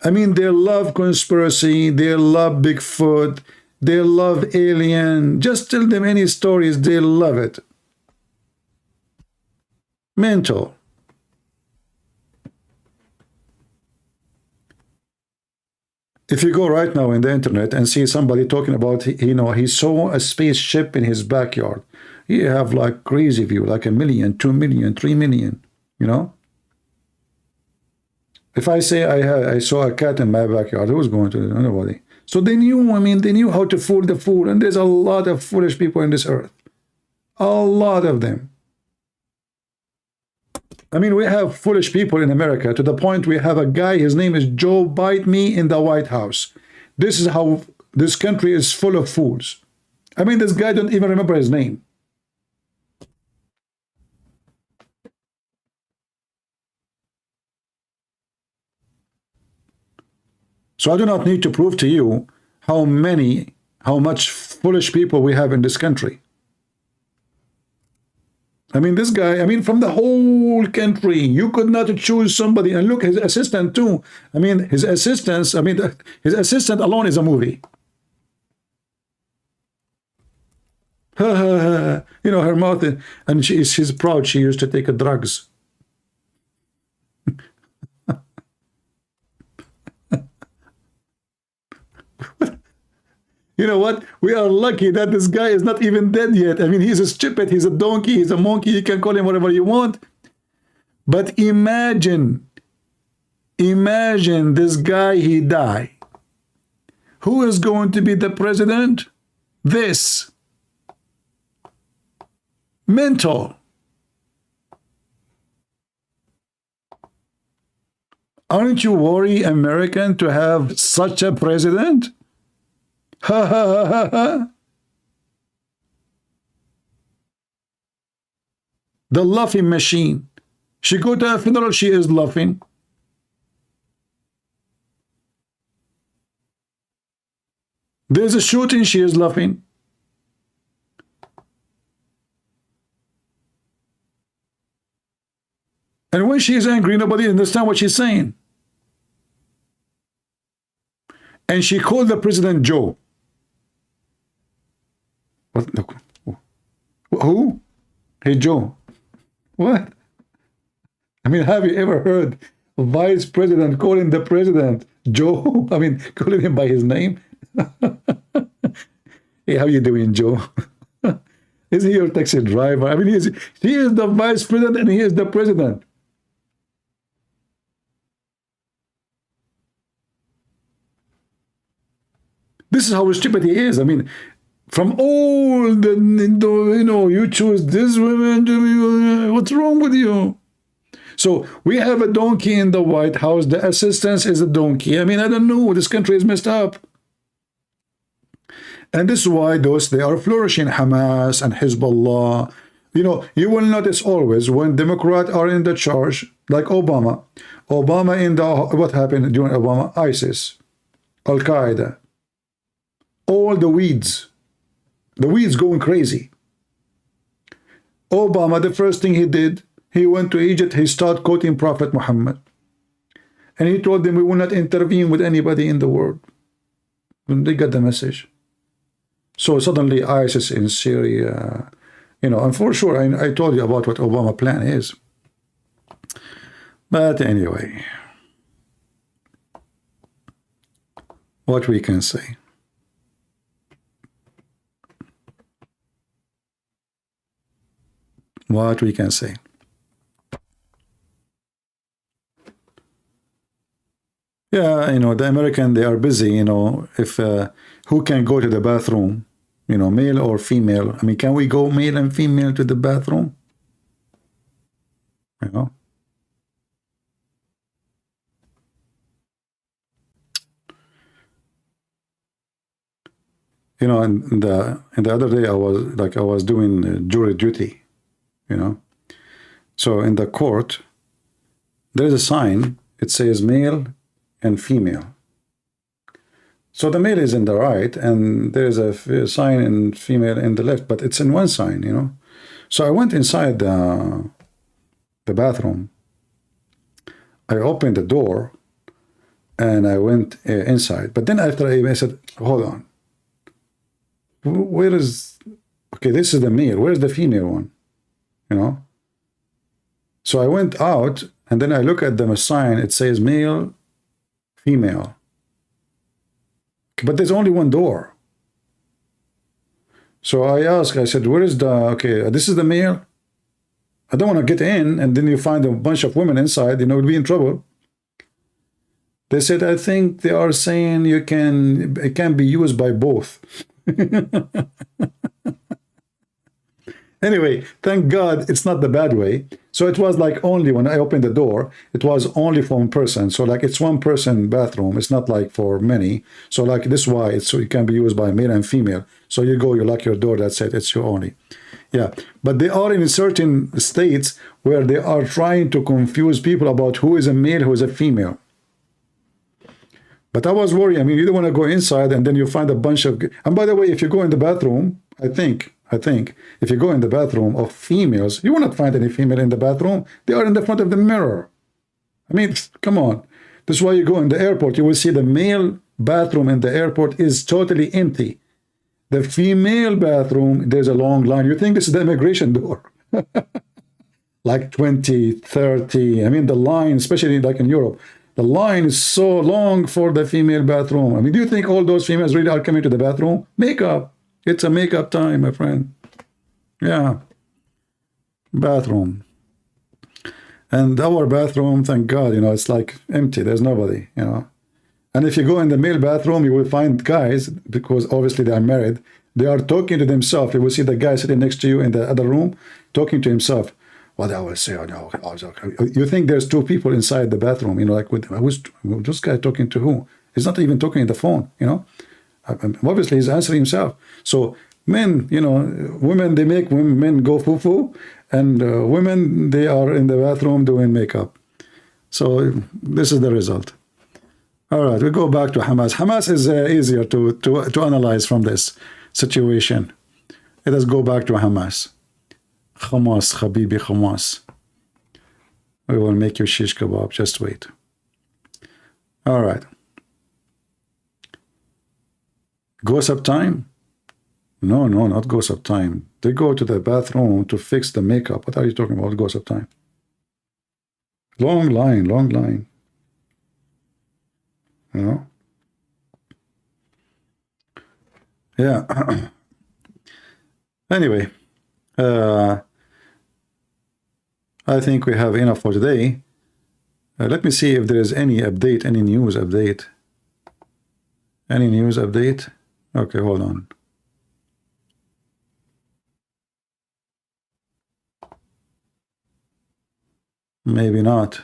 I mean, they love conspiracy, they love Bigfoot, they love alien. Just tell them any stories, they love it. Mental. If you go right now in the internet and see somebody talking about, you know, he saw a spaceship in his backyard. You have like crazy view, like 1 million, 2 million, 3 million, you know. If I say I saw a cat in my backyard, who's going to? Nobody. So they knew, I mean, they knew how to fool the fool. And there's a lot of foolish people in this earth. A lot of them. I mean, we have foolish people in America to the point we have a guy, his name is Joe Bite Me in the White House. This is how this country is full of fools. I mean, this guy don't even remember his name. So I do not need to prove to you how much foolish people we have in this country. I mean, this guy, I mean, from the whole country, you could not choose somebody. And look, his assistant too. I mean, his assistants, I mean, his assistant alone is a movie. You know, her mouth, and she's proud she used to take drugs. You know what? We are lucky that this guy is not even dead yet. I mean, he's a stupid, he's a donkey, he's a monkey, you can call him whatever you want. But imagine this guy, he died. Who is going to be the president? This. Mental. Aren't you worried, American, to have such a president? Ha ha ha ha ha. The laughing machine. She go to a funeral, she is laughing. There's a shooting, she is laughing. And when she is angry, nobody understands what she's saying. And she called the president Joe. What? Who? Hey, Joe. What? I mean, have you ever heard a vice president calling the president Joe? I mean, calling him by his name? Hey, how you doing, Joe? Is he your taxi driver? I mean, he is the vice president and he is the president. This is how stupid he is. I mean, from all the, you know, you choose this woman, what's wrong with you? So we have a donkey in the White House. The assistant is a donkey. I mean, I don't know. This country is messed up. And this is why they are flourishing, Hamas and Hezbollah. You know, you will notice always when Democrats are in the charge, like Obama. Obama in the, what happened during Obama? ISIS, Al-Qaeda. All the weeds going crazy. Obama, the first thing he did, He went to Egypt, he started quoting Prophet Muhammad. And he told them we will not intervene with anybody in the world. And they got the message. So suddenly ISIS in Syria, you know, and for sure, I told you about what Obama plan is. But anyway, what we can say. What we can say. Yeah, you know, the American, they are busy, you know, if who can go to the bathroom, you know, male or female. I mean, can we go male and female to the bathroom? You know? You know, and the other day I was doing jury duty, you know. So in the court, there is a sign, it says male and female. So the male is in the right, and there's a sign in female in the left, but it's in one sign, you know. So I went inside the bathroom. I opened the door, and I went inside. But then after I said, hold on. Where is... Okay, this is the male. Where's the female one? You know? So I went out, and then I look at the sign. It says male, female. But there's only one door. So I asked, I said, where is the... Okay, this is the male. I don't want to get in, and then you find a bunch of women inside, you know, we'll be in trouble. They said, I think they are saying it can be used by both. Anyway, thank God it's not the bad way. So it was like only when I opened the door, it was only for one person. So like it's one person bathroom. It's not like for many. So like this is why it's so it can be used by male and female. So you go, you lock your door, that's it, it's your only. Yeah, but they are in certain states where they are trying to confuse people about who is a male, who is a female. But I was worried. I mean, you don't want to go inside and then you find a bunch of... And by the way, if you go in the bathroom, I think, if you go in the bathroom of females, you will not find any female in the bathroom. They are in the front of the mirror. I mean, come on. This is why you go in the airport. You will see the male bathroom in the airport is totally empty. The female bathroom, there's a long line. You think this is the immigration door. Like 20, 30. I mean, the line, especially like in Europe, the line is so long for the female bathroom. I mean, do you think all those females really are coming to the bathroom? Makeup. It's a makeup time, my friend. Yeah. Bathroom. And our bathroom, thank God, you know, it's like empty. There's nobody, you know. And if you go in the male bathroom, you will find guys, because obviously they are married, they are talking to themselves. You will see the guy sitting next to you in the other room, talking to himself. What I will say, oh no, you think there's two people inside the bathroom, you know, like who's this guy talking to who? He's not even talking on the phone, you know. Obviously, he's answering himself. So men, you know, women, they make men go foo-foo, and women, they are in the bathroom doing makeup. So this is the result. All right, we go back to Hamas. Hamas is easier to analyze from this situation. Let us go back to Hamas. Hamas, Habibi, Hamas. We will make you shish kebab. Just wait. All right. Gossip time? No, not gossip time. They go to the bathroom to fix the makeup. What are you talking about, gossip time? Long line, long line. You know? Yeah. Anyway, I think we have enough for today. Let me see if there is any update, any news update. Any news update? Okay, hold on. Maybe not.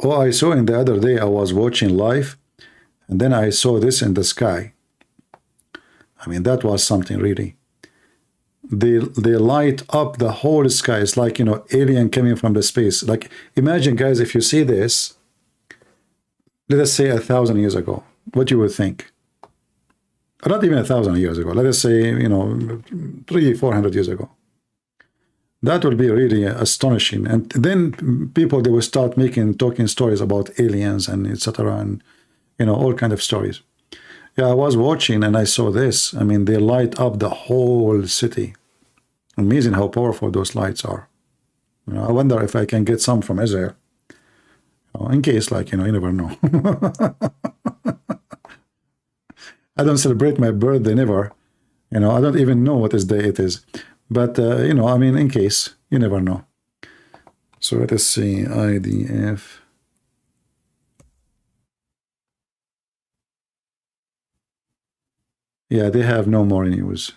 Oh, I saw in the other day, I was watching live, and then I saw this in the sky. I mean, that was something really. They light up the whole sky. It's like, you know, alien coming from the space. Like, imagine, guys, if you see this, let us say 1,000 years ago, what you would think. Not even 1,000 years ago. Let us say, 300-400 years ago. That will be really astonishing. And then people, they will start talking stories about aliens and etc. and all kind of stories. Yeah, I was watching and I saw this. I mean, they light up the whole city. Amazing how powerful those lights are. I wonder if I can get some from Israel. In case, you never know. I don't celebrate my birthday, never. I don't even know what day it is. But, I mean, in case, you never know. So let us see, IDF. Yeah, they have no more news.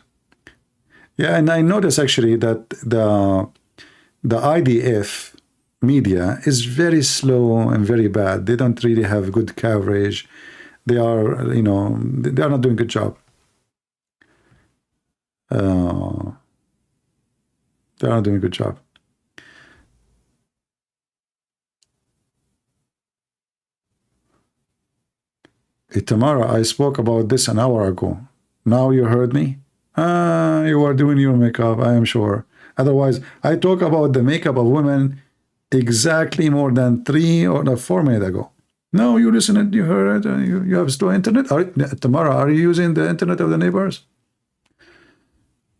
Yeah, and I noticed actually that the IDF media is very slow and very bad. They don't really have good coverage. They are, they are not doing a good job. They are not doing a good job. Tamara, I spoke about this an hour ago. Now you heard me? You are doing your makeup, I am sure. Otherwise, I talk about the makeup of women exactly more than 3 or 4 minutes ago. No, you listened, you heard it, you have slow internet. Tamara, are you using the internet of the neighbors?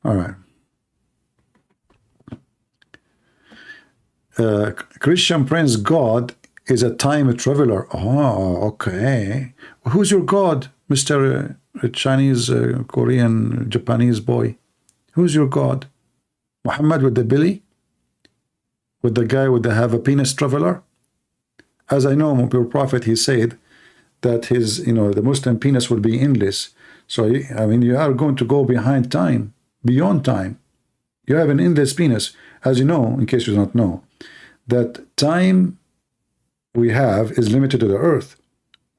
All right. Christian Prince God is a time traveler. Oh, okay. Who's your God, Mr. Chinese, Korean, Japanese boy? Who's your God? Muhammad with the belly? With the guy with the have a penis traveler? As I know, your prophet, he said that his, the Muslim penis will be endless. So, I mean, you are going to go behind time, beyond time. You have an endless penis. As you know, in case you do not know, that time we have is limited to the earth,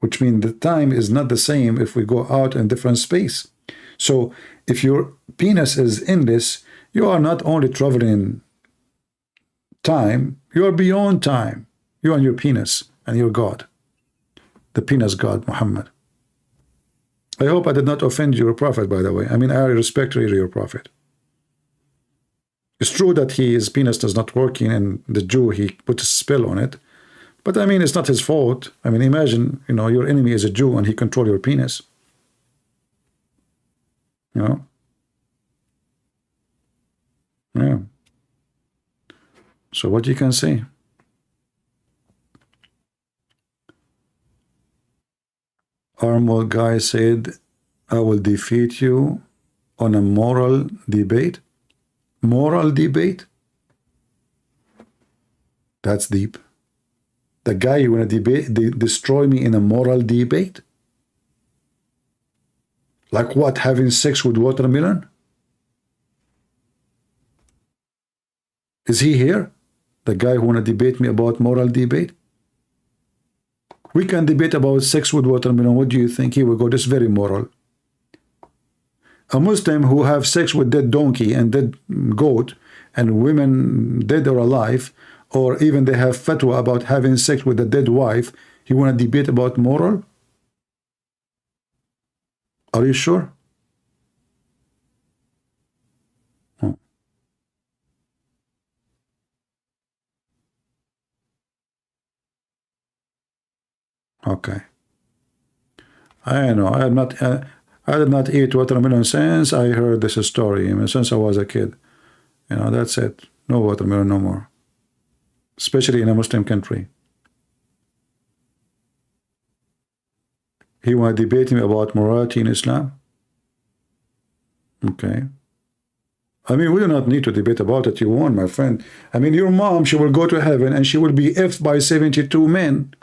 which means the time is not the same if we go out in different space. So if your penis is endless, you are not only traveling time, you are beyond time. You and your penis and your God, the penis God, Muhammad. I hope I did not offend your prophet, by the way. I mean, I respect really your prophet. It's true that his penis does not working and the Jew, he put a spell on it. But I mean, it's not his fault. I mean, imagine, your enemy is a Jew and he control your penis. Yeah. So what you can say? Armored guy said, I will defeat you on a moral debate. Moral debate? That's deep. The guy you want to debate, destroy me in a moral debate? Like what, having sex with watermelon? Is he here? The guy who want to debate me about moral debate? We can debate about sex with watermelon. What do you think? He will go, this is very moral. A Muslim who have sex with dead donkey and dead goat and women dead or alive, or even they have fatwa about having sex with a dead wife, you want to debate about moral? Are you sure? Oh. Okay. I know. I did not eat watermelon since I heard this story. I mean, since I was a kid. That's it. No watermelon no more. Especially in a Muslim country. He want to debate me about morality in Islam? Okay. I mean, we do not need to debate about it. You won, my friend. I mean, your mom, she will go to heaven and she will be effed by 72 men.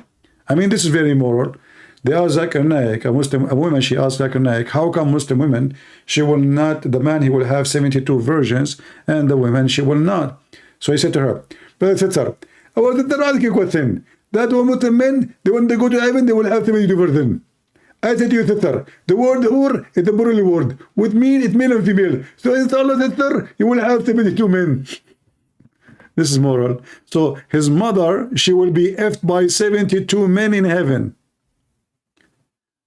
I mean, this is very moral. They asked Zakir Naik, a woman, she asked Zakir Naik, how come Muslim women, she will not, the man, he will have 72 virgins, and the women, she will not. So he said to her, but sister, I want to ask you a question. That one Muslim men, when they go to heaven, they will have 72 virgins. I said to you, sister, the word hur is a plural word. With mean, it's male and female. So inshallah, sister, you will have 72 men. This is moral. So his mother, she will be effed by 72 men in heaven.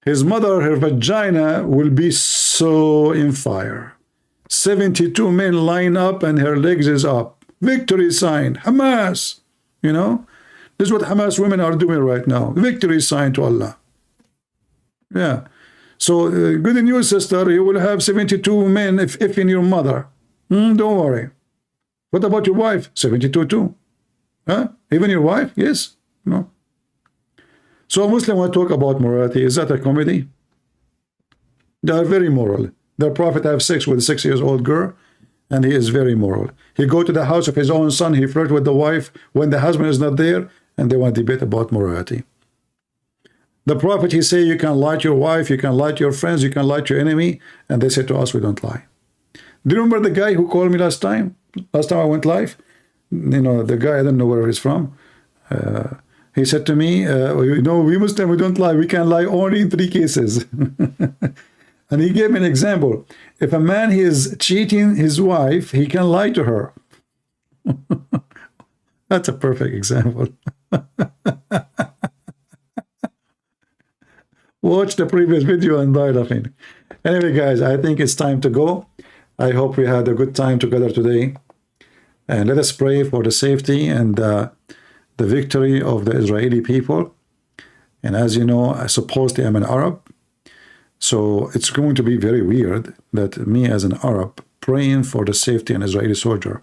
His mother, her vagina will be so in fire. 72 men line up and her legs is up. Victory sign. Hamas. You know, this is what Hamas women are doing right now. Victory sign to Allah. Yeah. So good news, sister. You will have 72 men if in your mother. Don't worry. What about your wife? 72 too. Huh? Even your wife? Yes. No. So a Muslim will talk about morality. Is that a comedy? They are very moral. Their prophet have sex with a 6-year-old girl, and he is very moral. He go to the house of his own son. He flirt with the wife when the husband is not there, and they want to debate about morality. The prophet, he say, you can lie to your wife, you can lie to your friends, you can lie to your enemy, and they say to us, we don't lie. Do you remember the guy who called me last time? Last time I went live? You know, the guy, I don't know where he's from. He said to me, you know, we Muslims, we don't lie. We can lie only in 3 cases. And he gave me an example. If a man is cheating his wife, he can lie to her. That's a perfect example. Watch the previous video and die laughing. Anyway, guys, I think it's time to go. I hope we had a good time together today. And let us pray for the safety and the victory of the Israeli people. And as you know, I supposedly am an Arab. So it's going to be very weird that me as an Arab praying for the safety of an Israeli soldier.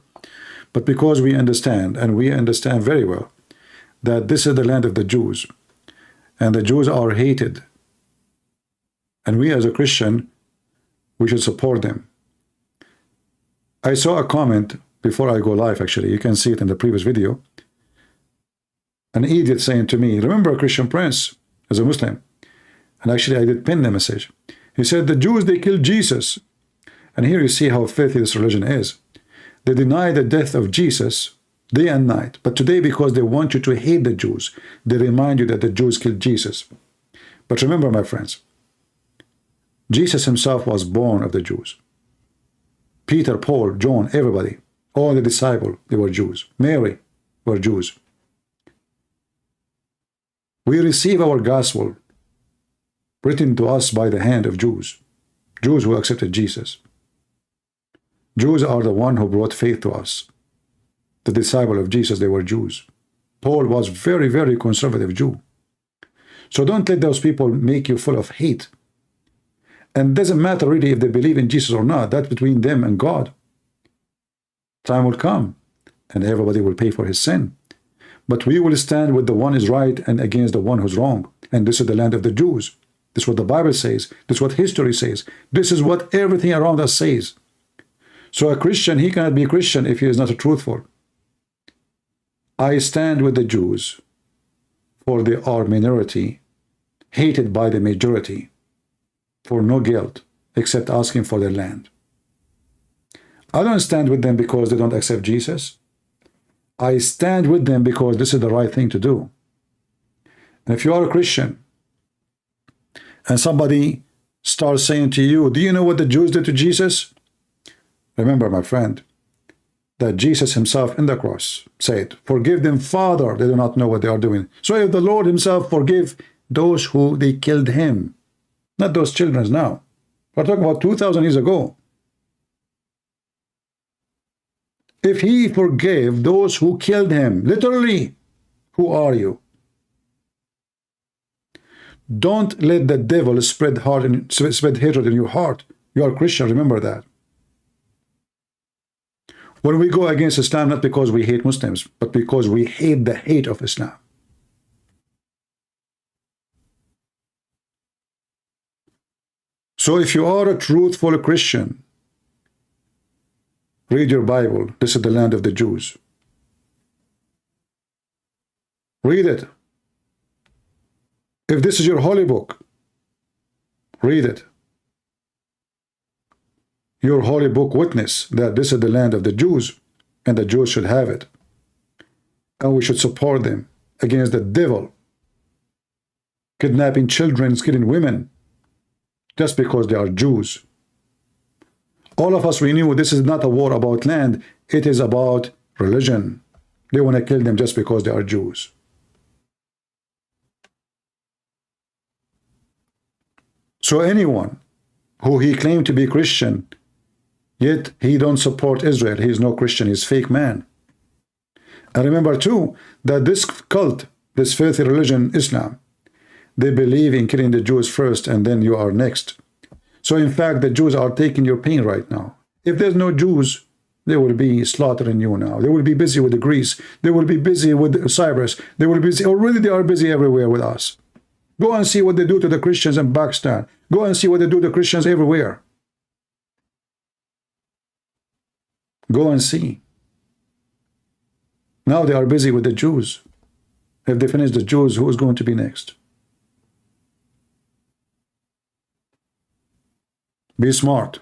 But because we understand, and we understand very well, that this is the land of the Jews, and the Jews are hated, and we as a Christian, we should support them. I saw a comment before I go live, actually. You can see it in the previous video. An idiot saying to me, remember Christian Prince as a Muslim? And actually, I did pin the message. He said, the Jews, they killed Jesus. And here you see how filthy this religion is. They deny the death of Jesus day and night. But today, because they want you to hate the Jews, they remind you that the Jews killed Jesus. But remember, my friends, Jesus himself was born of the Jews. Peter, Paul, John, everybody, all the disciples, they were Jews. Mary were Jews. We receive our gospel written to us by the hand of Jews. Jews who accepted Jesus. Jews are the one who brought faith to us. The disciple of Jesus, they were Jews. Paul was very, very conservative Jew. So don't let those people make you full of hate. And it doesn't matter really if they believe in Jesus or not. That's between them and God. Time will come, and everybody will pay for his sin. But we will stand with the one is right and against the one who's wrong. And this is the land of the Jews. This is what the Bible says. This is what history says. This is what everything around us says. So a Christian, he cannot be a Christian if he is not truthful. I stand with the Jews, for they are minority, hated by the majority, for no guilt, except asking for their land. I don't stand with them because they don't accept Jesus. I stand with them because this is the right thing to do. And if you are a Christian, and somebody starts saying to you, do you know what the Jews did to Jesus? Remember, my friend, that Jesus himself in the cross said, forgive them, Father, they do not know what they are doing. So if the Lord himself forgive those who they killed him, not those children now. We're talking about 2,000 years ago. If he forgave those who killed him, literally, who are you? Don't let the devil spread hatred in your heart. You are a Christian, remember that. When we go against Islam, not because we hate Muslims, but because we hate the hate of Islam. So if you are a truthful Christian, read your Bible. This is the land of the Jews. Read it. If this is your holy book, read it. Your holy book witness that this is the land of the Jews, and the Jews should have it. And we should support them against the devil, kidnapping children, killing women, just because they are Jews. All of us, we knew this is not a war about land, it is about religion. They want to kill them just because they are Jews. So anyone who he claimed to be Christian, yet he don't support Israel, he is no Christian, he's fake man. And remember too, that this cult, this filthy religion, Islam, they believe in killing the Jews first and then you are next. So in fact, the Jews are taking your pain right now. If there's no Jews, they will be slaughtering you now. They will be busy with the Greece. They will be busy with Cyprus. They will be busy. Already they are busy everywhere with us. Go and see what they do to the Christians in Pakistan. Go and see what they do to the Christians everywhere. Go and see. Now they are busy with the Jews. If they finish the Jews, who is going to be next? Be smart.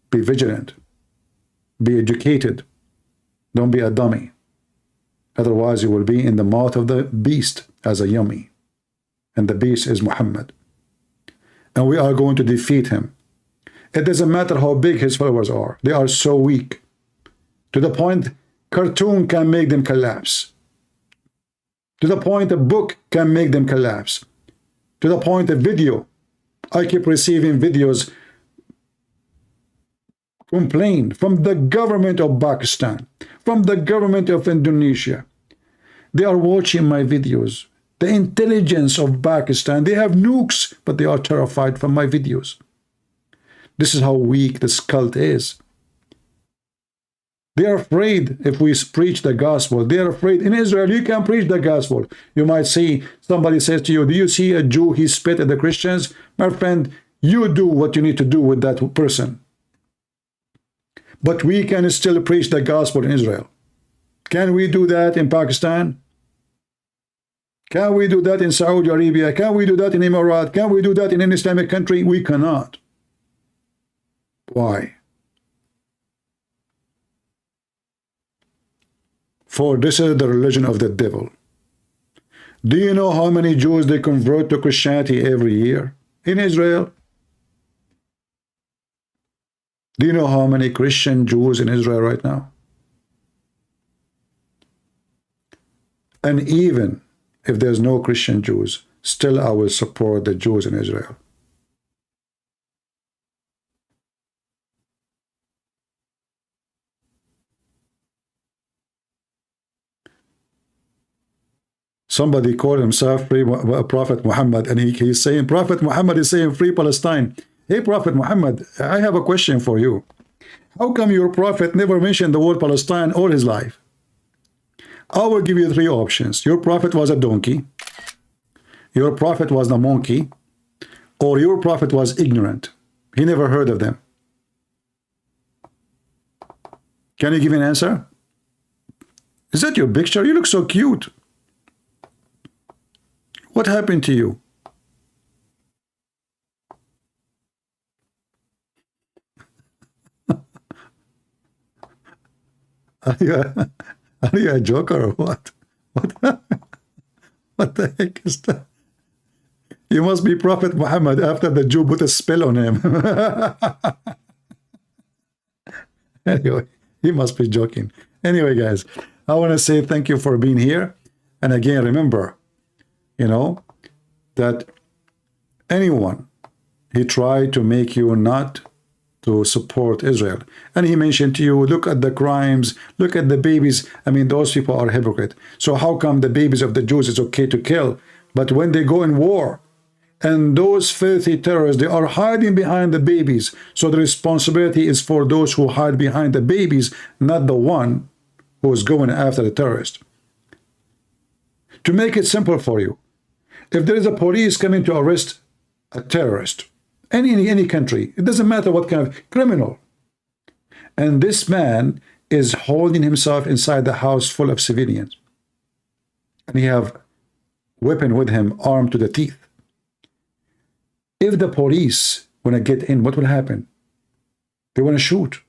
Be vigilant. Be educated. Don't be a dummy. Otherwise, you will be in the mouth of the beast as a yummy. And the beast is Muhammad. And we are going to defeat him. It doesn't matter how big his followers are. They are so weak. To the point, cartoon can make them collapse. To the point, a book can make them collapse. To the point, a video. I keep receiving videos complaint from the government of Pakistan, from the government of Indonesia. They are watching my videos. The intelligence of Pakistan, they have nukes, but they are terrified from my videos. This is how weak this cult is. They are afraid if we preach the gospel. They are afraid. In Israel, you can preach the gospel. You might see, somebody says to you, do you see a Jew, he spit at the Christians? My friend, you do what you need to do with that person. But we can still preach the gospel in Israel. Can we do that in Pakistan? Can we do that in Saudi Arabia? Can we do that in Emirates? Can we do that in an Islamic country? We cannot. Why? For this is the religion of the devil. Do you know how many Jews they convert to Christianity every year in Israel? Do you know how many Christian Jews in Israel right now? And even if there's no Christian Jews, still I will support the Jews in Israel. Somebody called himself Prophet Muhammad, and he's saying, Prophet Muhammad is saying free Palestine. Hey, Prophet Muhammad, I have a question for you. How come your prophet never mentioned the word Palestine all his life? I will give you three options. Your prophet was a donkey, your prophet was a monkey, or your prophet was ignorant. He never heard of them. Can you give an answer? Is that your picture? You look so cute. What happened to you? Are you a joker or what? What the heck is that? You must be Prophet Muhammad after the Jew put a spell on him. Anyway, he must be joking. Anyway, guys, I want to say thank you for being here. And again, remember, you know, that anyone, he tried to make you not to support Israel. And he mentioned to you, look at the crimes, look at the babies. I mean, those people are hypocrite. So how come the babies of the Jews is okay to kill? But when they go in war, and those filthy terrorists, they are hiding behind the babies. So the responsibility is for those who hide behind the babies, not the one who is going after the terrorist. To make it simple for you, if there is a police coming to arrest a terrorist, any country, it doesn't matter what kind of criminal, and this man is holding himself inside the house full of civilians, and he have weapon with him, armed to the teeth. If the police want to get in, what will happen? They want to shoot.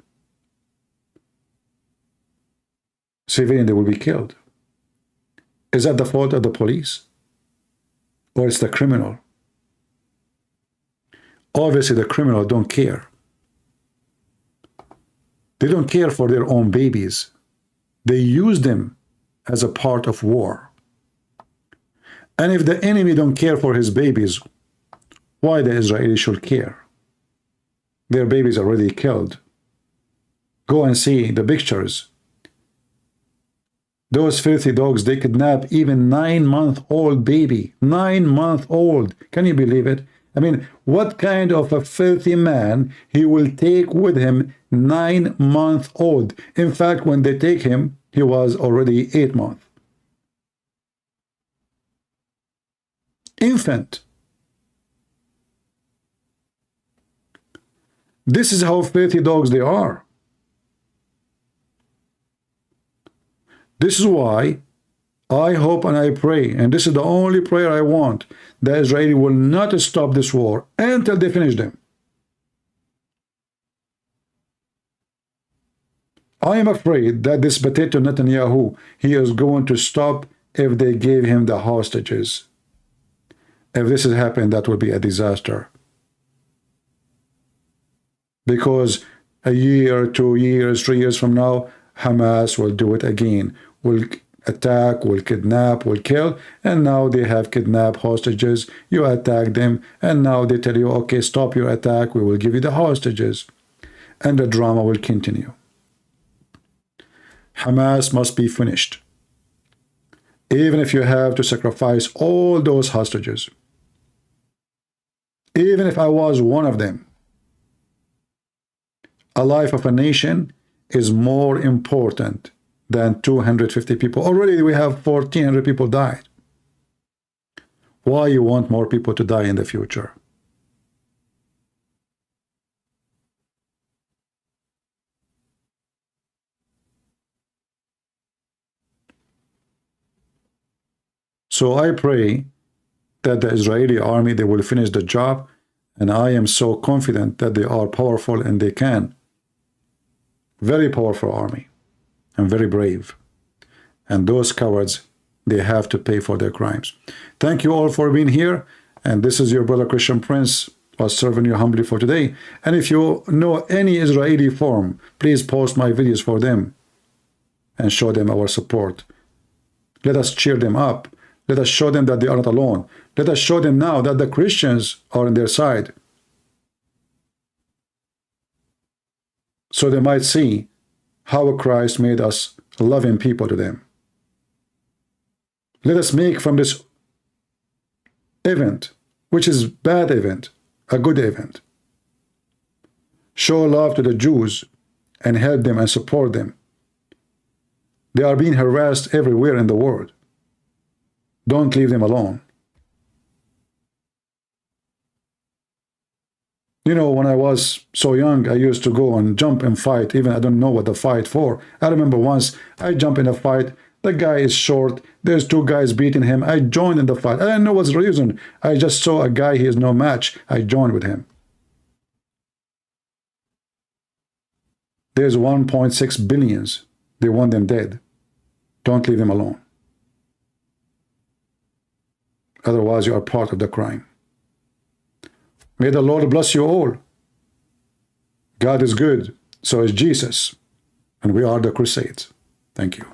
Civilian, they will be killed. Is that the fault of the police? Or it's the criminal? Obviously, the criminal don't care. They don't care for their own babies. They use them as a part of war. And if the enemy don't care for his babies, Why the Israelis should care? Their babies are already killed. Go and see the pictures. Those filthy dogs, they kidnap even 9-month-old baby. 9-month-old. Can you believe it? I mean, what kind of a filthy man he will take with him 9-month-old? In fact, when they take him, he was already 8 months. Infant. This is how filthy dogs they are. This is why I hope and I pray, and this is the only prayer I want, that Israel will not stop this war until they finish them. I am afraid that this potato Netanyahu, he is going to stop if they gave him the hostages. If this has happened, that will be a disaster. Because a year, 2 years, 3 years from now, Hamas will do it again. Will attack, will kidnap, will kill, and now they have kidnapped hostages. You attack them, and now they tell you, okay, stop your attack, we will give you the hostages. And the drama will continue. Hamas must be finished. Even if you have to sacrifice all those hostages. Even if I was one of them. A life of a nation is more important than 250 people. Already we have 1,400 people died. Why you want more people to die in the future? So I pray that the Israeli army, they will finish the job, and I am so confident that they are powerful and they can. Very powerful army and very brave. And those cowards, they have to pay for their crimes. Thank you all for being here. And this is your brother Christian Prince, was serving you humbly for today. And if you know any Israeli forum, please post my videos for them and show them our support. Let us cheer them up. Let us show them that they are not alone. Let us show them now that the Christians are on their side. So they might see how Christ made us loving people to them. Let us make from this event, which is bad event, a good event. Show love to the Jews and help them and support them. They are being harassed everywhere in the world. Don't leave them alone. You know, when I was so young, I used to go and jump and fight, even I don't know what the fight for. I remember once I jumped in a fight. The guy is short. There's 2 guys beating him. I joined in the fight. I didn't know what's the reason. I just saw a guy, he is no match. I joined with him. There's 1.6 billions. They want them dead. Don't leave them alone. Otherwise, you are part of the crime. May the Lord bless you all. God is good, so is Jesus, and we are the Crusades. Thank you.